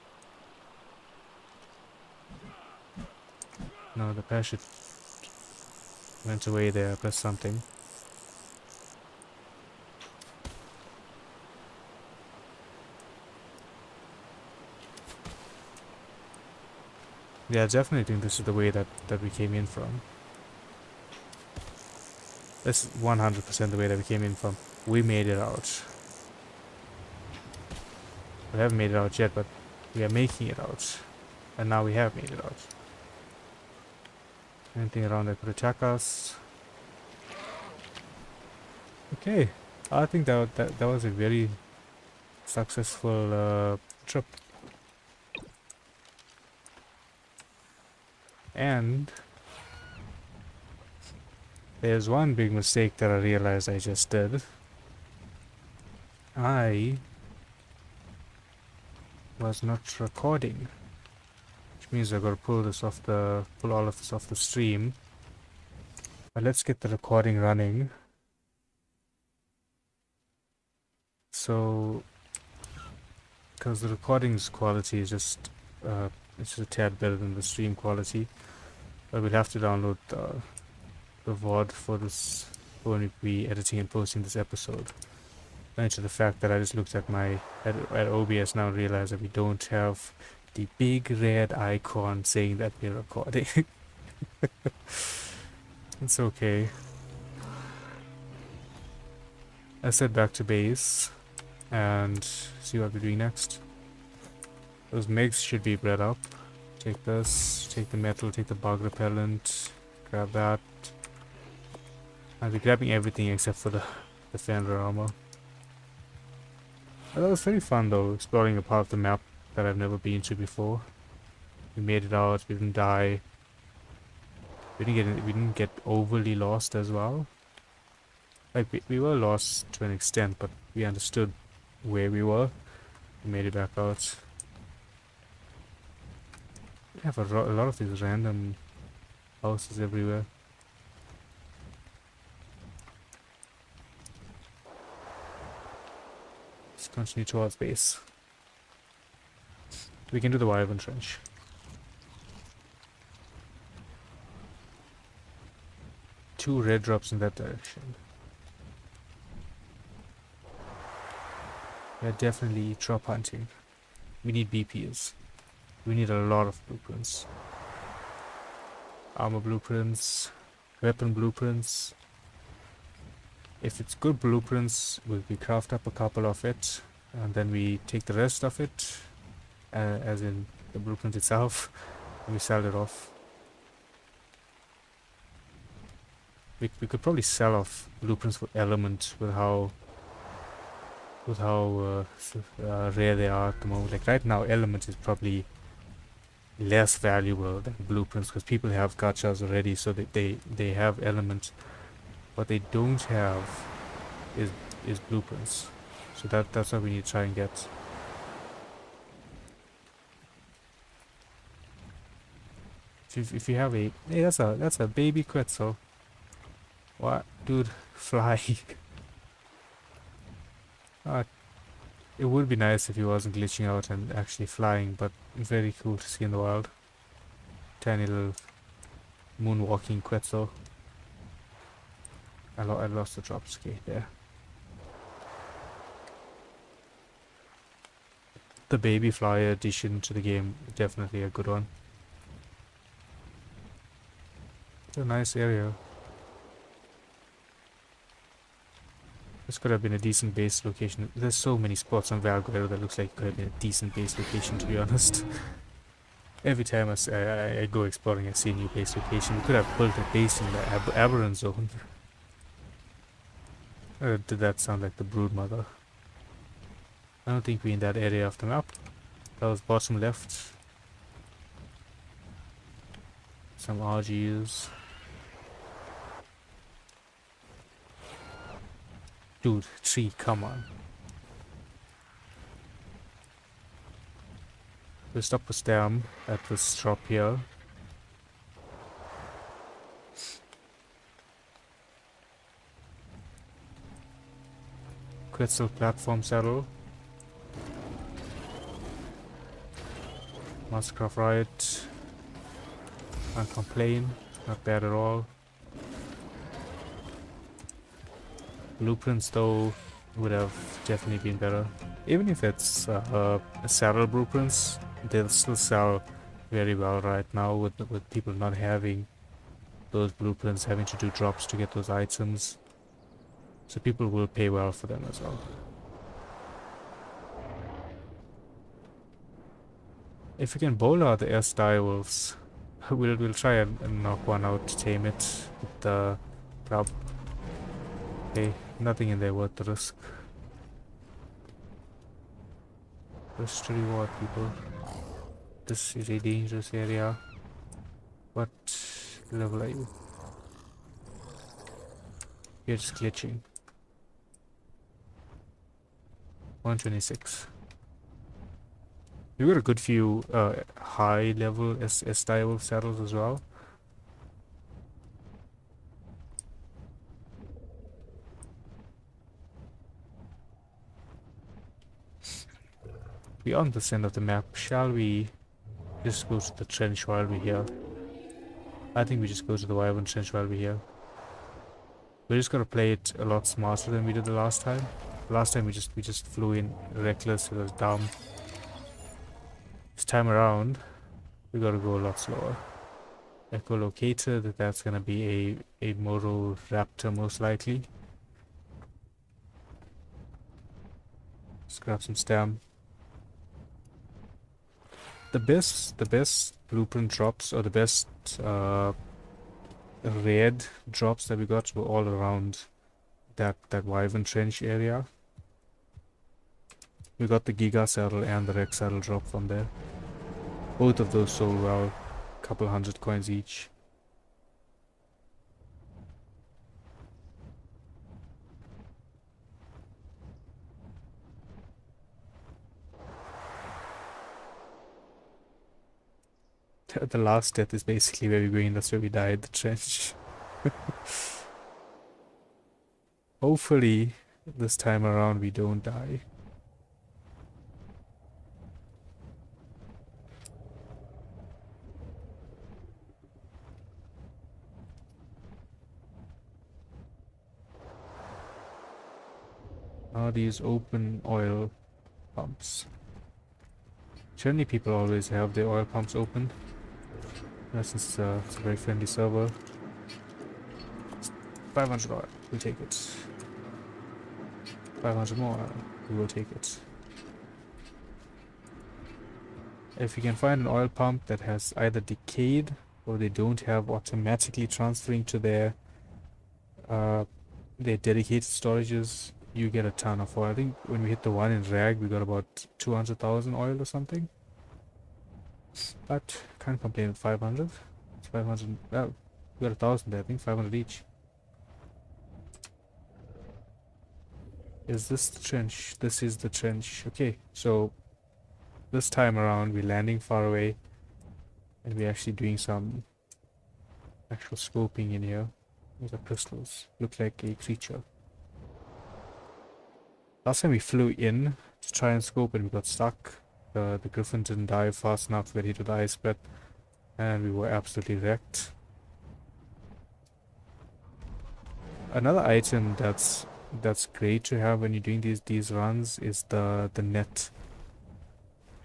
No, the parachute went away there. Press something. Yeah, I definitely think this is the way that we came in from. This is 100% the way that we came in from. We made it out. We haven't made it out yet, but we are making it out. And now we have made it out. Anything around that could attack us? Okay, I think that was a very successful trip. And there's one big mistake that I realized I just did. I was not recording, which means I gotta pull all of this off the stream. But let's get the recording running. So, because the recording's quality is just it's just a tad better than the stream quality, but we'll have to download the VOD for this when we be editing and posting this episode. Thanks to the fact that I just looked at at OBS now and realized that we don't have the big red icon saying that we're recording. It's okay. Let's head back to base and see what we're doing next. Those megs should be bred up. Take this, take the metal, take the bug repellent, grab that. I'll be grabbing everything except for the defender armor. That was very fun though, exploring a part of the map that I've never been to before. We made it out, we didn't die. We didn't get overly lost as well. Like we were lost to an extent, but we understood where we were. We made it back out. We have a lot of these random houses everywhere. Let's continue towards base. We can do the Wyvern Trench. Two red drops in that direction. We're definitely drop hunting. We need BPs. We need a lot of blueprints. Armor blueprints, weapon blueprints. If it's good blueprints, we craft up a couple of it, and then we take the rest of it, as in the blueprint itself, and we sell it off. We could probably sell off blueprints for element with how rare they are at the moment. Like right now, element is probably less valuable than blueprints because people have gachas already, so they have element. What they don't have is blueprints. So that's what we need to try and get. If you have a hey, that's a baby quetzal. What, dude? Fly. It would be nice if he wasn't glitching out and actually flying, but very cool to see in the wild. Tiny little moonwalking quetzal. I lost the drops. Okay, there. The baby flyer addition to the game, definitely a good one. It's a nice area. This could have been a decent base location. There's so many spots on Valguero that looks like it could have been a decent base location, to be honest. Every time I go exploring, I see a new base location. We could have built a base in the Aberrant zone. Did that sound like the Broodmother? I don't think we're in that area of the map. That was bottom left. Some RGs. Dude, tree, come on. We'll stop with them at this drop here. Crystal platform saddle. Mastercraft Riot. Can't complain. Not bad at all. Blueprints though would have definitely been better. Even if it's saddle blueprints, they'll still sell very well right now with people not having those blueprints, having to do drops to get those items. So people will pay well for them as well. If we can bowl out the S direwolves, we'll try and knock one out to tame it with the grub. Okay, nothing in there worth the risk. Risk to reward, people. This is a dangerous area. What level are you? You're just glitching. 126. We got a good few high level S-direwolf saddles as well. Beyond this end of the map, shall we just go to the trench while we're here? I think we just go to the Wyvern trench while we're here. We just gotta play it a lot smarter than we did the last time. Last time we just flew in reckless, it was dumb. This time around, we gotta go a lot slower. Echolocated, that's gonna be a Moro Raptor most likely. Let's grab some stam. The best blueprint drops, or the best raid drops that we got, were all around that Wyvern trench area. We got the Giga saddle and the Rex saddle drop from there. Both of those sold well, couple 100 coins each. The last death is basically where we're going, that's where we died, the trench. Hopefully, this time around we don't die. Are these open oil pumps? Generally people always have their oil pumps open. Since it's a very friendly server. 500 oil, we'll take it. 500 more oil, we will take it. If you can find an oil pump that has either decayed or they don't have automatically transferring to their dedicated storages, you get a ton of oil. I think when we hit the one in Rag, we got about 200,000 oil or something. But can't complain with 500. It's 500. Well, we got 1,000 there. I think 500 each. Is this the trench? This is the trench. Okay, so this time around we're landing far away, and we're actually doing some actual scoping in here. These are crystals. Look like a creature. Last time we flew in to try and scope and we got stuck. The griffin didn't dive fast enough to get hit with the ice breath, and we were absolutely wrecked. Another item that's great to have when you're doing these runs is the net.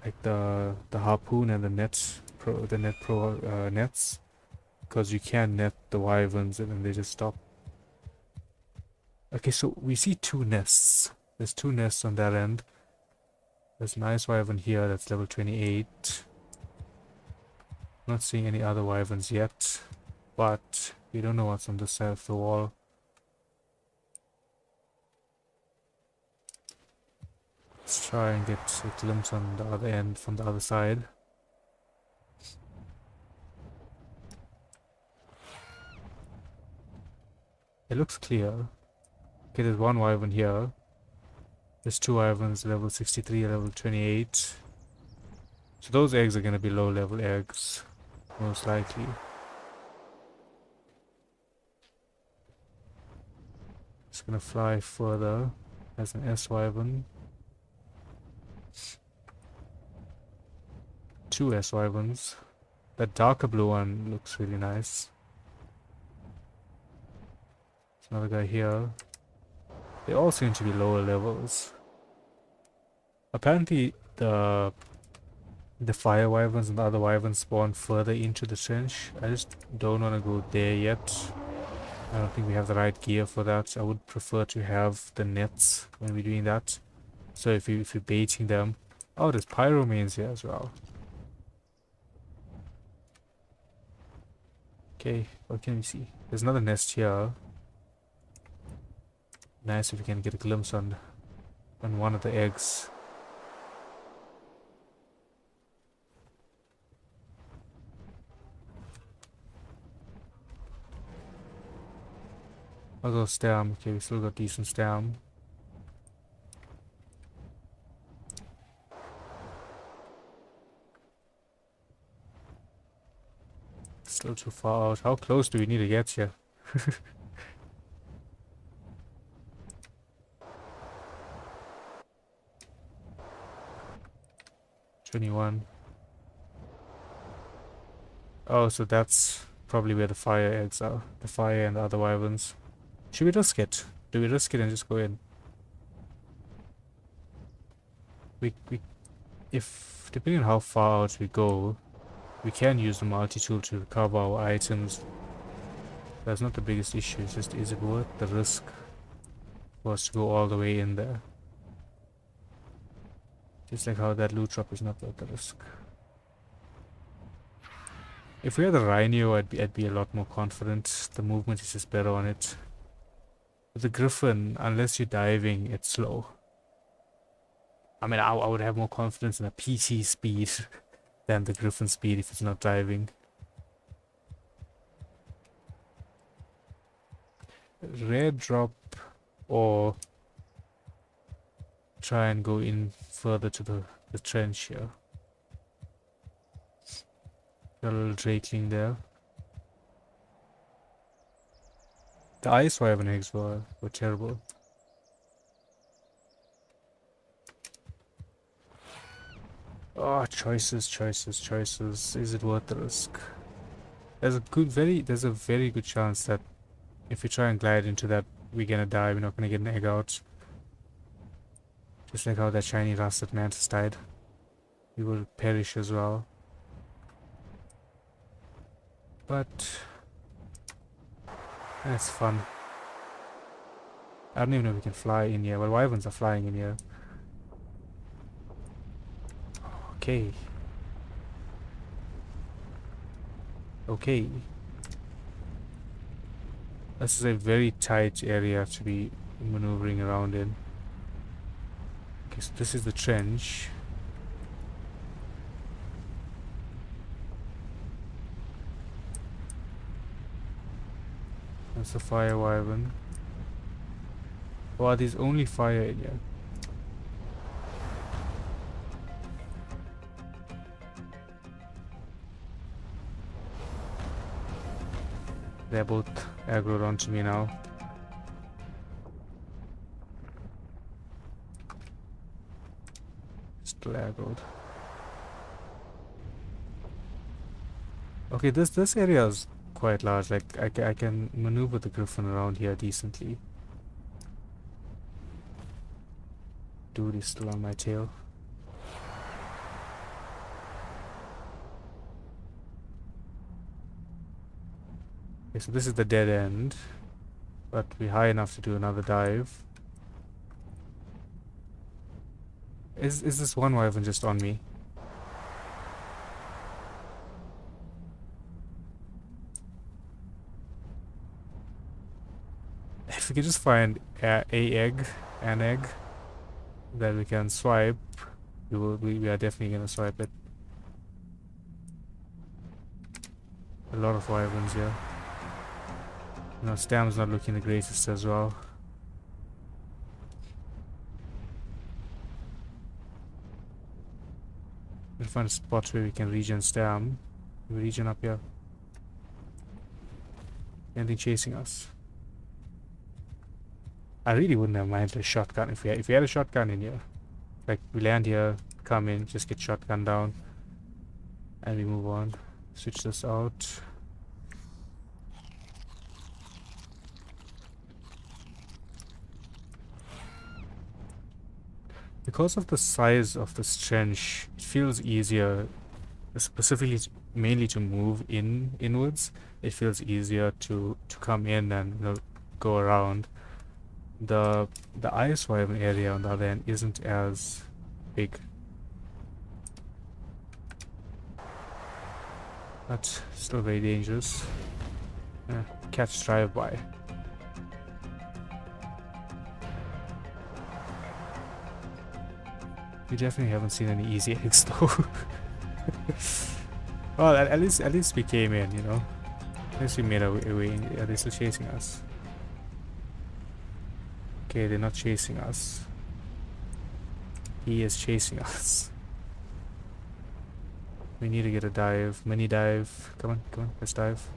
like the harpoon and the net pro nets, because you can net the wyverns and then they just stop. Okay, so we see two nests. There's two nests on that end. There's an ice wyvern here that's level 28. Not seeing any other wyverns yet, but we don't know what's on this side of the wall. Let's try and get a glimpse on the other end from the other side. It looks clear. Okay, there's one wyvern here. There's two wyverns, level 63, level 28. So those eggs are going to be low level eggs, most likely. It's going to fly further as an S wyvern. Two S wyverns. That darker blue one looks really nice. There's another guy here. They all seem to be lower levels. Apparently the fire wyverns and the other wyverns spawn further into the trench. I just don't want to go there yet. I don't think we have the right gear for that. I would prefer to have the nets when we're doing that. So if you're baiting them. Oh, there's pyromanes here as well. Okay, what can we see? There's another nest here. Nice if we can get a glimpse on one of the eggs. I'll go stam. Okay, we still got decent stam. Still too far out. How close do we need to get here? 21. Oh, so that's probably where the fire eggs are. The fire and the other wyverns. Should we risk it? Do we risk it and just go in? If depending on how far out we go, we can use the multi-tool to recover our items. That's not the biggest issue. It's just, is it worth the risk for us to go all the way in there? Just like how that loot drop is not worth the risk. If we had the Rhino, I'd be a lot more confident. The movement is just better on it. With the Griffin, unless you're diving, it's slow. I mean, I would have more confidence in a PT speed than the Griffin speed if it's not diving. Rare drop or try and go in further to the trench here. Got a little drakeling there. The ice wyvern eggs were terrible. Oh, choices. Is it worth the risk? There's a very good chance that if we try and glide into that, we're gonna die. We're not gonna get an egg out. Just like how that shiny rusted mantis died. We will perish as well. But that's fun. I don't even know if we can fly in here. Well, wyverns are flying in here. Okay. Okay. This is a very tight area to be maneuvering around in. Okay, so this is the trench. That's the fire wyvern. Wow, there's only fire in here. They're both aggroed onto me now. Still aggroed. Okay, this area is quite large. Like I can maneuver the Griffin around here decently. Dude is still on my tail. Okay, so this is the dead end, but we're high enough to do another dive. Is this one wyvern just on me? If we could just find an egg that we can swipe, we are definitely gonna swipe it. A lot of wyverns here. You know, Stam's not looking the greatest as well. We'll find a spot where we can regen Stam. We regen up here. Anything chasing us? I really wouldn't have minded a shotgun if we had a shotgun in here. Like, we land here, come in, just get shotgun down, and we move on. Switch this out. Because of the size of this trench, it feels easier, specifically mainly to move inwards. It feels easier to come in and, you know, go around. The ice wyvern area on the other end isn't as big, but still very dangerous. Catch drive-by. We definitely haven't seen any easy eggs though. Well, at least we came in, you know. At least we made our way in. Are they still chasing us? Okay, they're not chasing us. He is chasing us. We need to get a dive. Mini dive. Come on, let's dive.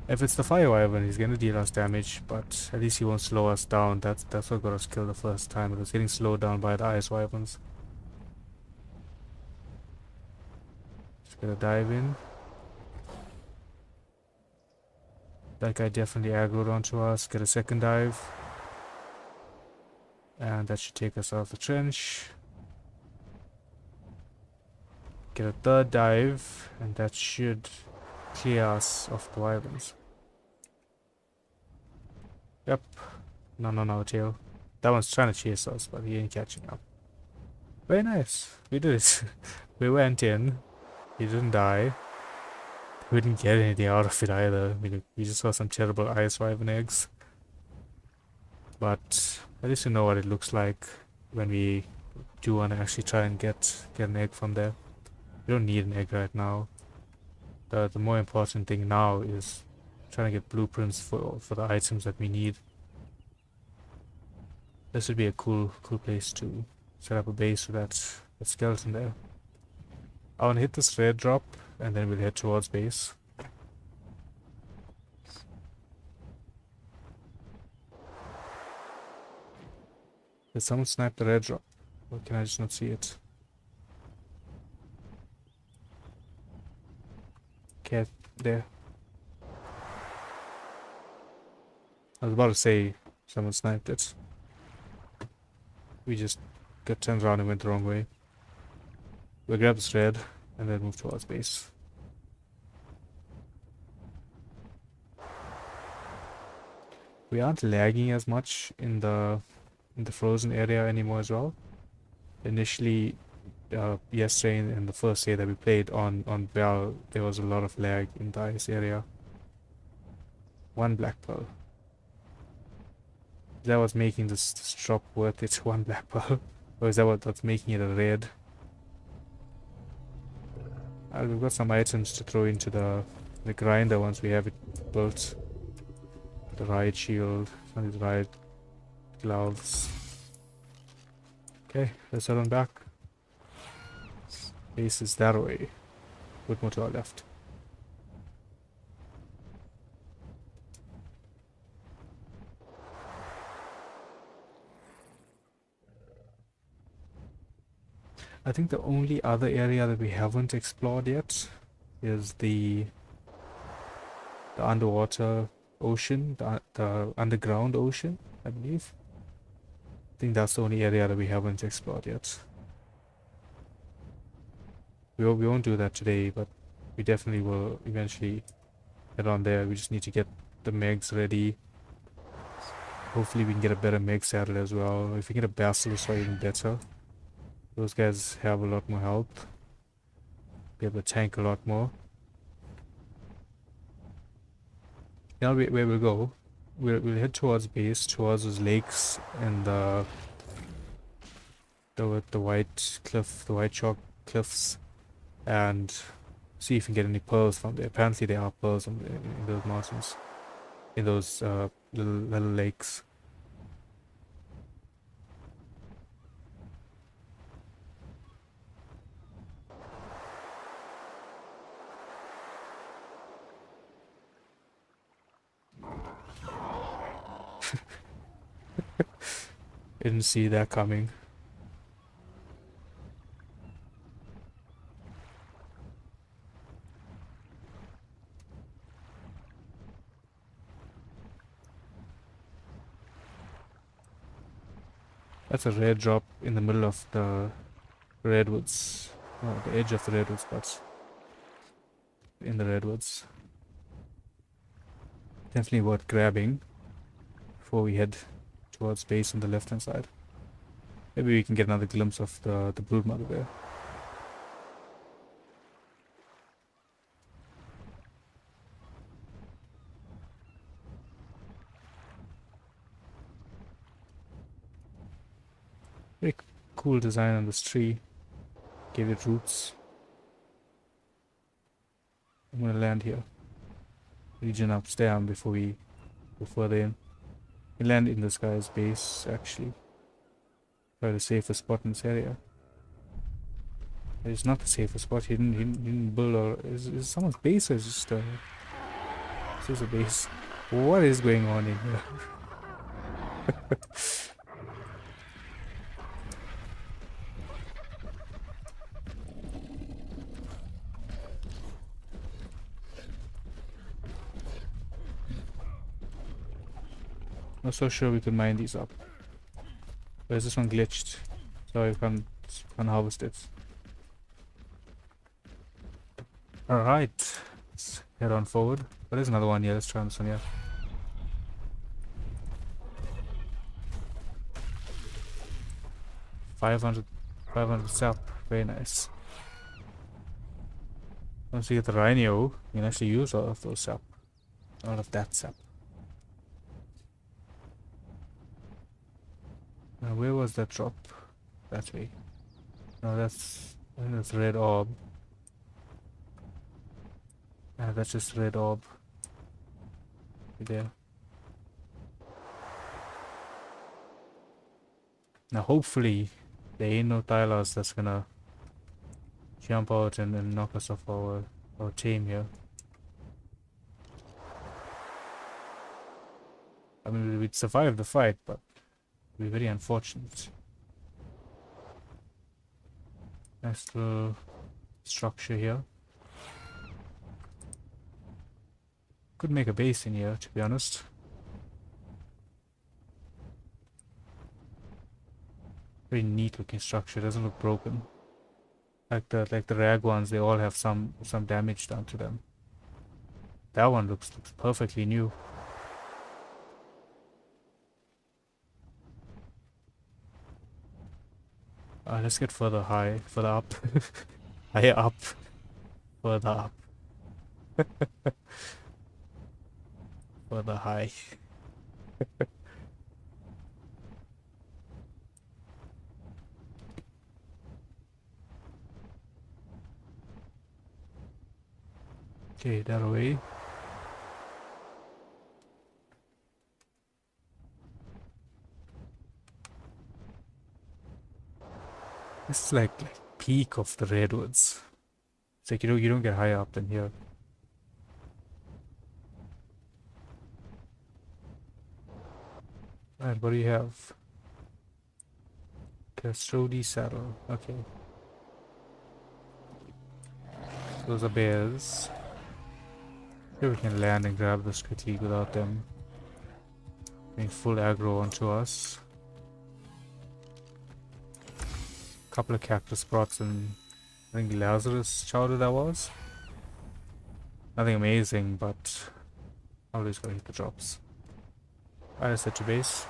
If it's the fire wyvern, he's gonna deal us damage, but at least he won't slow us down. That's what got us killed the first time. It was getting slowed down by the ice wyverns. Just gotta dive in. That guy definitely aggroed onto us. Get a second dive. And that should take us out of the trench. Get a third dive, and that should clear us of the wyverns. Yep. No, tail. That one's trying to chase us, but he ain't catching up. Very nice. We did it. We went in. He didn't die. We didn't get anything out of it either. We just saw some terrible ice wyvern eggs. But at least we know what it looks like when we do want to actually try and get an egg from there. We don't need an egg right now. The more important thing now is trying to get blueprints for the items that we need. This would be a cool place to set up a base with that skeleton there. I want to hit this red drop and then we'll head towards base. Did someone snipe the red drop? Or can I just not see it? Okay, there. I was about to say someone sniped it. We just got turned around and went the wrong way. We'll grab this red and then move towards base. We aren't lagging as much in the frozen area anymore as well. Initially, yesterday in the first day that we played on Val, there was a lot of lag in the ice area. One black pearl. Is that what's making this drop worth it? One black pearl? Or is that what's making it a red? We've got some items to throw into the grinder once we have it built. The riot shield, some of these riot gloves. Okay, let's head on back. Base is that way. Put more to our left. I think the only other area that we haven't explored yet is the underwater ocean, the underground ocean, I believe. I think that's the only area that we haven't explored yet. We won't do that today, but we definitely will eventually head on there. We just need to get the megs ready. Hopefully we can get a better meg saddle as well. If we get a basilisk, or even better. Those guys have a lot more health. Be able to tank a lot more. Now where we'll go, we'll head towards base, towards those lakes and the white cliff, the white chalk cliffs, and see if we can get any pearls from there. Apparently there are pearls in those mountains, in those little lakes. Didn't see that coming. That's a rare drop in the middle of the redwoods. Oh, the edge of the redwoods, but in the redwoods. Definitely worth grabbing before we head towards base on the left hand side. Maybe we can get another glimpse of the broodmother there. Very cool design on this tree. Gave it roots. I'm gonna land here. Region upstairs before we go further in. We land in this guy's base actually. Try the safest spot in this area. It's not the safest spot. He didn't build or is someone's base or is just this is a base. What is going on in here? Not so sure we can mine these up. Where's this one glitched? So I can't harvest it. Alright. Let's head on forward. But there's another one here. Let's try this one here. $500 sap. Very nice. Once you get the rhino, you can actually use all of those sap. All of that sap. Now where was that drop? That way. No, I think that's red orb. That's just red orb. Right there. Now hopefully there ain't no Tylers that's gonna jump out and knock us off our team here. I mean, we'd survive the fight, but it'd be very unfortunate. Nice little structure here. Could make a base in here, to be honest. Very neat looking structure, doesn't look broken. Like the rag ones, they all have some damage done to them. That one looks perfectly new. Let's get further up. Higher up. Further up. Further high. Okay, that away. This is like peak of the redwoods. It's like you don't get higher up than here. Alright, what do you have? Castrodi saddle. Okay. Those are bears. Here we can land and grab this quickly without them being full aggro onto us. Couple of cactus prots and I think Lazarus chowder that was. Nothing amazing, but always gotta hit the drops. I set to base.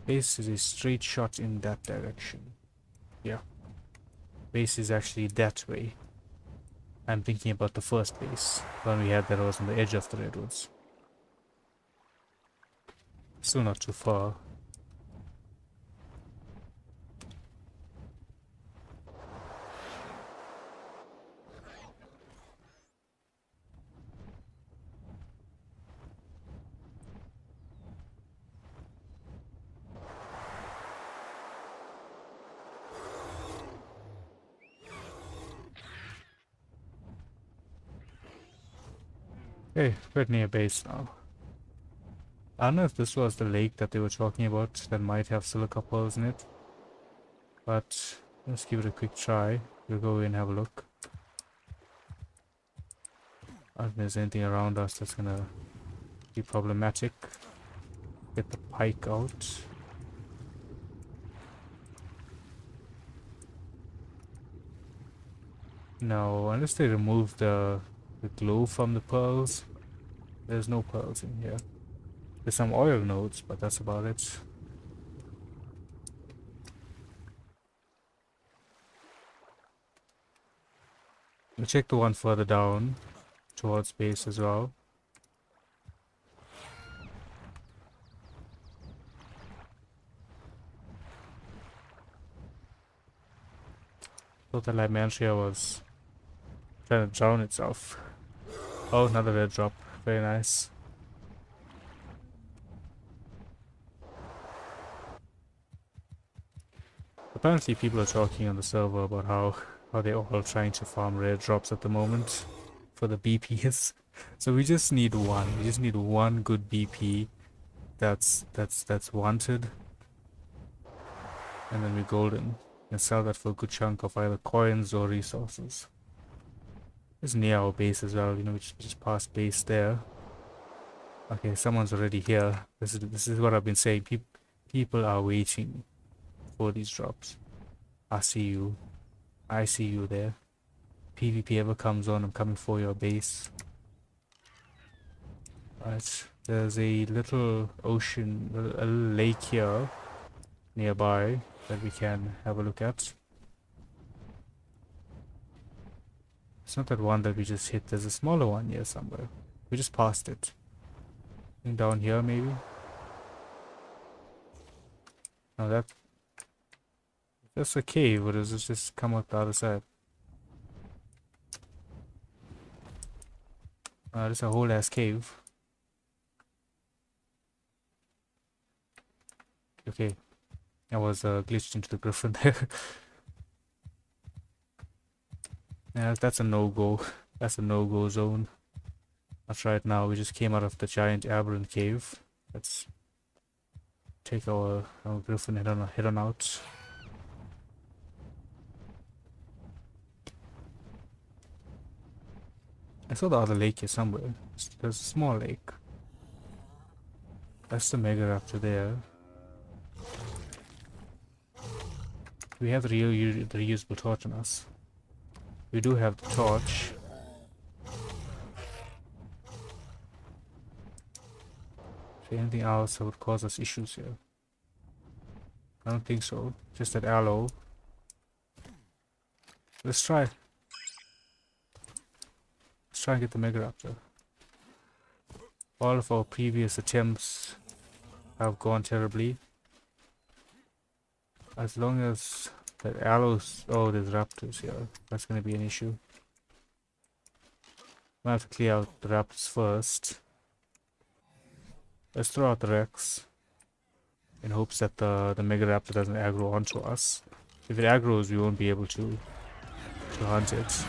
Base is a straight shot in that direction. Yeah. Base is actually that way. I'm thinking about the first base. The one we had that was on the edge of the redwoods. Still not too far. Hey, we're near base now. I don't know if this was the lake that they were talking about that might have silica pearls in it. But let's give it a quick try. We'll go in and have a look. I don't think there's anything around us that's gonna be problematic. Get the pike out. No, unless they remove the glow from the pearls, there's no pearls in here. There's some oil nodes, but that's about it. We'll check the one further down towards base as well. Thought the Lymantria was trying to drown itself. Oh, another red drop. Very nice. Apparently people are talking on the server about how they're all trying to farm rare drops at the moment for the BPs. So we just need one. We just need one good BP that's wanted. And then we're golden. And sell that for a good chunk of either coins or resources. It's near our base as well, you know, we just passed base there. Okay, someone's already here. This is what I've been saying. People are waiting for these drops. I see you. I see you there. PvP ever comes on, I'm coming for your base. Right, there's a little ocean, a little lake here nearby that we can have a look at. It's not that one that we just hit, there's a smaller one here somewhere. We just passed it. I think down here maybe? No, that's a cave, or does it just come out the other side? There's a whole ass cave. Okay, I was glitched into the griffin there. Yeah, that's a no-go. That's a no-go zone. Not right now. We just came out of the giant aberrant cave. Let's take our griffin head on out. I saw the other lake here somewhere. There's a small lake. That's the mega raptor there. We have the reusable torch on us. We do have the torch. Is there anything else that would cause us issues here? I don't think so. Just that aloe. Let's try. Let's try and get the Mega Raptor. All of our previous attempts have gone terribly. As long as that aloes... Oh, there's raptors here. That's going to be an issue. I have to clear out the raptors first. Let's throw out the Rex. In hopes that the Mega Raptor doesn't aggro onto us. If it aggroes, we won't be able to hunt it.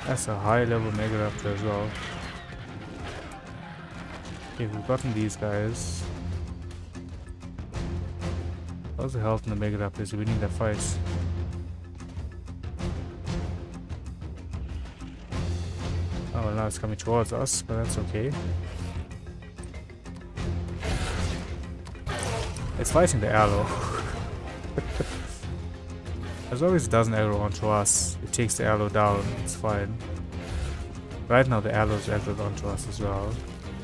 That's a high level Mega Raptor as well. Okay, we've gotten these guys. How's the health in the Mega Raptor? Is winning that fight? Oh, well, now it's coming towards us, but that's okay. It's fighting the aloe. As long as it doesn't arrow onto us, it takes the arrow down, it's fine. Right now the arrow is arrowed onto us as well.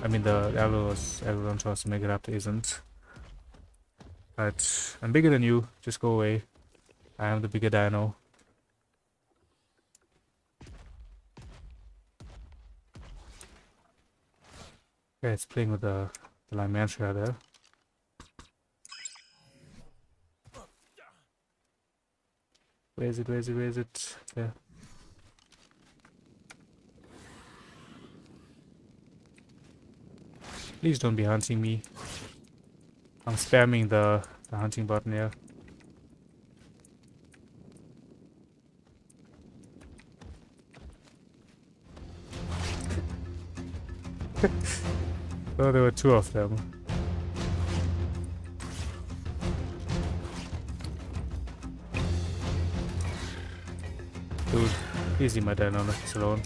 I mean the arrow is arrowed onto us, the Megaraptor isn't. But I'm bigger than you, just go away. I am the bigger dino. Yeah, it's playing with the Lymantria there. Where is it? Where is it? Where is it? There. Please don't be hunting me. I'm spamming the hunting button here. Oh, there were two of them. Dude, please leave my dino alone.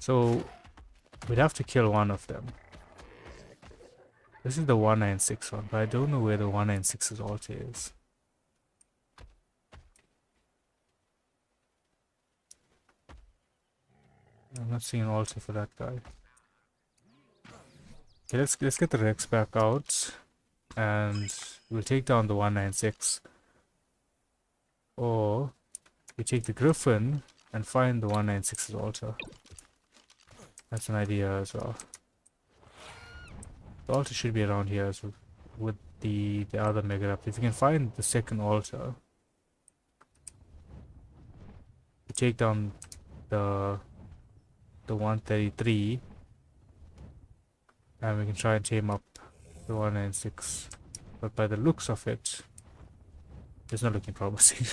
So, we'd have to kill one of them. This is the 196 one, but I don't know where the 196's altar is. I'm not seeing an altar for that guy. Okay, let's get the Rex back out, and we'll take down the 196. Or we take the Griffin and find the 196's altar. That's an idea as well. The altar should be around here as well, with the other Megaraptor. If you can find the second altar, we take down the 133, and we can try and tame up the 196. But by the looks of it, it's not looking promising.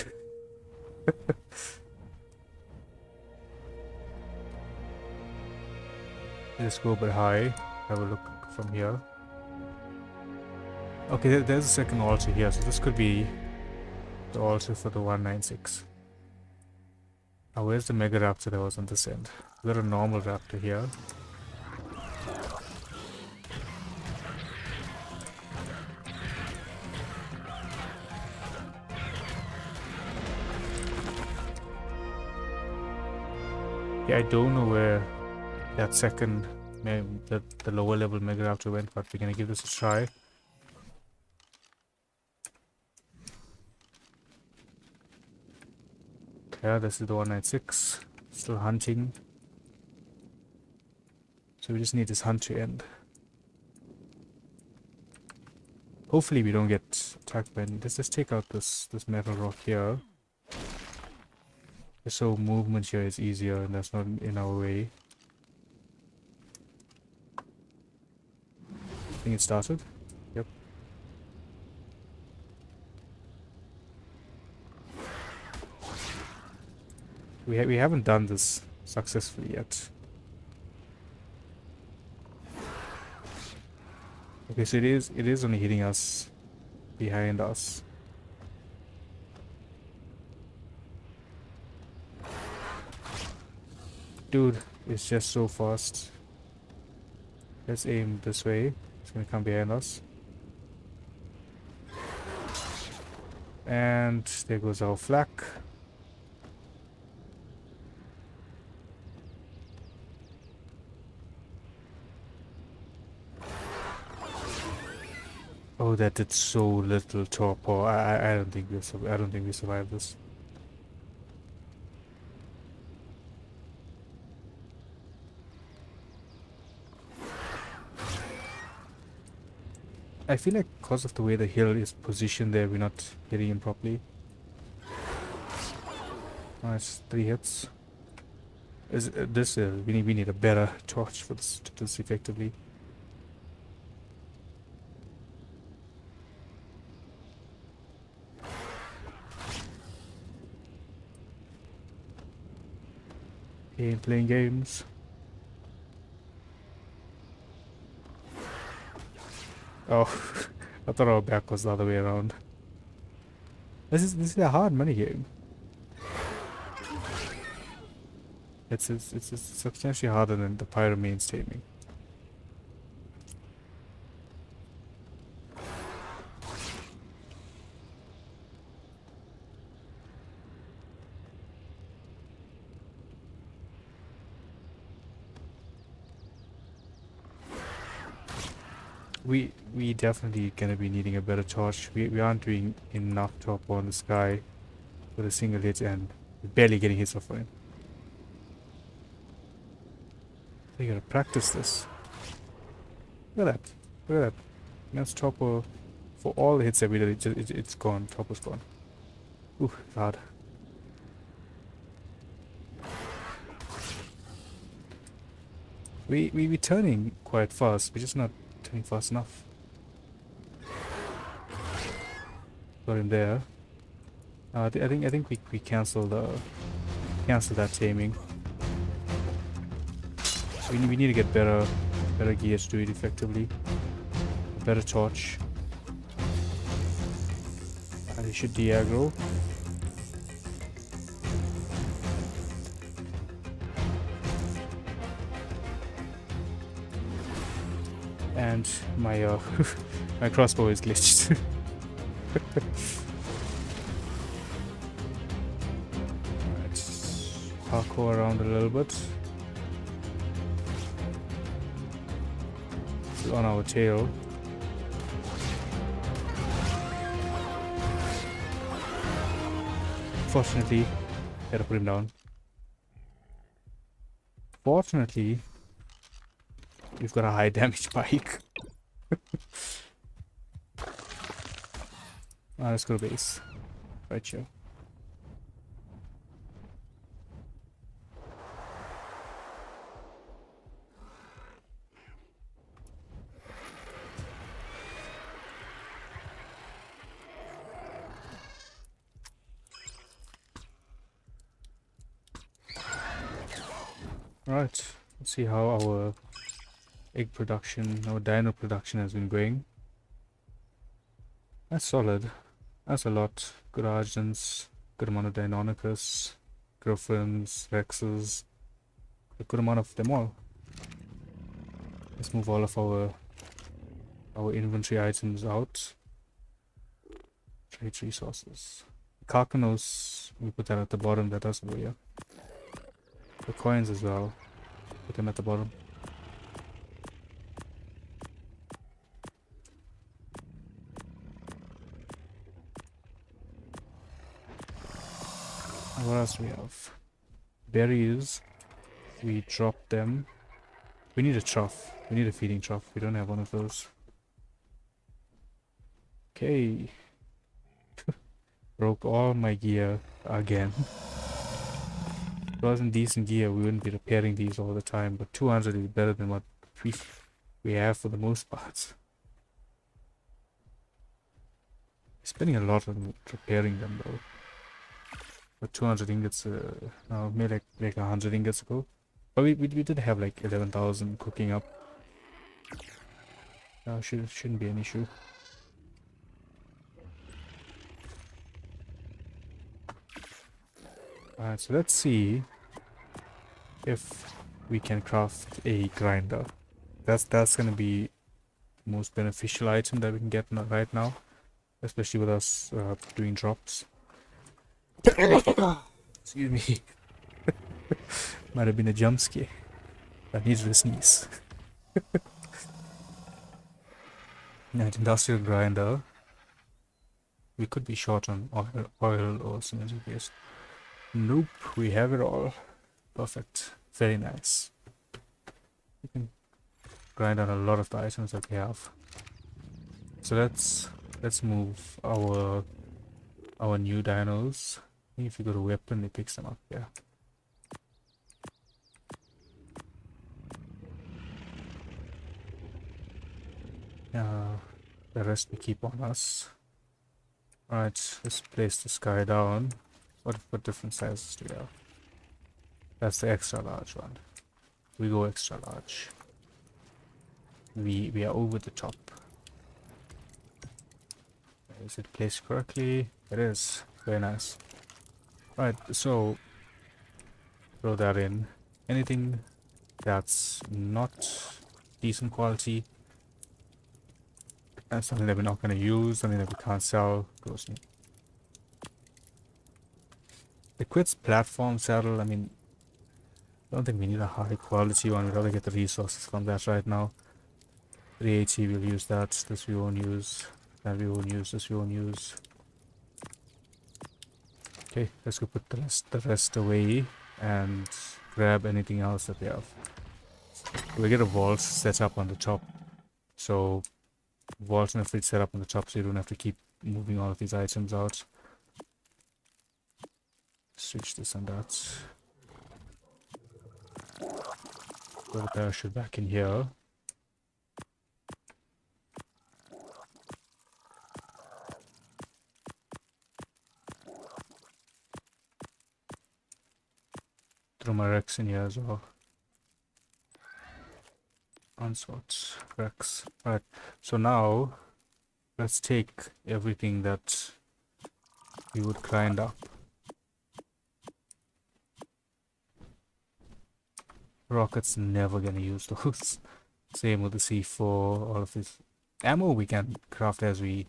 Let's go a bit high, have a look from here. Okay, there's a second altar here, so this could be the altar for the 196. Now, where's the Mega Raptor that was on this end? We got a normal Raptor here. Yeah, I don't know where that second, the lower level Mega Raptor went, but we're gonna give this a try. Yeah, this is the 196. Still hunting. So we just need this hunt to end. Hopefully we don't get attacked by any. Let's just take out this metal rock here. So movement here is easier and that's not in our way. I think it started. Yep. We haven't done this successfully yet. Okay, so it is only hitting us behind us. Dude, it's just so fast. Let's aim this way. It's gonna come behind us. And there goes our flak. Oh, that did so little torpor. I don't think we survived this. I feel like because of the way the hill is positioned there, we're not hitting him properly. Nice, 3 hits. We need a better torch for this to do this effectively. Ain't playing games. Oh, I thought our back was the other way around. This is a hard money game. It's substantially harder than the Pyromane's taming. We definitely gonna be needing a better torch. We aren't doing enough top on this guy with a single hit and barely getting hits off him. You gotta practice this. Look at that. Look at that. Against Chopper, for all the hits that we did, it's gone. Chopper's gone. Ooh, it's hard. We turning quite fast. We're just not turning fast enough. Got him there. I think we cancel that taming. We need to get better gear to do it effectively. A better torch. And he should de-aggro. And my my crossbow is glitched. Alright. Parkour around a little bit. It's on our tail. Fortunately, had to put him down. Fortunately, we've got a high damage bike. Let's go to base. Right here. Alright, let's see how our egg production, our dino production has been going. That's solid. That's a lot. Good Argents, good amount of Deinonychus, Griffins, Rexes, a good amount of them all. Let's move all of our inventory items out. Trade resources. Carcanos, we put that at the bottom, that does go here. The coins as well, put them at the bottom. And what else do we have? Berries, we drop them. We need a trough. We need a feeding trough. We don't have one of those. Okay. Broke all my gear again. If it wasn't decent gear, we wouldn't be repairing these all the time, but 200 is better than what we have for the most part. Spending a lot on repairing them though. But 200 ingots, maybe like 100 ingots ago. But we did have like 11,000 cooking up. Shouldn't be an issue. Alright, so let's see if we can craft a grinder. That's gonna be the most beneficial item that we can get right now, especially with us doing drops. Excuse me. Might have been a jump scare. That needs a sneeze. Industrial grinder. We could be short on oil or synergy based. Nope, we have it all. Perfect. Very nice. We can grind on a lot of the items that we have. So let's move our new dinos. I think if you go to weapon, it picks them up. Yeah. The rest we keep on us. Alright, let's place this guy down. What different sizes do we have? That's the extra large one. We go extra large. We are over the top. Is it placed correctly? It is. Very nice. Right, so throw that in. Anything that's not decent quality and something that we're not going to use, something that we can't sell, goes in. The Quid's platform saddle, I mean, I don't think we need a high quality one. We'd rather get the resources from that right now. 380, we'll use that. This we won't use. That we won't use. This we won't use. Okay, let's go put the rest away and grab anything else that we have. We get a vault set up on the top. So vault and fridge set up on the top so you don't have to keep moving all of these items out. Switch this and that. Put the parachute back in here. Throw my Rex in here as well. Onslaught, Rex. Alright, so now let's take everything that we would grind up. Rockets, never gonna use those. Same with the C4, all of this. Ammo we can craft as we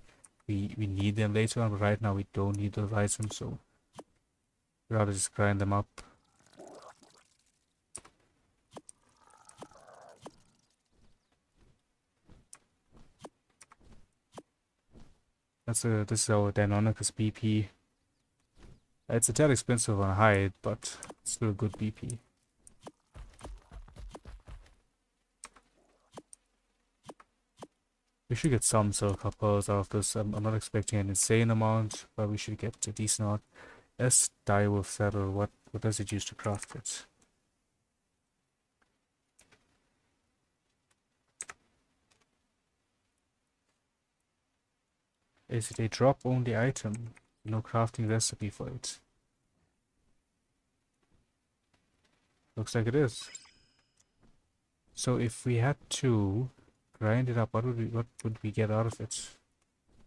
need them later on, but right now we don't need those items, so we'd rather just grind them up. This is our Deinonychus BP. It's a tad expensive on hide, but still a good BP. We should get some silica pearls out of this. I'm not expecting an insane amount, but we should get a decent amount. S direwolf saddle. What does it use to craft it? Is it a drop only item? No crafting recipe for it. Looks like it is. So if we had to grind it up, what would we get out of it?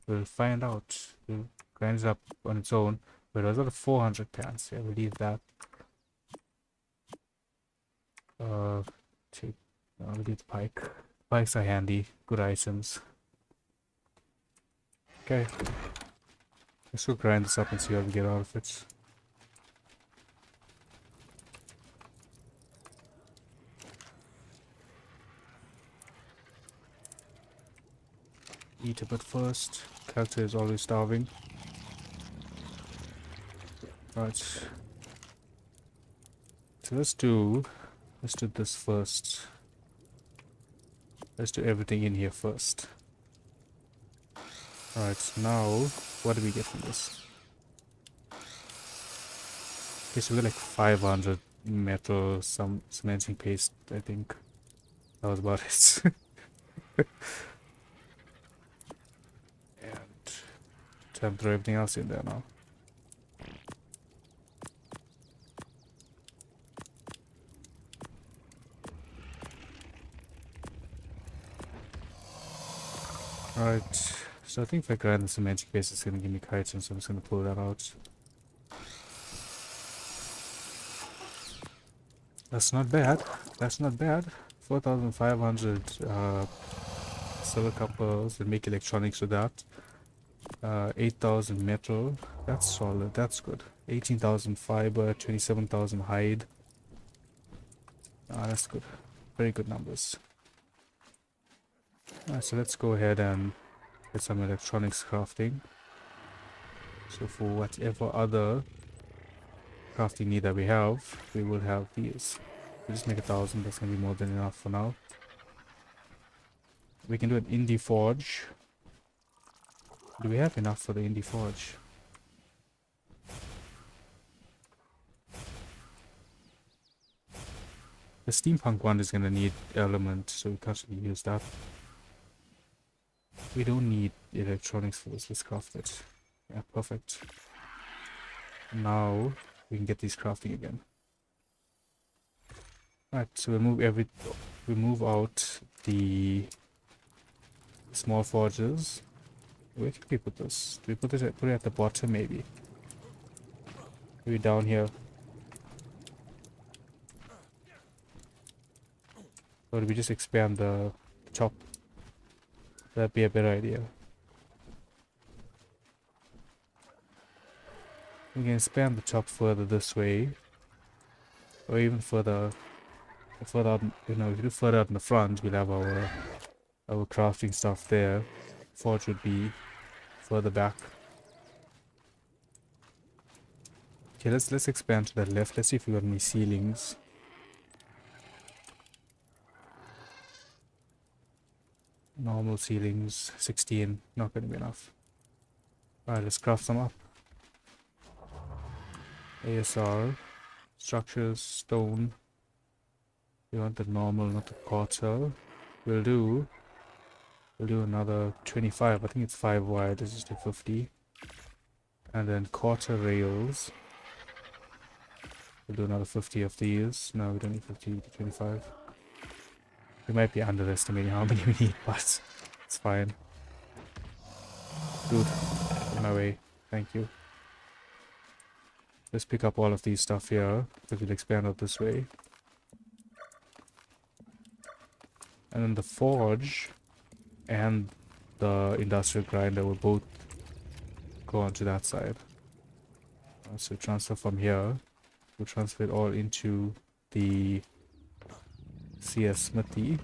We'll find out. We'll grind it up on its own. But it was out of 400 pants. Yeah, we'll leave that. We'll leave the pike. Pikes are handy. Good items. Okay. Let's go grind this up and see what we get out of it. Eat a bit first. Character is always starving. Right. So let's do this first. Let's do everything in here first. Alright, now what do we get from this? Okay, so we got like 500 metal, some cementing paste, I think. That was about it. And time to throw everything else in there now. Alright, so I think if I grind the cementing paste, it's gonna give me chitin, so I'm just gonna pull that out. That's not bad. That's not bad. 4,500 silica pearls. We'll make electronics with that. 8,000 metal. That's solid. That's good. 18,000 fiber. 27,000 hide. That's good. Very good numbers. So let's go ahead and get some electronics crafting. So for whatever other crafting need that we have, we will have these. We'll just make 1,000. That's gonna be more than enough for now. We can do an indie forge. Do we have enough for the indie forge? The steampunk one is gonna need element, so we can't really use that. We don't need electronics for this. Let's craft it. Yeah, perfect. Now we can get these crafting again. Alright, so we move out the small forges. Where can we put this? Do we put it at the bottom maybe? Maybe down here. Or do we just expand the top? That'd be a better idea. We can expand the top further this way. Or even further out, you know, if you do further out in the front, we'll have our crafting stuff there. Forge would be further back. Okay, let's expand to the left. Let's see if we got any ceilings. Normal ceilings, 16, not gonna be enough. Alright, let's craft some up. ASR, structures, stone. We want the normal, not the quarter. We'll do another 25. I think it's 5 wide. Let's just do 50. And then quarter rails. We'll do another 50 of these. No, we don't need 50 to 25. We might be underestimating how many we need, but it's fine. Dude, in my way. Thank you. Let's pick up all of these stuff here, because we'll expand out this way. And then the forge and the industrial grinder will both go onto that side. So transfer from here. We'll transfer it all into the CS smithy.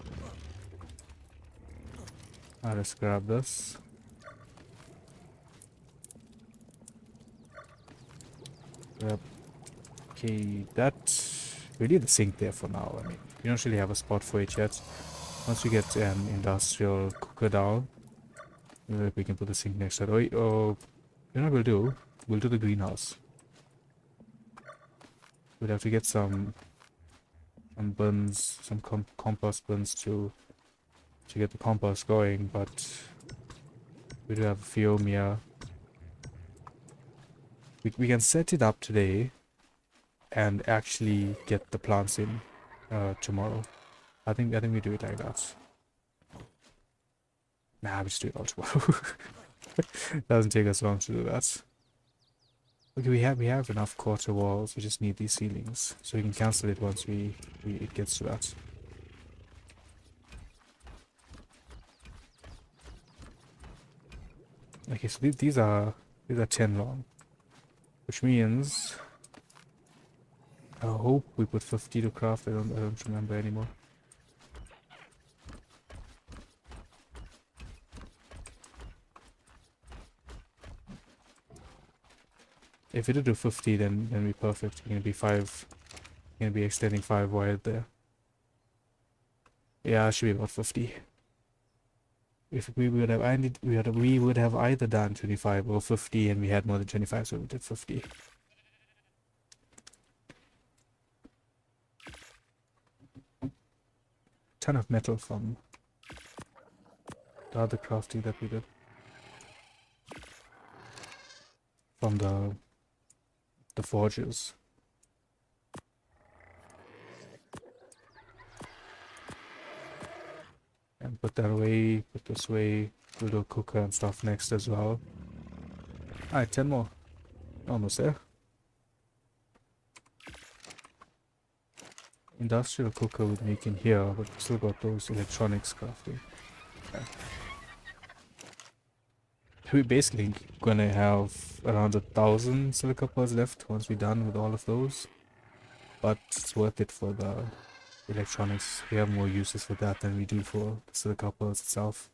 Let's grab this. Grab. Okay, we need the sink there for now. I mean, we don't really have a spot for it yet. Once we get an industrial cooker down, we can put the sink next to it. Oh, you know what we'll do? We'll do the greenhouse. We'll have to get some bins, some compost bins to get the compost going, but we do have a Fiomia. We can set it up today and actually get the plants in tomorrow. I think we do it like that. Nah, we just do it all tomorrow. Doesn't take us long to do that. Okay, we have enough quarter walls. We just need these ceilings, so we can cancel it once it gets to that. Okay, so these are 10 long, which means I hope we put 50 to craft. I don't remember anymore. If we do 50, then we're perfect. You're gonna be extending 5 wide there. Yeah, it should be about 50. If we would have either done 25 or 50, and we had more than 25, so we did 50. Ton of metal from the other crafting that we did. From the forges. And put that away, put this way. We'll do a cooker and stuff next as well. Alright, 10 more. Almost there. Industrial cooker would make in here, but we still got those electronics crafting. Okay. We're basically gonna have around 1,000 silica pearls left once we're done with all of those. But it's worth it for the electronics. We have more uses for that than we do for the silica pearls itself.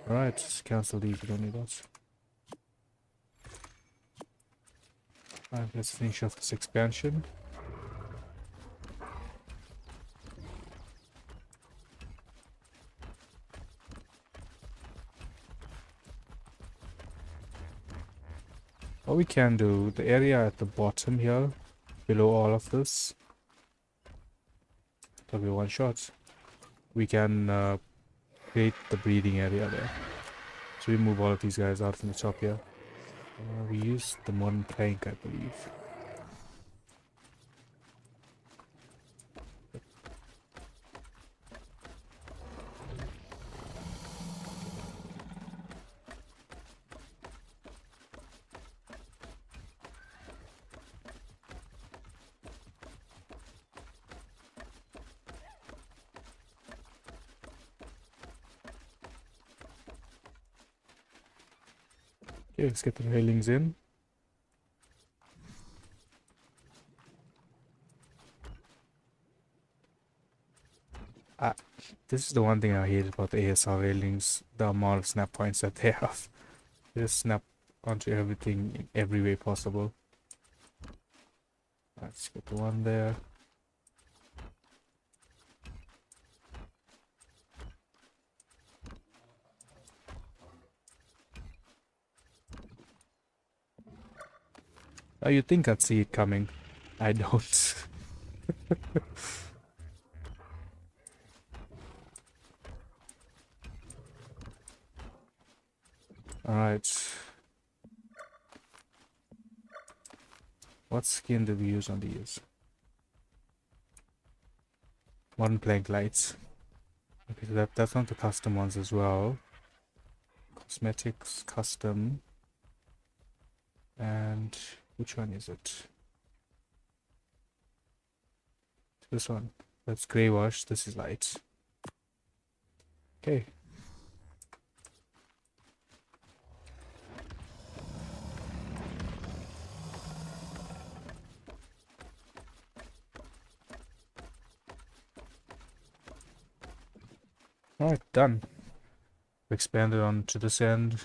Alright, just cancel these, we don't need those. Alright, let's finish off this expansion. What we can do, the area at the bottom here, below all of this, that'll be one shot. We can create the breeding area there. So we move all of these guys out from the top here. We use the modern plank, I believe. Okay, let's get the railings in. Uh, this is the one thing I hate about the ASR railings, the amount of snap points that they have. They just snap onto everything in every way possible. Let's get the one there. Oh, you'd think I'd see it coming. I don't. Alright. What skin do we use on these? Modern plank lights. Okay, so that's one of the custom ones as well. Cosmetics, custom. And which one is it? This one. That's grey wash. This is light. Okay. Alright, done. We expanded onto this end.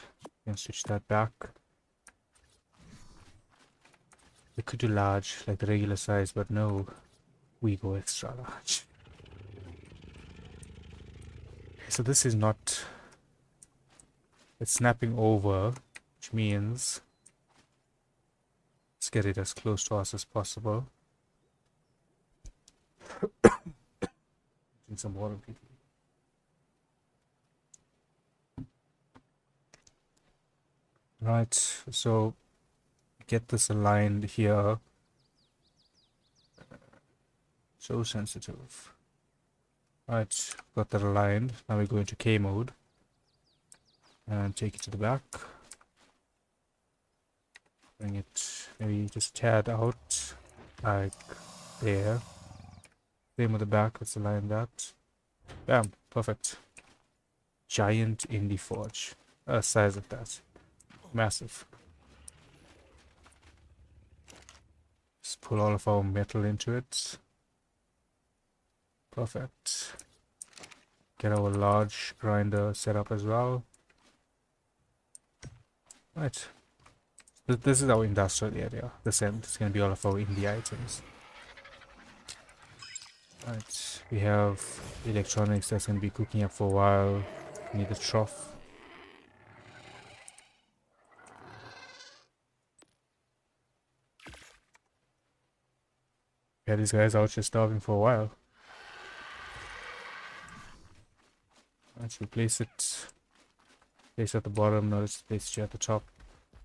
And switch that back. We could do large, like the regular size, but no. We go extra large. Okay, so this is not... It's snapping over, which means... Let's get it as close to us as possible. Drink some water, people. Right, so get this aligned here. So sensitive. Right, got that aligned. Now we go into K mode and take it to the back. Bring it maybe just a tad out, like there. Same with the back, let's align that. Bam, perfect. Giant indie forge. Size of that. Massive. Just pull all of our metal into it. Perfect. Get our large grinder set up as well. Right. This is our industrial area. This end is going to be all of our indie items. Right. We have electronics that's going to be cooking up for a while. We need a trough. Yeah, these guys out just starving for a while. Let's replace it. Place at the bottom, now let's place it at the top.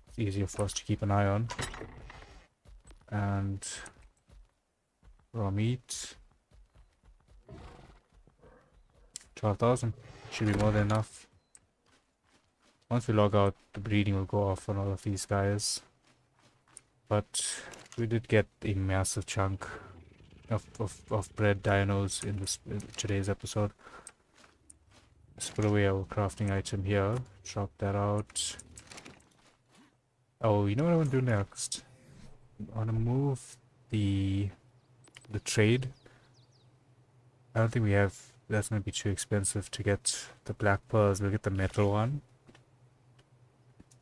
It's easier for us to keep an eye on. And raw meat. 12,000. Should be more than enough. Once we log out, the breeding will go off on all of these guys. But we did get a massive chunk of bred dinos in today's episode. Let's put away our crafting item here. Drop that out. Oh, you know what I want to do next? I want to move the trade. I don't think we have... That's going to be too expensive to get the black pearls. We'll get the metal one.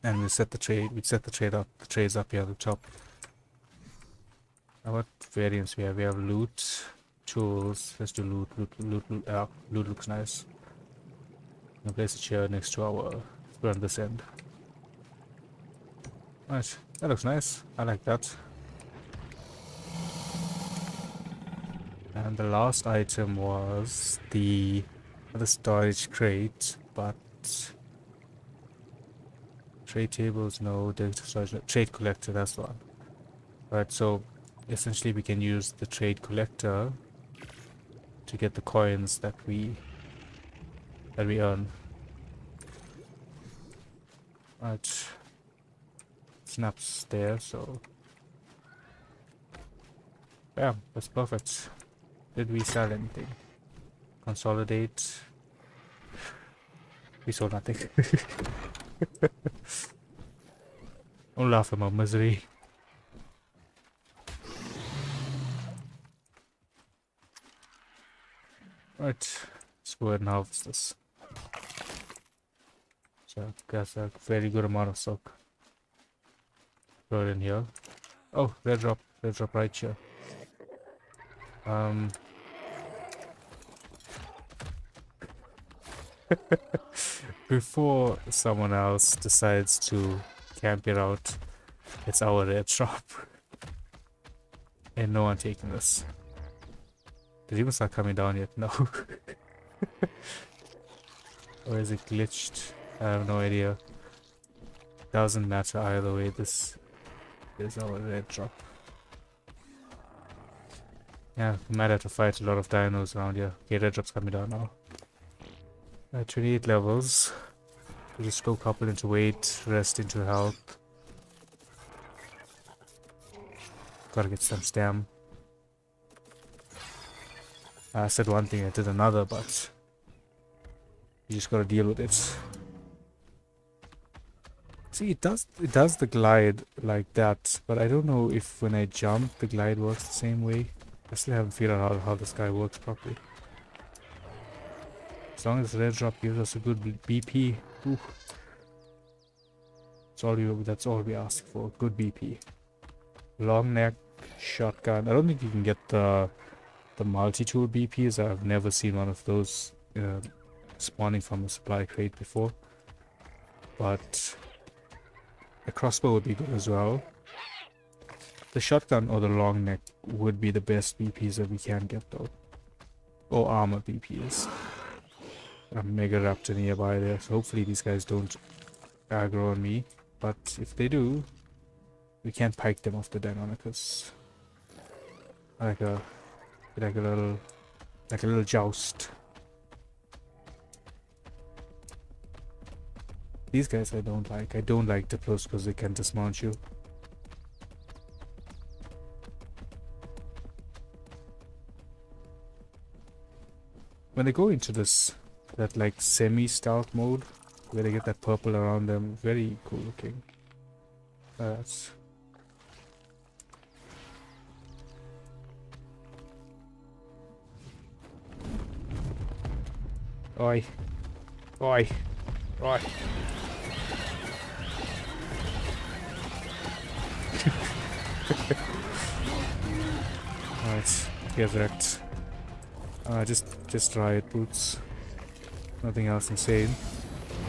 And we'll set the trade. We'd set the trade up. The trade's up here at the top. Now what variants we have? We have loot, tools. Let's do loot. Loot looks nice. I'll place it here next to our... Let's put it on this end. Right, that looks nice. I like that. And the last item was the storage crate, but trade tables, no, digital storage, trade collector, that's the one. Right, so essentially we can use the trade collector to get the coins that we earn. Right, snaps there, so yeah, that's perfect. Did we sell anything? Consolidate. We sold nothing. Don't laugh at my misery. Right, let's go ahead and harvest this. So that's a very good amount of silk. Throw it in here. Oh, red drop right here. Before someone else decides to camp it out, it's our red drop. And no one taking this. Did he even start coming down yet? No. Or is it glitched? I have no idea. Doesn't matter either way, this is our red drop. Yeah, we might have to fight a lot of dinos around here. Okay, red drop's coming down now. 28 levels. We just go couple into weight, rest into health. Gotta get some stam. I said one thing, I did another, but you just gotta deal with it. See, it does the glide like that, but I don't know if when I jump, the glide works the same way. I still haven't figured out how this guy works properly. As long as red drop gives us a good BP, ooh. That's all we ask for, good BP. Long neck, shotgun. I don't think you can get the multi-tool BPs. I've never seen one of those spawning from a supply crate before. But a crossbow would be good as well. The shotgun or the long neck would be the best BPs that we can get though. Or armor BPs. A mega raptor nearby there, so hopefully these guys don't aggro on me. But if they do, we can't pike them off the Deinonychus. Like a little joust. These guys I don't like. I don't like Diplos because they can dismount you. When they go into that like semi-stealth mode, where they get that purple around them, very cool looking. That's oi, oi, oi. Alright, get wrecked. Just riot boots. Nothing else insane.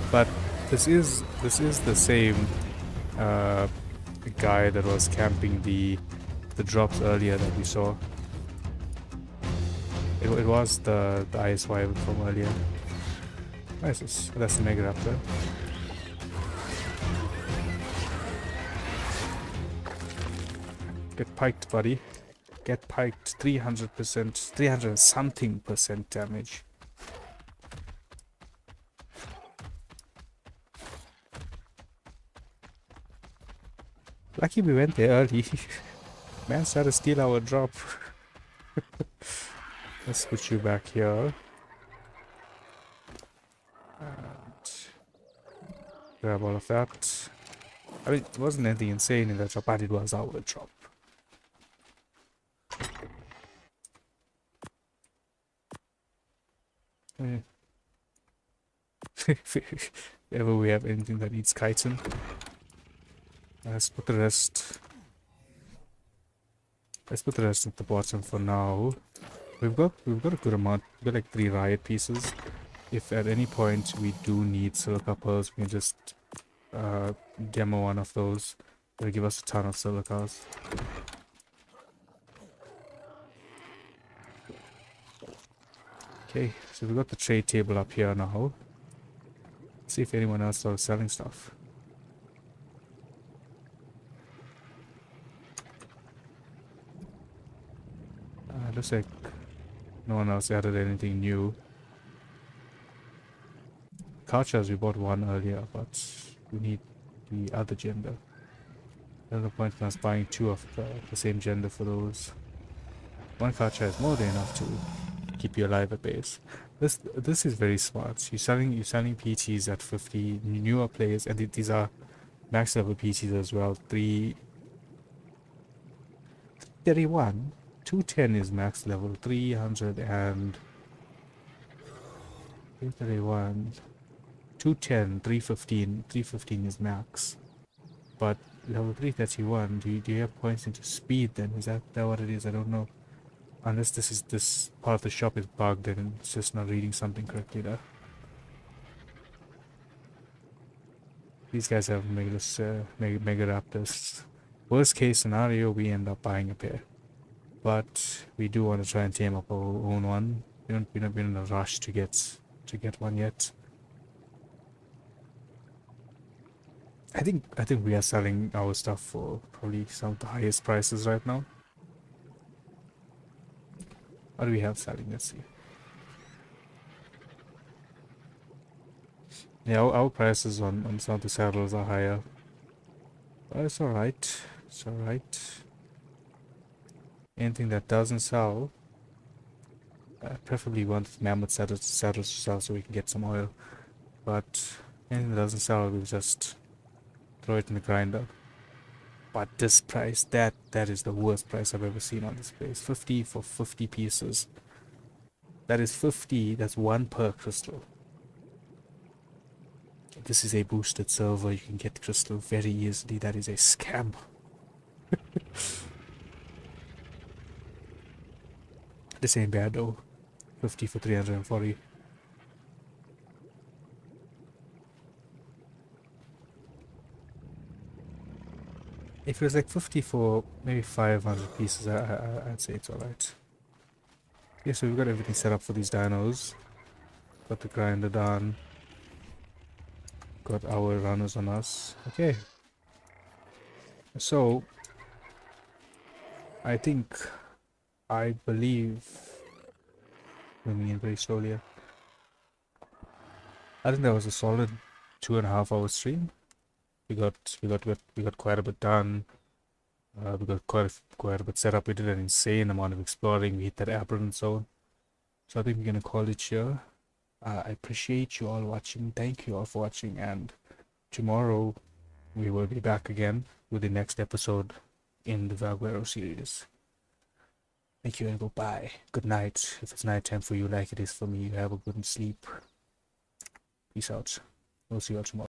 But this is the same guy that was camping the drops earlier that we saw. It was the ice wyvern from earlier. Nice, that's the mega raptor. Get piked, buddy. Get piked. 300%, 300 something percent damage. Lucky we went there early. Man tried to steal our drop. Let's put you back here. And grab all of that. I mean, it wasn't anything insane in that drop, but it was our drop. If ever we have anything that needs chitin, let's put the rest. Let's put the rest at the bottom for now. We've got a good amount. We've got like 3 riot pieces. If at any point we do need silica pearls, we can just demo one of those. It'll give us a ton of silicas. Okay, so we've got the trade table up here now. Let's see if anyone else starts selling stuff. Looks like no one else added anything new. Kachas, we bought one earlier, but we need the other gender. There's no point in us buying 2 of the same gender for those. 1 Kacha is more than enough to keep you alive at base. This is very smart. You're selling PTs at 50, newer players, and these are max level PCs as well. 331, 210 is max level. 300 and 331, 210, 315. 315 is max. But level 331, do you have points into speed then? Is that what it is? I don't know. Unless this part of the shop is bugged and it's just not reading something correctly there. These guys have made us mega raptors. Worst case scenario, we end up buying a pair, but we do want to try and tame up our own one. We're not in a rush to get one yet. I think we are selling our stuff for probably some of the highest prices right now. What do we have selling? Let's see. Yeah, our prices on some of the saddles are higher. But it's alright. It's alright. Anything that doesn't sell, I preferably want mammoth saddles to sell so we can get some oil. But anything that doesn't sell, we'll just throw it in the grinder. But this price, that is the worst price I've ever seen on this place. 50 for 50 pieces. That is 50, that's one per crystal. This is a boosted server, you can get crystal very easily. That is a scam. This ain't bad though. 50 for 340. If it was like 50 for maybe 500 pieces, I'd say it's alright. Okay, so we've got everything set up for these dinos. Got the grinder done. Got our runners on us. Okay. So, I believe, moving in very slowly. I think that was a solid 2.5 hour stream. We got quite a bit done. We got quite a bit set up. We did an insane amount of exploring. We hit that aberrant zone. So I think we're gonna call it here. I appreciate you all watching. Thank you all for watching, and tomorrow we will be back again with the next episode in the Valguero series. Thank you and goodbye. Good night. If it's nighttime for you like it is for me, you have a good sleep. Peace out. We'll see you all tomorrow.